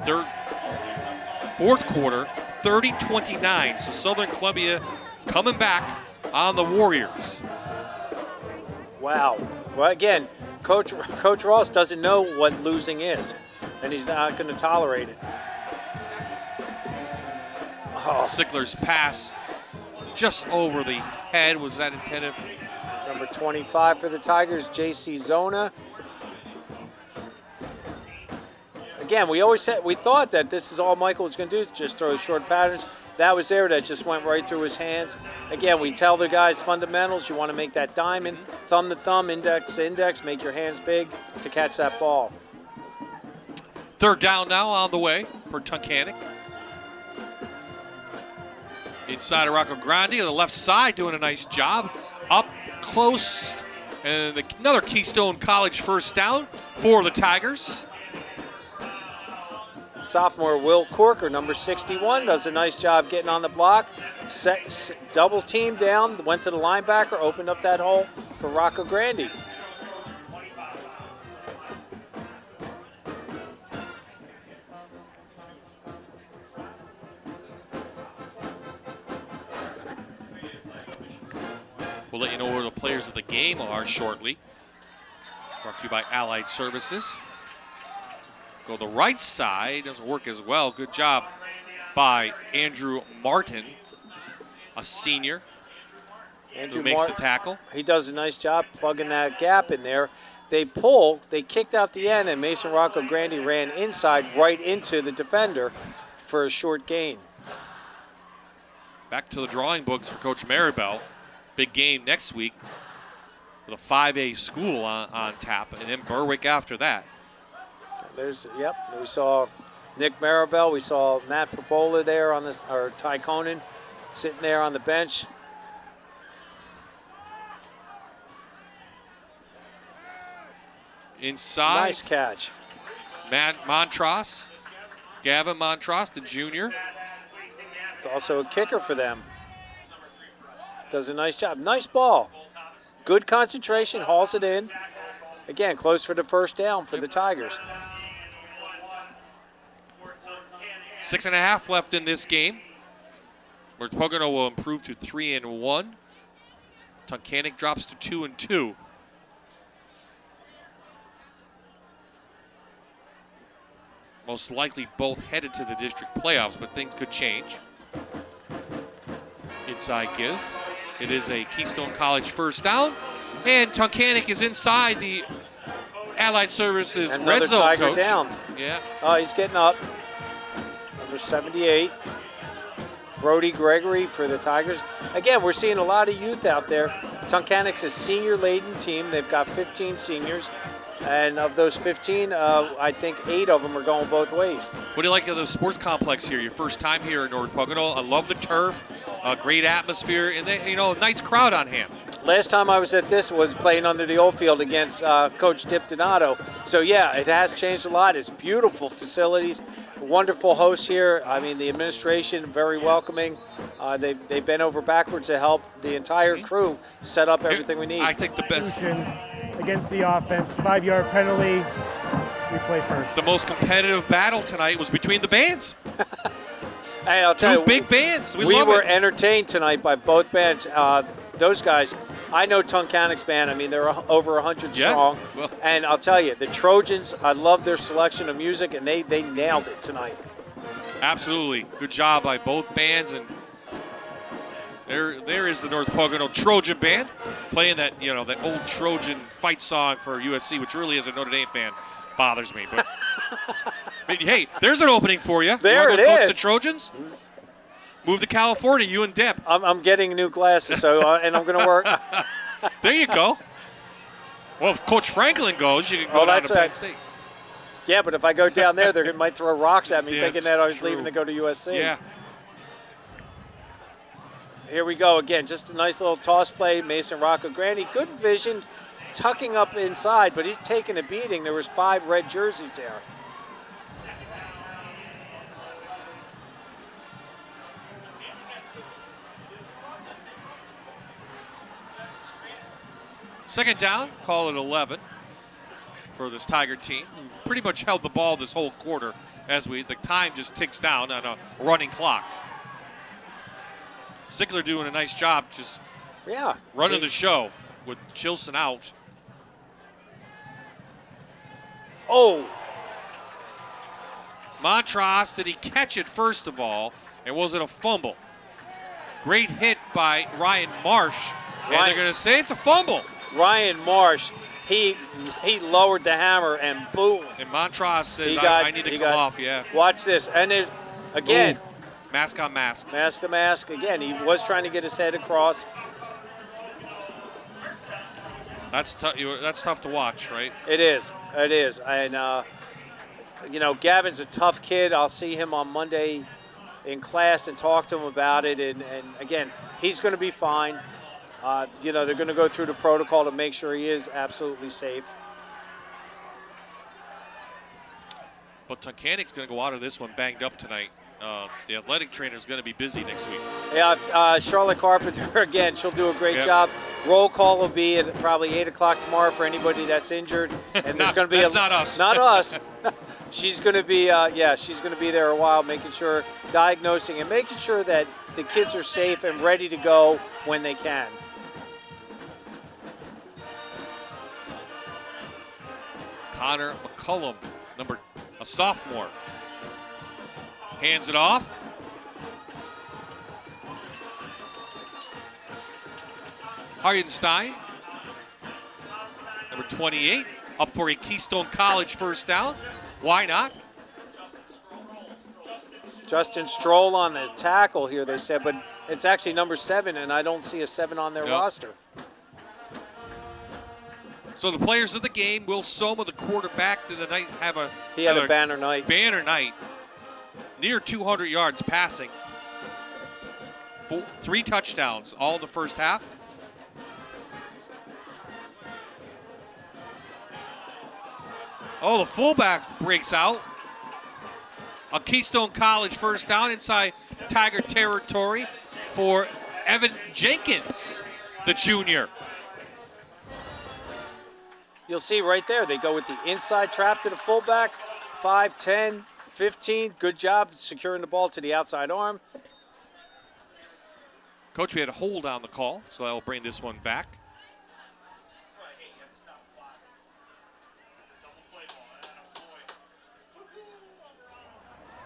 Fourth quarter, 30-29. So Southern Columbia coming back on the Warriors. Wow. Well, again, Coach Ross doesn't know what losing is. And he's not going to tolerate it. Oh. Sickler's pass just over the head. Was that intended? Number 25 for the Tigers, J.C. Zona. Again, we thought that this is all Michael was going to do, just throw short patterns. That was there. That just went right through his hands. Again, we tell the guys fundamentals. You want to make that diamond, thumb to thumb, index to index, make your hands big to catch that ball. Third down now on the way for Tunkhannock. Inside of Rocco Grandi on the left side doing a nice job. Up close. And another Keystone College first down for the Tigers. Sophomore Will Corker, number 61, does a nice job getting on the block. Double team down, went to the linebacker, opened up that hole for Rocco Grandi. We'll let you know where the players of the game are shortly. Brought to you by Allied Services. Go the right side, doesn't work as well. Good job by Andrew Martin, a senior, who makes the tackle. He does a nice job plugging that gap in there. They kicked out the end, and Mason Rocco Grandi ran inside right into the defender for a short gain. back to the drawing books for Coach Maribel. Big game next week with a 5A school on tap, and then Berwick after that. We saw Nick Maribel. We saw Matt Popola there on this, or Ty Conan sitting there on the bench. Inside. Nice catch. Matt Montross, Gavin Montross, the junior. It's also a kicker for them. Does a nice job. Nice ball. Good concentration, hauls it in. Again, close for the first down for the Tigers. 6.5 left in this game. Where Pocono will improve to 3-1. Tunkhannock drops to 2-2. Most likely both headed to the district playoffs, but things could change. Inside give. It is a Keystone College first down. And Tunkhannock is inside the Allied Services red zone, Tiger coach. Down. Yeah. Oh, he's getting up. Number 78. Brody Gregory for the Tigers. Again, we're seeing a lot of youth out there. Tunkhannock's a senior-laden team. They've got 15 seniors. And of those 15, I think 8 of them are going both ways. What do you like of the sports complex here? Your first time here in North Pocono. I love the turf, a great atmosphere, and they, nice crowd on hand. Last time I was at this was playing under the old field against Coach Dip Donato. So yeah, it has changed a lot. It's beautiful facilities, wonderful hosts here. I mean, the administration very welcoming. They've been over backwards to help the entire crew set up everything we need. I think the best against the offense, 5-yard penalty. We play first. The most competitive battle tonight was between the bands. Hey, I'll tell you, big bands. We were entertained tonight by both bands. Those guys, I know Tunkhannock's band. I mean, they're over 100 strong. Well, and I'll tell you, the Trojans, I love their selection of music, and they nailed it tonight. Absolutely. Good job by both bands. And there is the North Pocono Trojan Band playing that, that old Trojan fight song for USC, which really, as a Notre Dame fan, bothers me. But, hey, there's an opening for you. There you it coach is. The Trojans? Move to California, you and Deb. I'm getting new glasses, so and I'm going to work. There you go. Well, if Coach Franklin goes, you can go down to Penn State. Yeah, but if I go down there, they might throw rocks at me thinking that I was leaving to go to USC. Yeah. Here we go again. Just a nice little toss play. Mason Rocco Grandy, good vision, tucking up inside, but he's taking a beating. There was 5 red jerseys there. Second down, call it 11 for this Tiger team. Pretty much held the ball this whole quarter as the time just ticks down on a running clock. Sickler doing a nice job just running the show with Chilson out. Oh! Montross, did he catch it first of all? And was it a fumble? Great hit by Ryan Marsh. And they're going to say it's a fumble. Ryan Marsh, he lowered the hammer and boom. And Montross says, I need to come off, yeah. Watch this. And it, again. Ooh. Mask on mask. Mask to mask. Again, he was trying to get his head across. That's tough to watch, right? It is. It is. And, Gavin's a tough kid. I'll see him on Monday in class and talk to him about it. And again, he's going to be fine. They're going to go through the protocol to make sure he is absolutely safe. But Tunkhannock's going to go out of this one banged up tonight. The athletic trainer is going to be busy next week. Yeah, Charlotte Carpenter, again, she'll do a great job. Roll call will be at probably 8 o'clock tomorrow for anybody that's injured. And there's going to be not us. Not us. She's going to be, she's going to be there a while, making sure, diagnosing and making sure that the kids are safe and ready to go when they can. Connor McCullum, a sophomore. Hands it off. Hardenstein, number 28, up for a Keystone College first down. Why not? Justin Stroll on the tackle here, they said, but It's actually number 7, and I don't see a 7 on their roster. So the players of the game, Will Soma, the quarterback, did the night have a He had a banner night. Banner night. Near 200 yards passing. 3 touchdowns, all in the first half. Oh, the fullback breaks out. A Keystone College first down inside Tiger territory for Evan Jenkins, the junior. You'll see right there, they go with the inside trap to the fullback, 5, 10, 15. Good job securing the ball to the outside arm. Coach, we had a hold on the call, so I will bring this one back.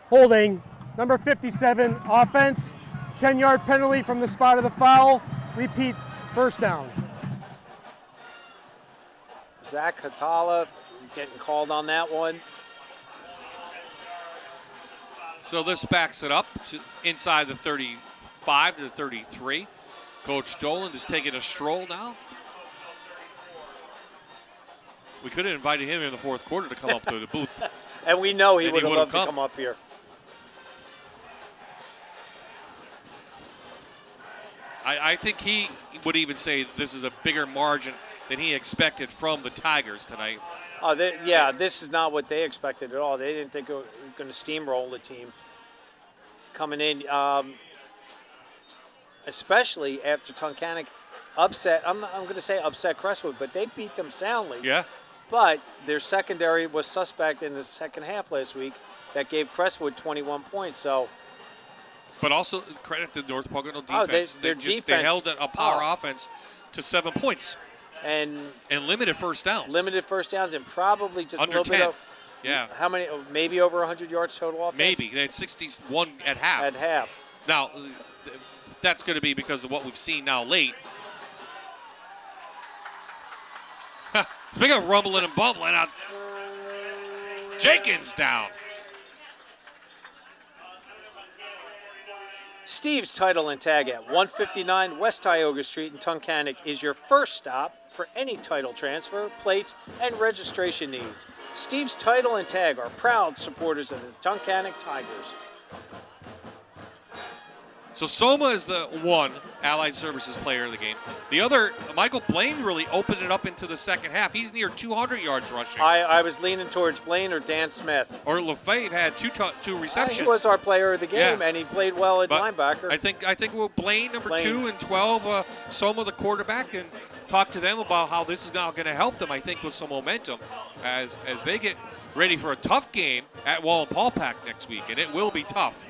Holding, number 57, offense, 10-yard penalty from the spot of the foul. Repeat, first down. Zach Hatala getting called on that one. So this backs it up to inside the 35 to the 33. Coach Dolan is taking a stroll now. We could have invited him in the fourth quarter to come up to the booth. And we know he would have loved to come up here. I think he would even say this is a bigger margin than he expected from the Tigers tonight. Oh, yeah, this is not what they expected at all. They didn't think they were going to steamroll the team coming in, especially after Tunkhannock upset. I'm going to say upset Crestwood, but they beat them soundly. Yeah. But their secondary was suspect in the second half last week. That gave Crestwood 21 points. So. But also credit to North Pocono defense. Their defense. They held a power offense to 7 points. And limited first downs. Limited first downs and probably just under a little 10. bit of. Yeah. How many? Maybe over 100 yards total offense? Maybe. They had 61 at half. At half. Now, that's going to be because of what we've seen now late. Speaking of rumbling and bumbling out, Jenkins down. Steve's Title and Tag at 159 West Tioga Street in Tunkhannock is your first stop for any title transfer, plates, and registration needs. Steve's Title and Tag are proud supporters of the Tunkhannock Tigers. So Soma is the one Allied Services player of the game. The other, Michael Blaine, really opened it up into the second half. He's near 200 yards rushing. I was leaning towards Blaine or Dan Smith. Or LaFave had two receptions. He was our player of the game, and he played well at linebacker. I think we'll Blaine, number 2 and 12, Soma, the quarterback, and talk to them about how this is now going to help them, I think, with some momentum as they get ready for a tough game at Wallenpaupack next week, and it will be tough.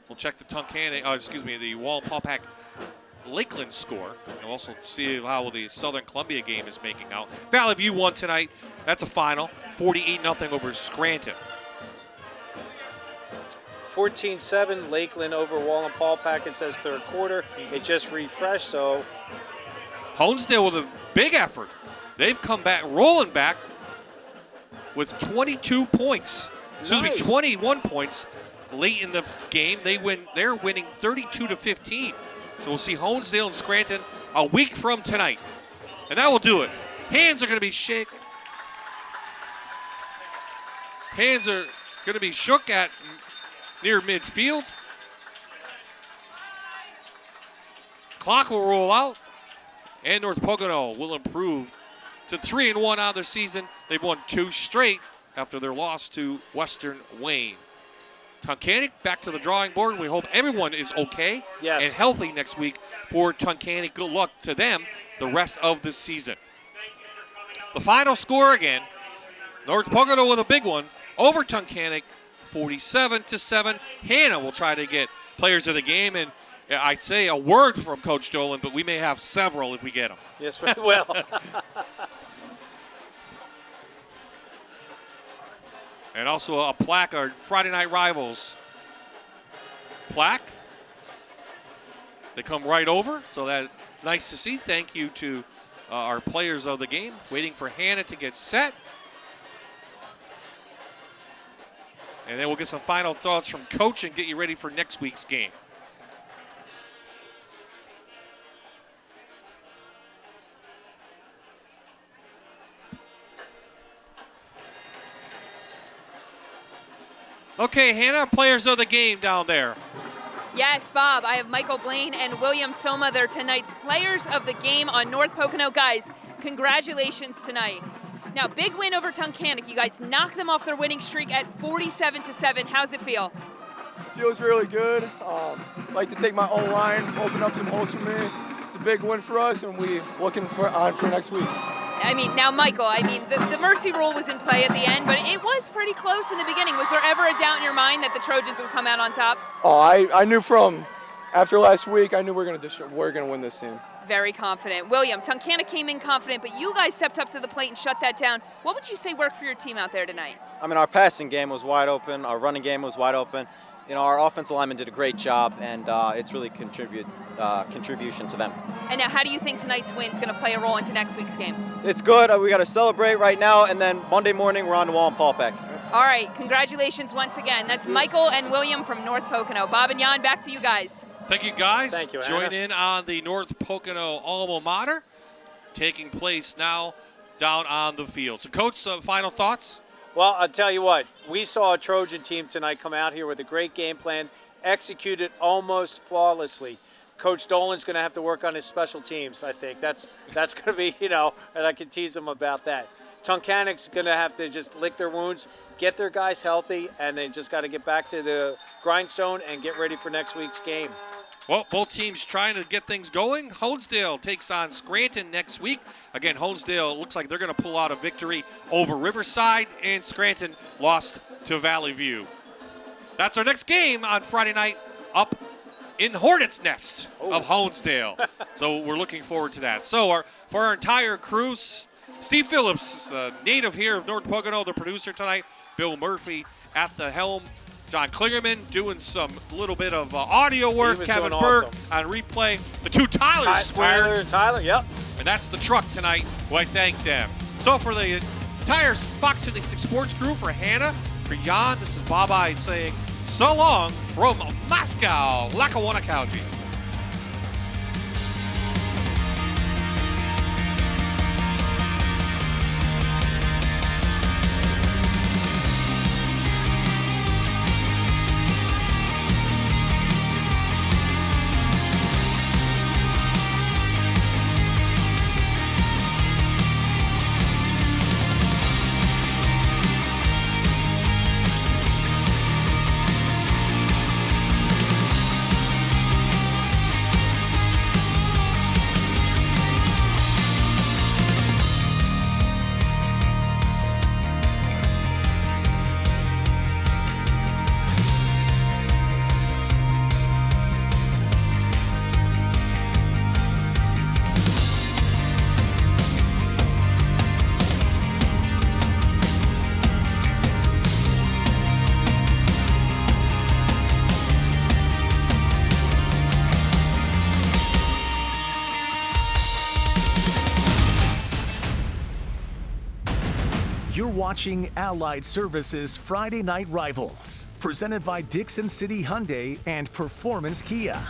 We'll check the the Wallenpaupack Lakeland score, and also see how the Southern Columbia game is making out. Valley View won tonight. That's a final, 48-0 over Scranton. 14-7, Lakeland over Wallenpaupack. It says third quarter. It just refreshed, so. Honesdale with a big effort. They've come back, rolling back with 22 points. Excuse me, 21 points. Late in the game, they're winning 32-15. So we'll see Honesdale and Scranton a week from tonight. And that will do it. Hands are going to be shaken. Hands are going to be shook at near midfield. Clock will roll out. And North Pocono will improve to 3-1 on their season. They've won 2 straight after their loss to Western Wayne. Tunkhannock back to the drawing board. We hope everyone is okay and healthy next week for Tunkhannock. Good luck to them the rest of the season. The final score again, North Pocono with a big one over Tunkhannock, 47-7. Hannah will try to get players of the game, and I'd say a word from Coach Dolan, but we may have several if we get them. Yes, we will. And also a plaque, our Friday Night Rivals plaque. They come right over, so that's nice to see. Thank you to our players of the game. Waiting for Hannah to get set. And then we'll get some final thoughts from Coach and get you ready for next week's game. Okay, Hannah, players of the game down there. Yes, Bob, I have Michael Blaine and William Soma. They're tonight's players of the game on North Pocono. Guys, congratulations tonight. Now, big win over Tunkhannock. You guys knocked them off their winning streak at 47-7. How's it feel? Feels really good. I'd like to take my own line, open up some holes for me. It's a big win for us, and we're looking for next week. I mean, now, Michael, the mercy rule was in play at the end, but it was pretty close in the beginning. Was there ever a doubt in your mind that the Trojans would come out on top? Oh, I knew from after last week, I knew we're gonna win this team. Very confident. William, Tunkhannock came in confident, but you guys stepped up to the plate and shut that down. What would you say worked for your team out there tonight? I mean, our passing game was wide open. Our running game was wide open. You know, our offensive linemen did a great job, and it's really contribution to them. And now, how do you think tonight's win is going to play a role into next week's game? It's good. We got to celebrate right now, and then Monday morning we're on the wall in Paulpeck. All right, congratulations once again. That's Michael and William from North Pocono. Bob and Jan, back to you guys. Thank you, guys. Thank you, Anna. Join in on the North Pocono alma mater, taking place now down on the field. So, Coach, final thoughts? Well, I'll tell you what, we saw a Trojan team tonight come out here with a great game plan, executed almost flawlessly. Coach Dolan's going to have to work on his special teams, I think. That's going to be, and I can tease him about that. Tunkhannock's going to have to just lick their wounds, get their guys healthy, and they just got to get back to the grindstone and get ready for next week's game. Well, both teams trying to get things going. Honesdale takes on Scranton next week. Again, Honesdale looks like they're going to pull out a victory over Riverside, and Scranton lost to Valley View. That's our next game on Friday night up in Hornets' Nest of Honesdale. So we're looking forward to that. So for our entire crew, Steve Phillips, native here of North Pocono, the producer tonight, Bill Murphy at the helm, John Klingerman doing some little bit of audio work, Kevin Burke on replay, the two Tylers squared. Tyler, yep. And that's the truck tonight. Well, I thank them. So for the entire Fox 56 Sports crew, for Hannah, for Jan, this is Bob Ide saying so long from Moscow, Lackawanna County. You're watching Allied Services Friday Night Rivals, presented by Dixon City Hyundai and Performance Kia.